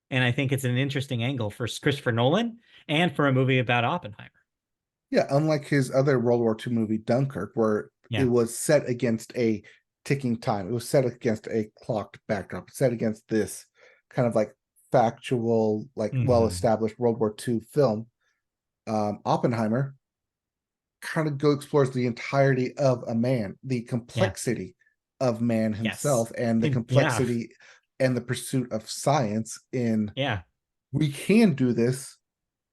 Speaker 2: And I think it's an interesting angle for Christopher Nolan and for a movie about Oppenheimer.
Speaker 1: Yeah, unlike his other World War II movie, Dunkirk, where it
Speaker 2: Yeah.
Speaker 1: was set against a ticking time, it was set against a clocked backdrop, set against this kind of like factual, like well
Speaker 2: Hmm.
Speaker 1: established World War II film. Oppenheimer kind of go explores the entirety of a man, the
Speaker 2: Yeah.
Speaker 1: complexity of man
Speaker 2: Yes.
Speaker 1: himself, and the
Speaker 2: And yeah.
Speaker 1: complexity and the pursuit of science in,
Speaker 2: Yeah.
Speaker 1: we can do this,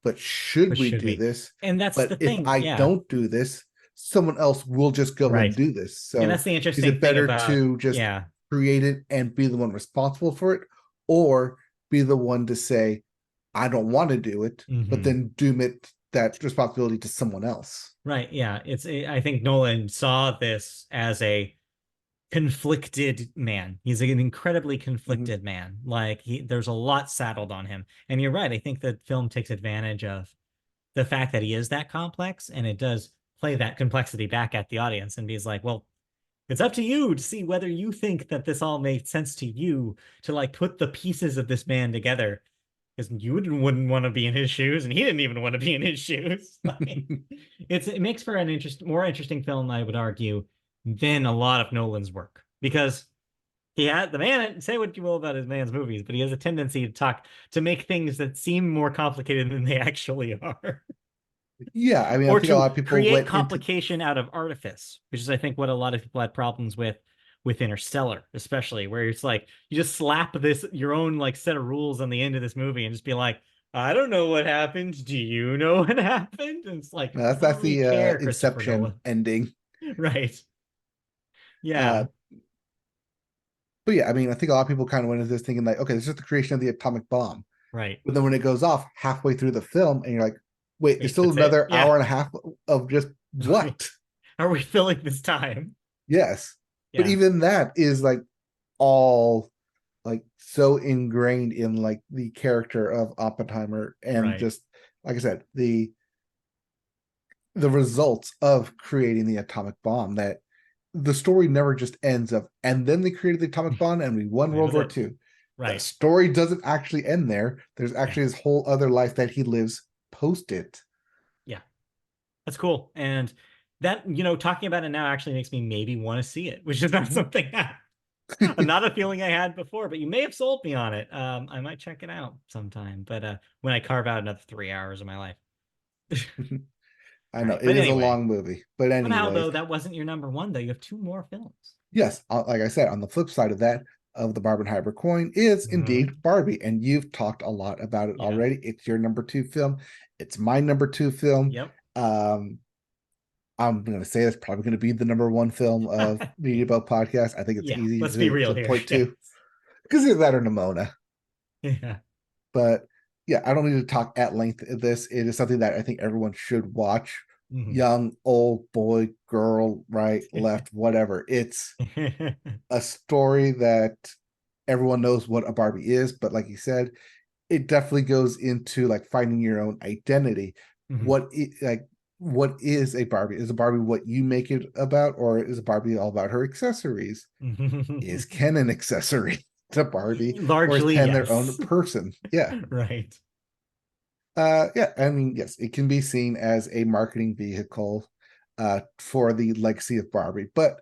Speaker 1: but should
Speaker 2: But
Speaker 1: we
Speaker 2: should
Speaker 1: do
Speaker 2: we?
Speaker 1: this?
Speaker 2: And that's
Speaker 1: But
Speaker 2: the
Speaker 1: if
Speaker 2: thing.
Speaker 1: I
Speaker 2: Yeah.
Speaker 1: don't do this, someone else will just go and
Speaker 2: Right.
Speaker 1: do this.
Speaker 2: And
Speaker 1: So
Speaker 2: that's the
Speaker 1: is
Speaker 2: interesting
Speaker 1: it
Speaker 2: thing
Speaker 1: better
Speaker 2: about,
Speaker 1: to just
Speaker 2: yeah.
Speaker 1: create it and be the one responsible for it, or be the one to say, I don't want to do it, but
Speaker 2: Hmm.
Speaker 1: then doom it, that responsibility, to someone else?
Speaker 2: Right. Yeah. I think Nolan saw this as a conflicted man. He's an incredibly
Speaker 1: Mhm.
Speaker 2: conflicted man. Like there's a lot saddled on him. And you're right. I think the film takes advantage of the fact that he is that complex, and it does play that complexity back at the audience and be like, well, it's up to you to see whether you think that this all made sense to you to like put the pieces of this man together, because you wouldn't want to be in his shoes, and he didn't even want to be in his shoes. Like, it makes for an more interesting film, I would argue, than a lot of Nolan's work, because he had the man, say what you will about his man's movies, but he has a tendency to make things that seem more complicated than they actually are.
Speaker 1: Yeah, I mean, I
Speaker 2: Or
Speaker 1: think a
Speaker 2: to
Speaker 1: lot of people
Speaker 2: create
Speaker 1: went into.
Speaker 2: complication out of artifice, which is I think what a lot of people had problems with Interstellar, especially where it's like you just slap this your own like set of rules on the end of this movie and just be like, I don't know what happened. Do you know what happened? And it's like,
Speaker 1: That's
Speaker 2: I don't
Speaker 1: that's
Speaker 2: really
Speaker 1: the
Speaker 2: care, Christopher
Speaker 1: Inception
Speaker 2: Nolan.
Speaker 1: ending.
Speaker 2: Right.
Speaker 1: Uh,
Speaker 2: Yeah.
Speaker 1: but yeah, I mean, I think a lot of people kind of went into this thinking like, okay, this is the creation of the atomic bomb.
Speaker 2: Right.
Speaker 1: But then when it goes off halfway through the film, and you're like, wait, there's
Speaker 2: Wait,
Speaker 1: still
Speaker 2: that's it.
Speaker 1: another
Speaker 2: Yeah.
Speaker 1: hour and a half of just what?
Speaker 2: Are we filling this time?
Speaker 1: Yes. But
Speaker 2: Yeah.
Speaker 1: even that is like all like so ingrained in like the character of Oppenheimer, and
Speaker 2: Right.
Speaker 1: just like I said, the results of creating the atomic bomb, that the story never just ends up and then they created the atomic bomb and we won
Speaker 2: That
Speaker 1: World
Speaker 2: was
Speaker 1: War
Speaker 2: it.
Speaker 1: II. The
Speaker 2: Right.
Speaker 1: story doesn't actually end there. There's
Speaker 2: Yeah.
Speaker 1: actually this whole other life that he lives post it.
Speaker 2: Yeah. That's cool. And that, talking about it now actually makes me maybe want to see it, which is not
Speaker 1: Mhm.
Speaker 2: something not a feeling I had before, but you may have sold me on it. I might check it out sometime, but when I carve out another 3 hours of my life.
Speaker 1: I
Speaker 2: All
Speaker 1: know
Speaker 2: right.
Speaker 1: it
Speaker 2: But
Speaker 1: is a
Speaker 2: anyway,
Speaker 1: long movie, but
Speaker 2: somehow
Speaker 1: anyways,
Speaker 2: though, that wasn't your number one, though. You have two more films.
Speaker 1: yes, like I said, on the flip side of that, of the Barbenheimer coin is
Speaker 2: Mhm.
Speaker 1: indeed Barbie, and you've talked a lot about it
Speaker 2: Yeah.
Speaker 1: already. It's your number two film. It's my number two film.
Speaker 2: Yep.
Speaker 1: Um, I'm going to say it's probably going to be the number one film of Media Boat Podcast. I think it's
Speaker 2: Yeah.
Speaker 1: easy
Speaker 2: Let's be real
Speaker 1: to
Speaker 2: here.
Speaker 1: point
Speaker 2: Yes.
Speaker 1: to because either that or Nimona.
Speaker 2: Yeah.
Speaker 1: But yeah, I don't need to talk at length of this. It is something that I think everyone should watch.
Speaker 2: Mhm.
Speaker 1: Young, old, boy, girl, right, left, whatever. It's a story that everyone knows what a Barbie is, but like you said, it definitely goes into like finding your own identity.
Speaker 2: Mhm.
Speaker 1: What is a Barbie? Is a Barbie what you make it about, or is a Barbie all about her accessories? Is Ken an accessory to Barbie, or is
Speaker 2: Largely,
Speaker 1: Ken their own
Speaker 2: yes.
Speaker 1: person? Yeah.
Speaker 2: Right.
Speaker 1: Yeah, I mean, yes, it can be seen as a marketing vehicle for the legacy of Barbie, but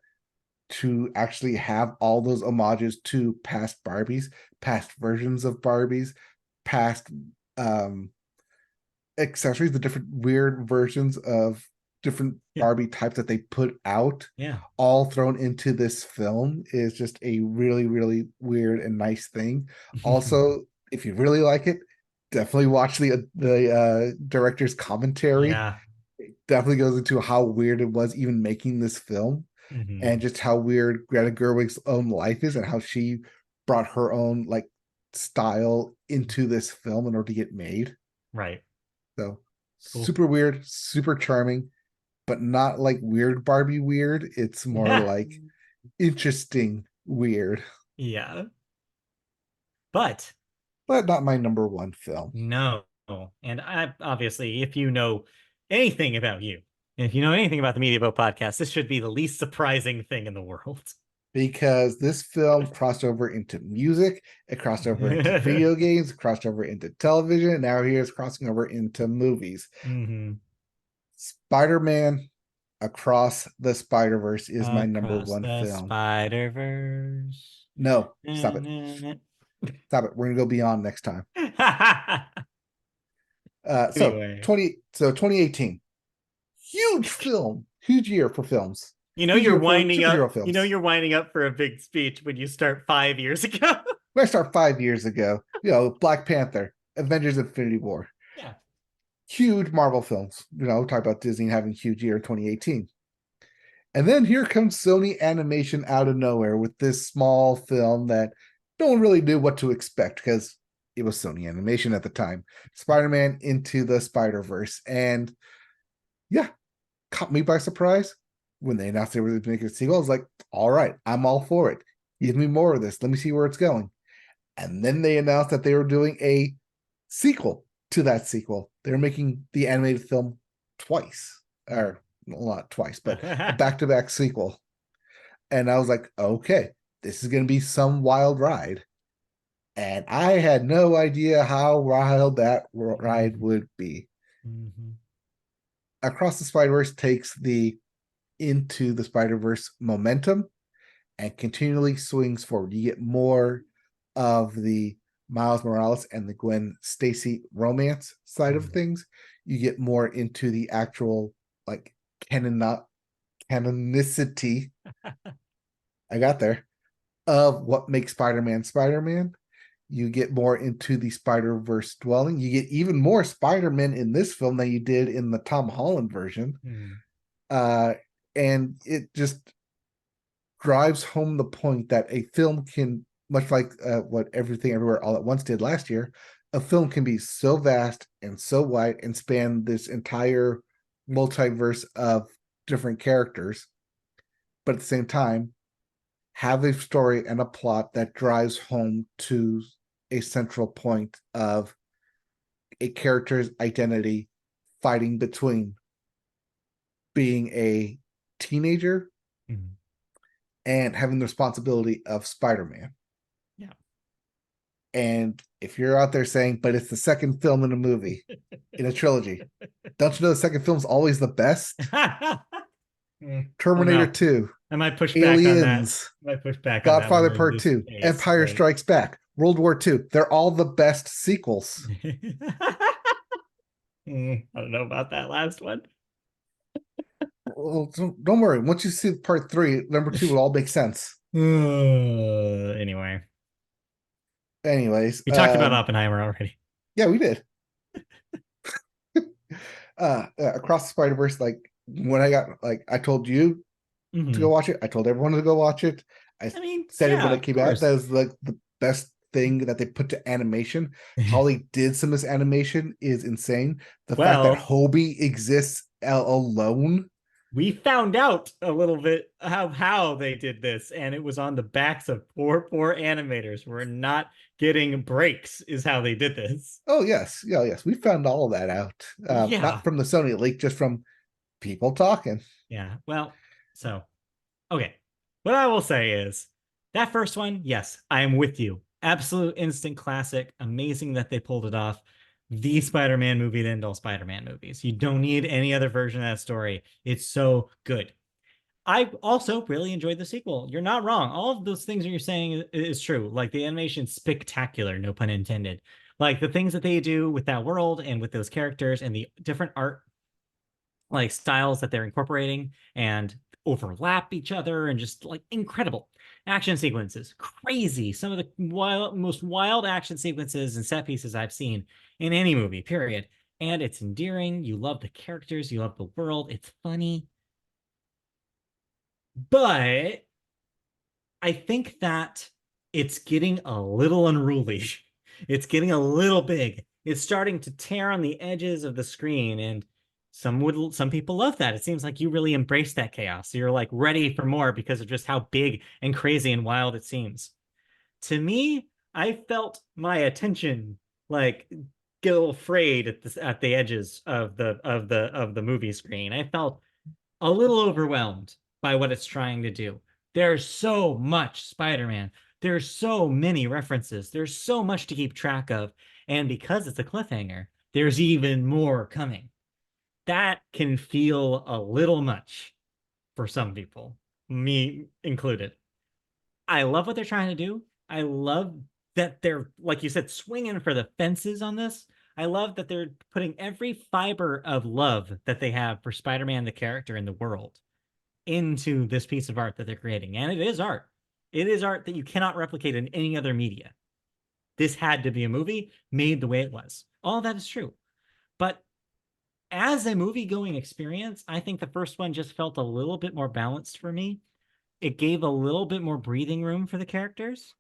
Speaker 1: to actually have all those homages to past Barbies, past versions of Barbies, past um accessories, the different weird versions of different
Speaker 2: Yeah.
Speaker 1: Barbie types that they put out,
Speaker 2: Yeah.
Speaker 1: all thrown into this film is just a really, really weird and nice thing. Also, if you really like it, definitely watch the director's commentary.
Speaker 2: Yeah.
Speaker 1: It definitely goes into how weird it was even making this film and
Speaker 2: Mhm.
Speaker 1: just how weird Greta Gerwig's own life is and how she brought her own like style into this film in order to get made.
Speaker 2: Right.
Speaker 1: So
Speaker 2: Cool.
Speaker 1: super weird, super charming, but not like weird Barbie weird. It's more
Speaker 2: Yeah.
Speaker 1: like interesting weird,
Speaker 2: Yeah. But
Speaker 1: but not my number one film
Speaker 2: no. And I obviously, if you know anything about you, if you know anything about the Media Boat podcast, this should be the least surprising thing in the world.
Speaker 1: because this film crossed over into music, it crossed over into video games, it crossed over into television, and now here it's crossing over into movies.
Speaker 2: Hmm.
Speaker 1: Spider-Man Across the Spider-Verse is my number
Speaker 2: Across
Speaker 1: one
Speaker 2: the
Speaker 1: film.
Speaker 2: Spider-Verse.
Speaker 1: No,
Speaker 2: Na,
Speaker 1: stop it.
Speaker 2: na, na.
Speaker 1: Stop it. We're gonna go beyond next time. So
Speaker 2: Anyway,
Speaker 1: 2018. Huge film, huge year for films, huge year for superhero films.
Speaker 2: you're winding up for a big speech when you start 5 years ago.
Speaker 1: When I start 5 years ago, Black Panther, Avengers Infinity War,
Speaker 2: Yeah.
Speaker 1: huge Marvel films. Talk about Disney having a huge year in 2018. And then here comes Sony Animation out of nowhere with this small film that no one really knew what to expect because it was Sony Animation at the time. Spider-Man Into the Spider-Verse. And yeah, caught me by surprise when they announced they were making a sequel. I was like, all right, I'm all for it. Give me more of this. Let me see where it's going. And then they announced that they were doing a sequel to that sequel. They were making the animated film twice, or not twice, but a back-to-back sequel. And I was like, okay, this is going to be some wild ride. And I had no idea how wild that ride
Speaker 2: Mhm.
Speaker 1: would be.
Speaker 2: Mhm.
Speaker 1: Across the Spider-Verse takes the Into the Spider-Verse momentum and continually swings forward. You get more of the Miles Morales and the Gwen Stacy romance side of
Speaker 2: Mhm.
Speaker 1: things. You get more into the actual like canon canonicity. I got there of what makes Spider-Man Spider-Man. You get more into the Spider-Verse dwelling. You get even more Spider-Man in this film than you did in the Tom Holland version.
Speaker 2: Mhm.
Speaker 1: Uh, and it just drives home the point that a film can, much like what Everything Everywhere All at Once did last year, a film can be so vast and so wide and span this entire multiverse of different characters, but at the same time, have a story and a plot that drives home to a central point of a character's identity fighting between being a teenager
Speaker 2: Mhm.
Speaker 1: and having the responsibility of Spider-Man.
Speaker 2: Yeah.
Speaker 1: And if you're out there saying, but it's the second film in a movie, in a trilogy, don't you know the second film's always the best?
Speaker 2: Oh
Speaker 1: Terminator
Speaker 2: no.
Speaker 1: 2,
Speaker 2: I might push back on that.
Speaker 1: Aliens,
Speaker 2: I might push back on that one
Speaker 1: Godfather
Speaker 2: in
Speaker 1: Part
Speaker 2: this
Speaker 1: 2,
Speaker 2: case,
Speaker 1: Empire
Speaker 2: but
Speaker 1: Strikes Back, World War II. They're all the best sequels.
Speaker 2: I don't know about that last one.
Speaker 1: Well, don't worry. Once you see part 3, number 2 will all make sense.
Speaker 2: Anyway,
Speaker 1: Anyways,
Speaker 2: we talked about Oppenheimer already.
Speaker 1: yeah, we did. Across the Spider Verse, like when I got like I told you to go
Speaker 2: Hmm.
Speaker 1: watch it. I told everyone to go watch it. I
Speaker 2: I mean,
Speaker 1: said it when
Speaker 2: yeah,
Speaker 1: it
Speaker 2: of
Speaker 1: came out.
Speaker 2: course.
Speaker 1: That was like the best thing that they put to animation. How they did some of this animation is insane. The fact that
Speaker 2: Well,
Speaker 1: Hobie exists alone.
Speaker 2: we found out a little bit how they did this, and it was on the backs of poor animators. We're not getting breaks, is how they did this.
Speaker 1: Oh yes, yeah, yes. We found all of that out. Not
Speaker 2: Yeah.
Speaker 1: from the Sony leak, just from people talking.
Speaker 2: Yeah. Well, so okay. What I will say is that first one, yes, I am with you. Absolute instant classic. Amazing that they pulled it off. The Spider-Man movie to end all Spider-Man movies. You don't need any other version of that story. It's so good. I also really enjoyed the sequel. You're not wrong. All of those things that you're saying is true. Like the animation's spectacular, no pun intended. Like the things that they do with that world and with those characters and the different art like styles that they're incorporating and overlap each other and just like incredible action sequences. Crazy. Some of the most wild action sequences and set pieces I've seen in any movie, period. And it's endearing. You love the characters, you love the world. It's funny. But I think that it's getting a little unruly. It's getting a little big. It's starting to tear on the edges of the screen, and some people love that. It seems like you really embrace that chaos. So you're like ready for more because of just how big and crazy and wild it seems. To me, I felt my attention like get a little frayed at the edges of the movie screen. I felt a little overwhelmed by what it's trying to do. There's so much Spider-Man. There's so many references. There's so much to keep track of. And because it's a cliffhanger, there's even more coming. That can feel a little much for some people, me included. I love what they're trying to do. I love that they're, like you said, swinging for the fences on this. I love that they're putting every fiber of love that they have for Spider-Man, the character, in the world into this piece of art that they're creating. And it is art. It is art that you cannot replicate in any other media. This had to be a movie made the way it was. All that is true. But as a movie going experience, I think the first one just felt a little bit more balanced for me. It gave a little bit more breathing room for the characters,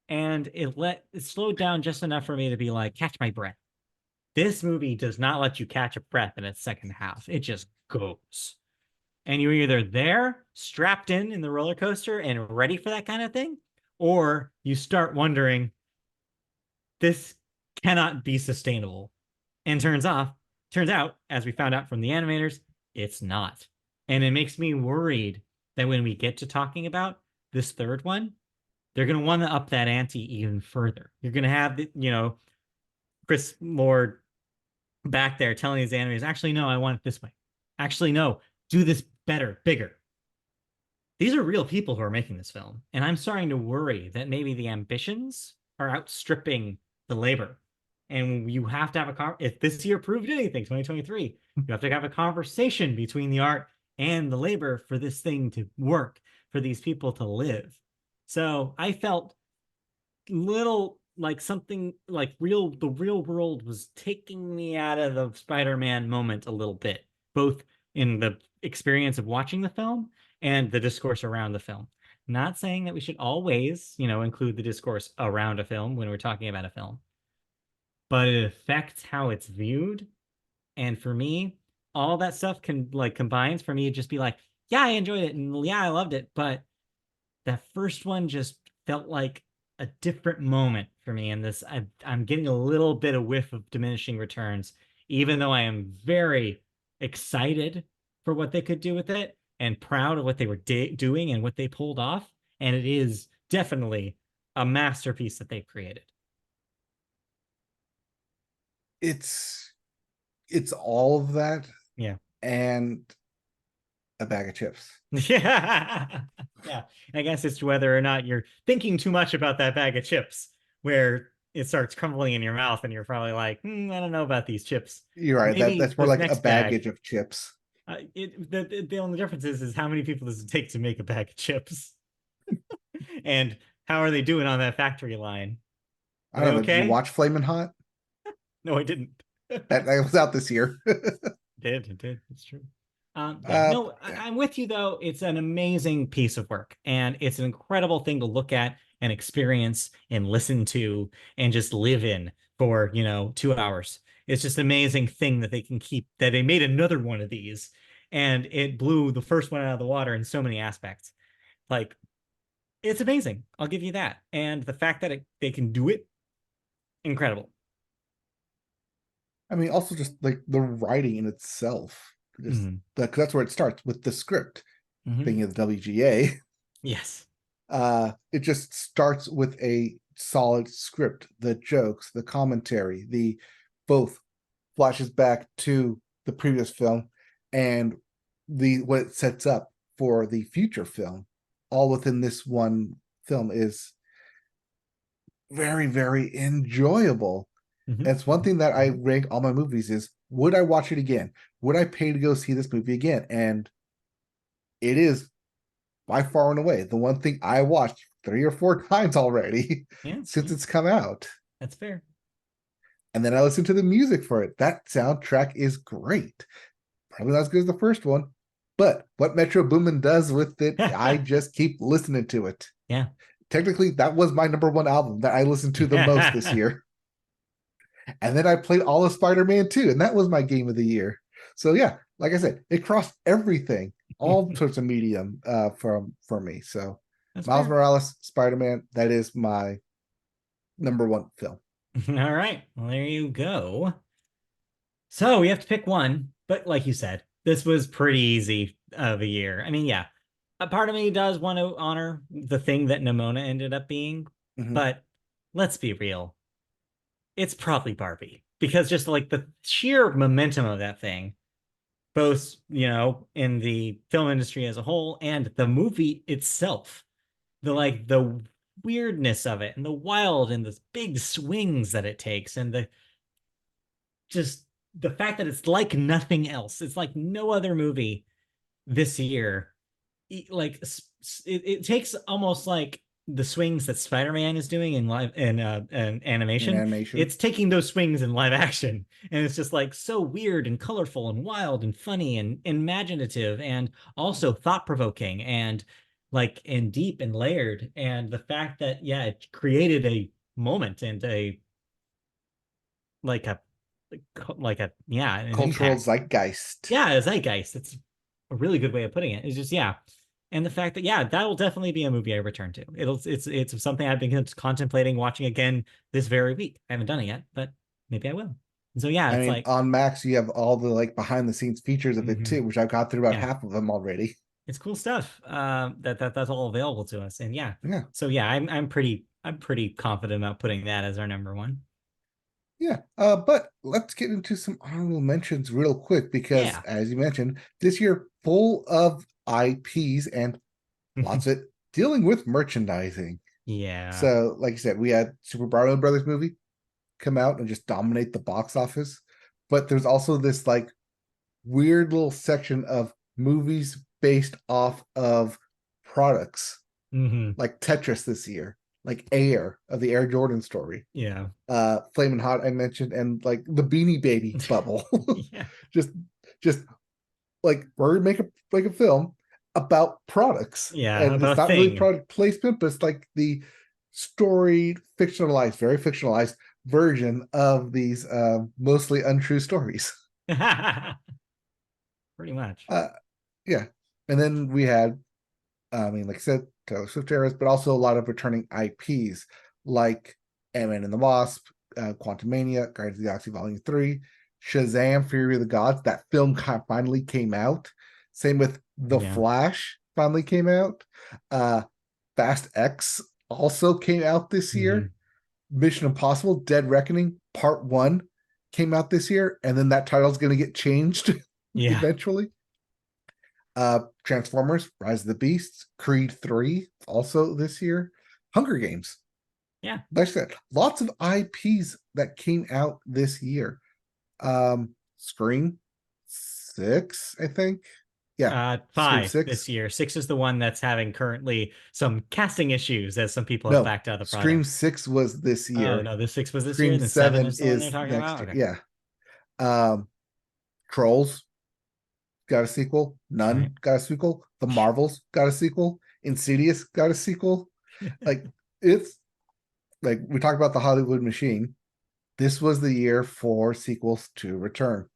Speaker 2: and it slowed down just enough for me to be like, catch my breath. This movie does not let you catch a breath in its second half. It just goes. And you're either there, strapped in the roller coaster and ready for that kind of thing, or you start wondering, this cannot be sustainable. And turns out, as we found out from the animators, it's not. And it makes me worried that when we get to talking about this third one, they're going to want to up that ante even further. You're going to have, Chris Lord back there telling his animators, actually, no, I want it this way. Actually, no, do this better, bigger. These are real people who are making this film. And I'm starting to worry that maybe the ambitions are outstripping the labor. And you have to have if this year proved anything, 2023, you have to have a conversation between the art and the labor for this thing to work, for these people to live. So I felt little like something like the real world was taking me out of the Spider-Man moment a little bit, both in the experience of watching the film and the discourse around the film. Not saying that we should always, include the discourse around a film when we're talking about a film, but it affects how it's viewed. And for me, all that stuff can like combines for me to just be like, yeah, I enjoyed it and yeah, I loved it, but that first one just felt like a different moment for me in this. I'm getting a little bit of whiff of diminishing returns, even though I am very excited for what they could do with it and proud of what they were doing and what they pulled off. And it is definitely a masterpiece that they've created.
Speaker 1: It's it's all of that
Speaker 2: Yeah.
Speaker 1: and a bag of chips.
Speaker 2: Yeah. Yeah. I guess it's whether or not you're thinking too much about that bag of chips, where it starts crumbling in your mouth and you're probably like, I don't know about these chips.
Speaker 1: You're right.
Speaker 2: Maybe
Speaker 1: That's more
Speaker 2: this
Speaker 1: like a
Speaker 2: next bag.
Speaker 1: baggage of chips.
Speaker 2: The only difference is how many people does it take to make a bag of chips? And how are they doing on that factory line? Are
Speaker 1: I
Speaker 2: they
Speaker 1: don't know. Did you
Speaker 2: okay?
Speaker 1: watch Flamin' Hot?
Speaker 2: No, I didn't.
Speaker 1: That was out this year.
Speaker 2: It did. It's true. Yeah,
Speaker 1: uh,
Speaker 2: no,
Speaker 1: yeah.
Speaker 2: I'm with you though. It's an amazing piece of work, and it's an incredible thing to look at and experience and listen to and just live in for 2 hours. It's just an amazing thing that they can keep. That they made another one of these, and it blew the first one out of the water in so many aspects. Like it's amazing. I'll give you that. And the fact that they can do it, incredible.
Speaker 1: I mean, also just like the writing in itself, just
Speaker 2: Hmm.
Speaker 1: that's where it starts with the script.
Speaker 2: Hmm.
Speaker 1: Being of the WGA,
Speaker 2: Yes.
Speaker 1: it just starts with a solid script, the jokes, the commentary, the both flashes back to the previous film and the what it sets up for the future film, all within this one film is very, very enjoyable.
Speaker 2: Hmm.
Speaker 1: And it's one thing that I rank all my movies is would I watch it again? Would I pay to go see this movie again? And it is by far and away the one thing I watched 3 or 4 times already
Speaker 2: Yeah,
Speaker 1: since it's come out.
Speaker 2: that's fair.
Speaker 1: And then I listened to the music for it. That soundtrack is great. Probably not as good as the first one, but what Metro Boomin does with it, I just keep listening to it.
Speaker 2: Yeah.
Speaker 1: Technically, that was my number one album that I listened to the most this
Speaker 2: Yeah.
Speaker 1: year. And then I played all of Spider-Man 2, and that was my game of the year. So yeah, like I said, it crossed everything, all sorts of medium for me. So
Speaker 2: That's
Speaker 1: Miles
Speaker 2: fair.
Speaker 1: Morales, Spider-Man, that is my number one film.
Speaker 2: All right. Well, there you go. So we have to pick one, but like you said, this was pretty easy of a year. I mean, yeah, a part of me does want to honor the thing that Nimona ended up being,
Speaker 1: Mhm.
Speaker 2: but let's be real. It's probably Barbie because just like the sheer momentum of that thing, both, in the film industry as a whole and the movie itself, the weirdness of it and the wild and the big swings that it takes and just the fact that it's like nothing else. It's like no other movie this year. Like it takes almost like the swings that Spider-Man is doing in live in
Speaker 1: In
Speaker 2: animation.
Speaker 1: animation.
Speaker 2: It's taking those swings in live action, and it's just like so weird and colorful and wild and funny and imaginative and also thought-provoking and deep and layered. And the fact that it created a moment and a like a an
Speaker 1: Cultural
Speaker 2: impact.
Speaker 1: zeitgeist.
Speaker 2: Yeah, a zeitgeist. It's a really good way of putting it. It's just and the fact that that will definitely be a movie I return to. It's something I've been contemplating watching again this very week. I haven't done it yet, but maybe I will. And so
Speaker 1: I
Speaker 2: it's
Speaker 1: mean,
Speaker 2: like,
Speaker 1: on Max, you have all the like behind the scenes features of it
Speaker 2: mhm,
Speaker 1: too, which I've got through about
Speaker 2: yeah,
Speaker 1: half of them already.
Speaker 2: it's cool stuff. That's all available to us, and
Speaker 1: Yeah.
Speaker 2: so I'm pretty confident about putting that as our number one.
Speaker 1: Yeah. But let's get into some honorable mentions real quick because
Speaker 2: Yeah.
Speaker 1: as you mentioned, this year full of IPs and lots of it dealing with merchandising.
Speaker 2: Yeah.
Speaker 1: So, like you said, we had Super Mario Brothers movie come out and just dominate the box office. But there's also this like weird little section of movies based off of products
Speaker 2: Hmm.
Speaker 1: like Tetris this year, like Air of the Air Jordan story,
Speaker 2: Yeah.
Speaker 1: Flamin' Hot I mentioned, and like the Beanie Baby bubble.
Speaker 2: Yeah.
Speaker 1: just just like we're gonna make a film about products.
Speaker 2: Yeah.
Speaker 1: And it's
Speaker 2: About a
Speaker 1: not really
Speaker 2: thing.
Speaker 1: product placement, but it's like the story fictionalized, very fictionalized version of these mostly untrue stories.
Speaker 2: Pretty much.
Speaker 1: Uh yeah. And then we had I mean, like I said, Taylor Swift eras, but also a lot of returning IPs like Ant-Man and the Wasp, Quantumania, Guardians of the Galaxy Volume 3, Shazam, Fury of the Gods. That film finally came out. Same with The
Speaker 2: Yeah.
Speaker 1: Flash finally came out. Uh, Fast X also came out this year.
Speaker 2: Hmm.
Speaker 1: Mission Impossible Dead Reckoning Part 1 came out this year, and then that title's going to get changed
Speaker 2: Yeah.
Speaker 1: eventually. Transformers, Rise of the Beasts, Creed 3, also this year. Hunger Games.
Speaker 2: Yeah.
Speaker 1: Like I said, lots of IPs that came out this year. Scream 6, I think. Yeah. Scream
Speaker 2: Five this
Speaker 1: 6.
Speaker 2: year. Six is the one that's having currently some casting issues, as some people have
Speaker 1: No,
Speaker 2: backed out of the
Speaker 1: Scream
Speaker 2: project.
Speaker 1: 6 was this
Speaker 2: Oh
Speaker 1: year.
Speaker 2: no, this six was this year,
Speaker 1: Scream
Speaker 2: and then seven
Speaker 1: 7
Speaker 2: is the one they're
Speaker 1: is
Speaker 2: talking
Speaker 1: next
Speaker 2: about.
Speaker 1: year.
Speaker 2: Okay,
Speaker 1: Yeah. Trolls got a sequel.
Speaker 2: all right.
Speaker 1: None got a sequel. The Marvels got a sequel. Insidious got a sequel. Like it's like we talked about the Hollywood machine. This was the year for sequels to return.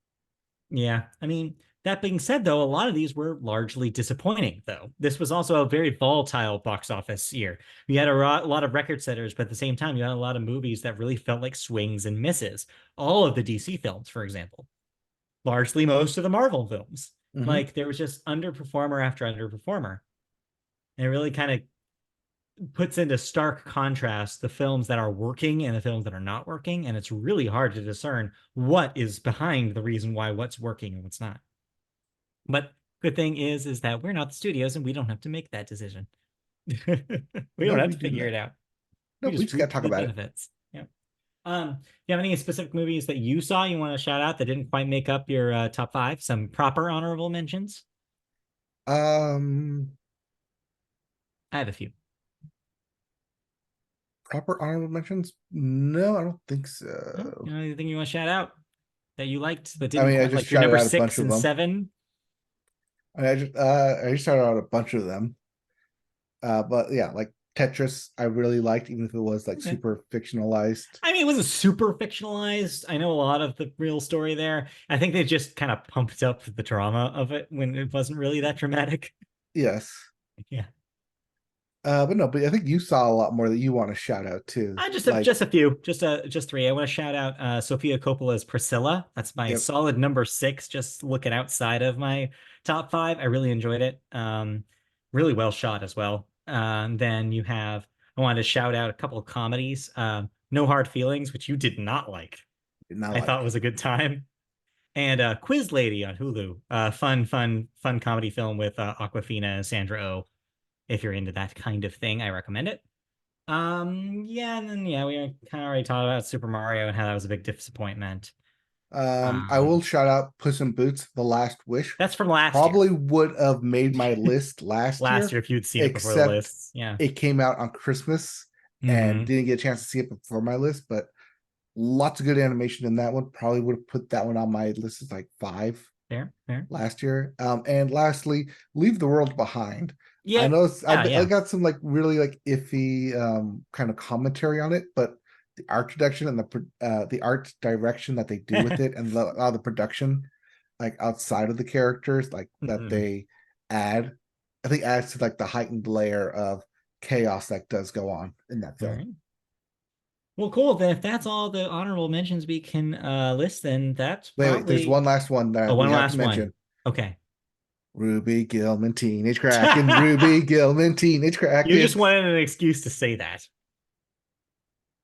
Speaker 2: Yeah, I mean, that being said, though, a lot of these were largely disappointing, though. This was also a very volatile box office year. You had a lot of record setters, but at the same time, you had a lot of movies that really felt like swings and misses. All of the DC films, for example, largely most of the Marvel films.
Speaker 1: Mhm.
Speaker 2: Like there was just underperformer after underperformer. And it really kind of puts into stark contrast the films that are working and the films that are not working. And it's really hard to discern what is behind the reason why what's working and what's not. But good thing is that we're not the studios and we don't have to make that decision. We
Speaker 1: No,
Speaker 2: don't have
Speaker 1: we
Speaker 2: to
Speaker 1: do
Speaker 2: figure
Speaker 1: not.
Speaker 2: it out.
Speaker 1: No,
Speaker 2: We
Speaker 1: we
Speaker 2: just
Speaker 1: just got to
Speaker 2: reap
Speaker 1: talk
Speaker 2: the
Speaker 1: about it.
Speaker 2: benefits. Yeah. You have any specific movies that you saw you want to shout out that didn't quite make up your top five? Some proper honorable mentions?
Speaker 1: Um,
Speaker 2: I have a few.
Speaker 1: Proper honorable mentions? No, I don't think
Speaker 2: No?
Speaker 1: so.
Speaker 2: You know anything you want to shout out that you liked but
Speaker 1: I
Speaker 2: didn't
Speaker 1: mean, I
Speaker 2: quite
Speaker 1: just
Speaker 2: like your
Speaker 1: shouted
Speaker 2: number
Speaker 1: out a bunch
Speaker 2: six
Speaker 1: of
Speaker 2: and
Speaker 1: them.
Speaker 2: seven?
Speaker 1: I just shouted out a bunch of them. But yeah, like Tetris, I really liked, even if it was like
Speaker 2: Okay.
Speaker 1: super fictionalized.
Speaker 2: I mean, it wasn't super fictionalized. I know a lot of the real story there. I think they just kind of pumped up the drama of it when it wasn't really that dramatic.
Speaker 1: Yes.
Speaker 2: Yeah.
Speaker 1: But no, but I think you saw a lot more that you want to shout out too.
Speaker 2: I just have
Speaker 1: Like,
Speaker 2: just a few, just three. I want to shout out Sofia Coppola's Priscilla. That's my
Speaker 1: yep,
Speaker 2: solid number six. Just looking outside of my top five, I really enjoyed it. Really well shot as well. Then you have I wanted to shout out a couple of comedies. No Hard Feelings, which you did not like.
Speaker 1: did not
Speaker 2: I thought
Speaker 1: like.
Speaker 2: was a good time. And Quiz Lady on Hulu. Fun comedy film with Aquafina and Sandra Oh. If you're into that kind of thing, I recommend it. Yeah, and then yeah, we kind of already talked about Super Mario and how that was a big disappointment.
Speaker 1: I will
Speaker 2: Um,
Speaker 1: shout out Puss in Boots: The Last Wish.
Speaker 2: that's from last year.
Speaker 1: Probably would have made my list last
Speaker 2: Last
Speaker 1: year,
Speaker 2: year, if you'd seen it before the
Speaker 1: except
Speaker 2: lists, yeah.
Speaker 1: it came out on Christmas and
Speaker 2: Hmm.
Speaker 1: didn't get a chance to see it before my list. But lots of good animation in that one. Probably would have put that one on my list as like 5
Speaker 2: Fair, fair.
Speaker 1: last year. And lastly, Leave the World Behind. I
Speaker 2: Yeah,
Speaker 1: know I
Speaker 2: yeah.
Speaker 1: got some like really like iffy kind of commentary on it, but the art direction and the art direction that they do with it and the production like outside of the characters like that
Speaker 2: Mhm.
Speaker 1: they add, I think adds to like the heightened layer of chaos that does go on in that
Speaker 2: All
Speaker 1: film.
Speaker 2: right. Well, cool. Then if that's all the honorable mentions we can list, then that's
Speaker 1: Wait, there's
Speaker 2: probably
Speaker 1: one last one
Speaker 2: oh,
Speaker 1: that we
Speaker 2: one
Speaker 1: have to
Speaker 2: last one.
Speaker 1: mention.
Speaker 2: Okay.
Speaker 1: Ruby Gilman, Teenage Kraken. Ruby Gilman, Teenage
Speaker 2: You
Speaker 1: Kraken.
Speaker 2: just wanted an excuse to say that.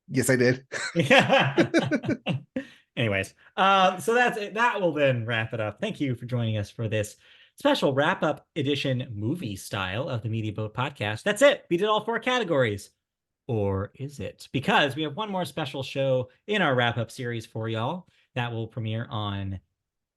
Speaker 1: Yes, I did.
Speaker 2: Yeah. Anyways, so that's it. That will then wrap it up. Thank you for joining us for this special wrap up edition movie style of the Media Boat podcast. That's it. We did all four categories. Or is it? Because we have one more special show in our wrap up series for y'all that will premiere on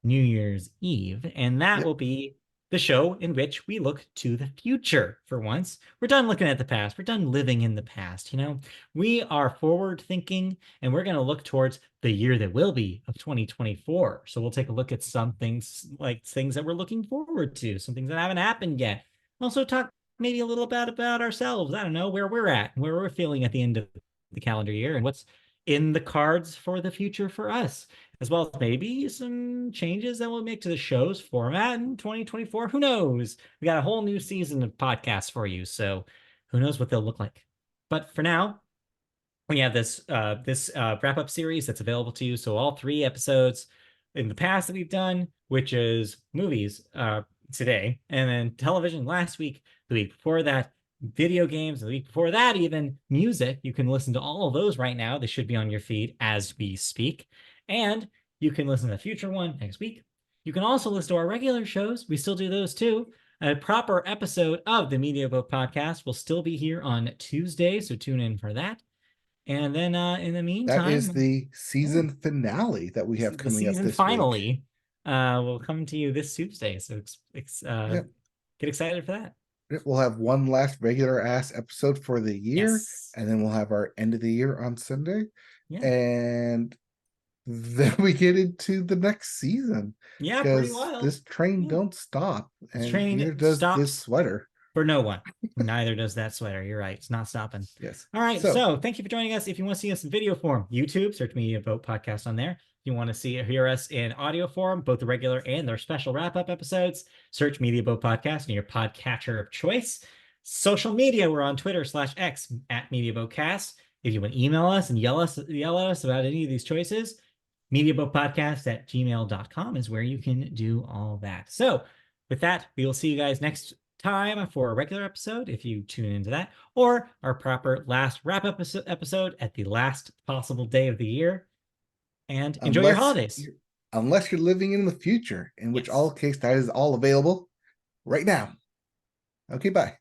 Speaker 2: New Year's Eve, and that
Speaker 1: Yep.
Speaker 2: will be the show in which we look to the future for once. We're done looking at the past. We're done living in the past, you know? We are forward thinking and we're going to look towards the year that will be of 2024. So we'll take a look at some things like things that we're looking forward to, some things that haven't happened yet. Also talk maybe a little bit about ourselves. I don't know where we're at, where we're feeling at the end of the calendar year and what's in the cards for the future for us, as well as maybe some changes that we'll make to the show's format in 2024. Who knows? We got a whole new season of podcasts for you, so who knows what they'll look like. But for now, we have this wrap up series that's available to you. So all three episodes in the past that we've done, which is movies today, and then television last week, the week before that, video games, the week before that, even music. You can listen to all of those right now. They should be on your feed as we speak. And you can listen to the future one next week. You can also listen to our regular shows. We still do those too. A proper episode of the Media Boat Podcast will still be here on Tuesday, so tune in for that. And then in the
Speaker 1: That is
Speaker 2: meantime,
Speaker 1: the
Speaker 2: yeah,
Speaker 1: season finale that we have
Speaker 2: the
Speaker 1: coming up
Speaker 2: season
Speaker 1: this week.
Speaker 2: finally. will come to you this Tuesday. So
Speaker 1: Yep.
Speaker 2: get excited for that.
Speaker 1: We'll have one last regular ass episode for the year,
Speaker 2: Yes.
Speaker 1: and then we'll have our end of the year on Sunday.
Speaker 2: Yeah.
Speaker 1: And then we get into the next season.
Speaker 2: Yeah, pretty
Speaker 1: Because
Speaker 2: wild.
Speaker 1: this train
Speaker 2: Yeah.
Speaker 1: don't stop,
Speaker 2: This
Speaker 1: and neither
Speaker 2: train
Speaker 1: does this
Speaker 2: stops
Speaker 1: sweater.
Speaker 2: for no one. Neither does that sweater. You're right. It's not stopping.
Speaker 1: Yes.
Speaker 2: All right.
Speaker 1: So
Speaker 2: So thank you for joining us. If you want to see us in video form, YouTube, search Media Boat Podcast on there. If you want to hear us in audio form, both the regular and their special wrap-up episodes, search Media Boat Podcast in your podcatcher of choice. Social media, we're on Twitter/X at MediaBoatCast. If you want to email us and yell at us about any of these choices, MediaBoatPodcast@gmail.com is where you can do all that. So with that, we will see you guys next time for a regular episode if you tune into that, or our proper last wrap-up episode at the last possible day of the year. And enjoy your holidays.
Speaker 1: Unless you're living in the future, in which all case that is all available right now. Okay, bye.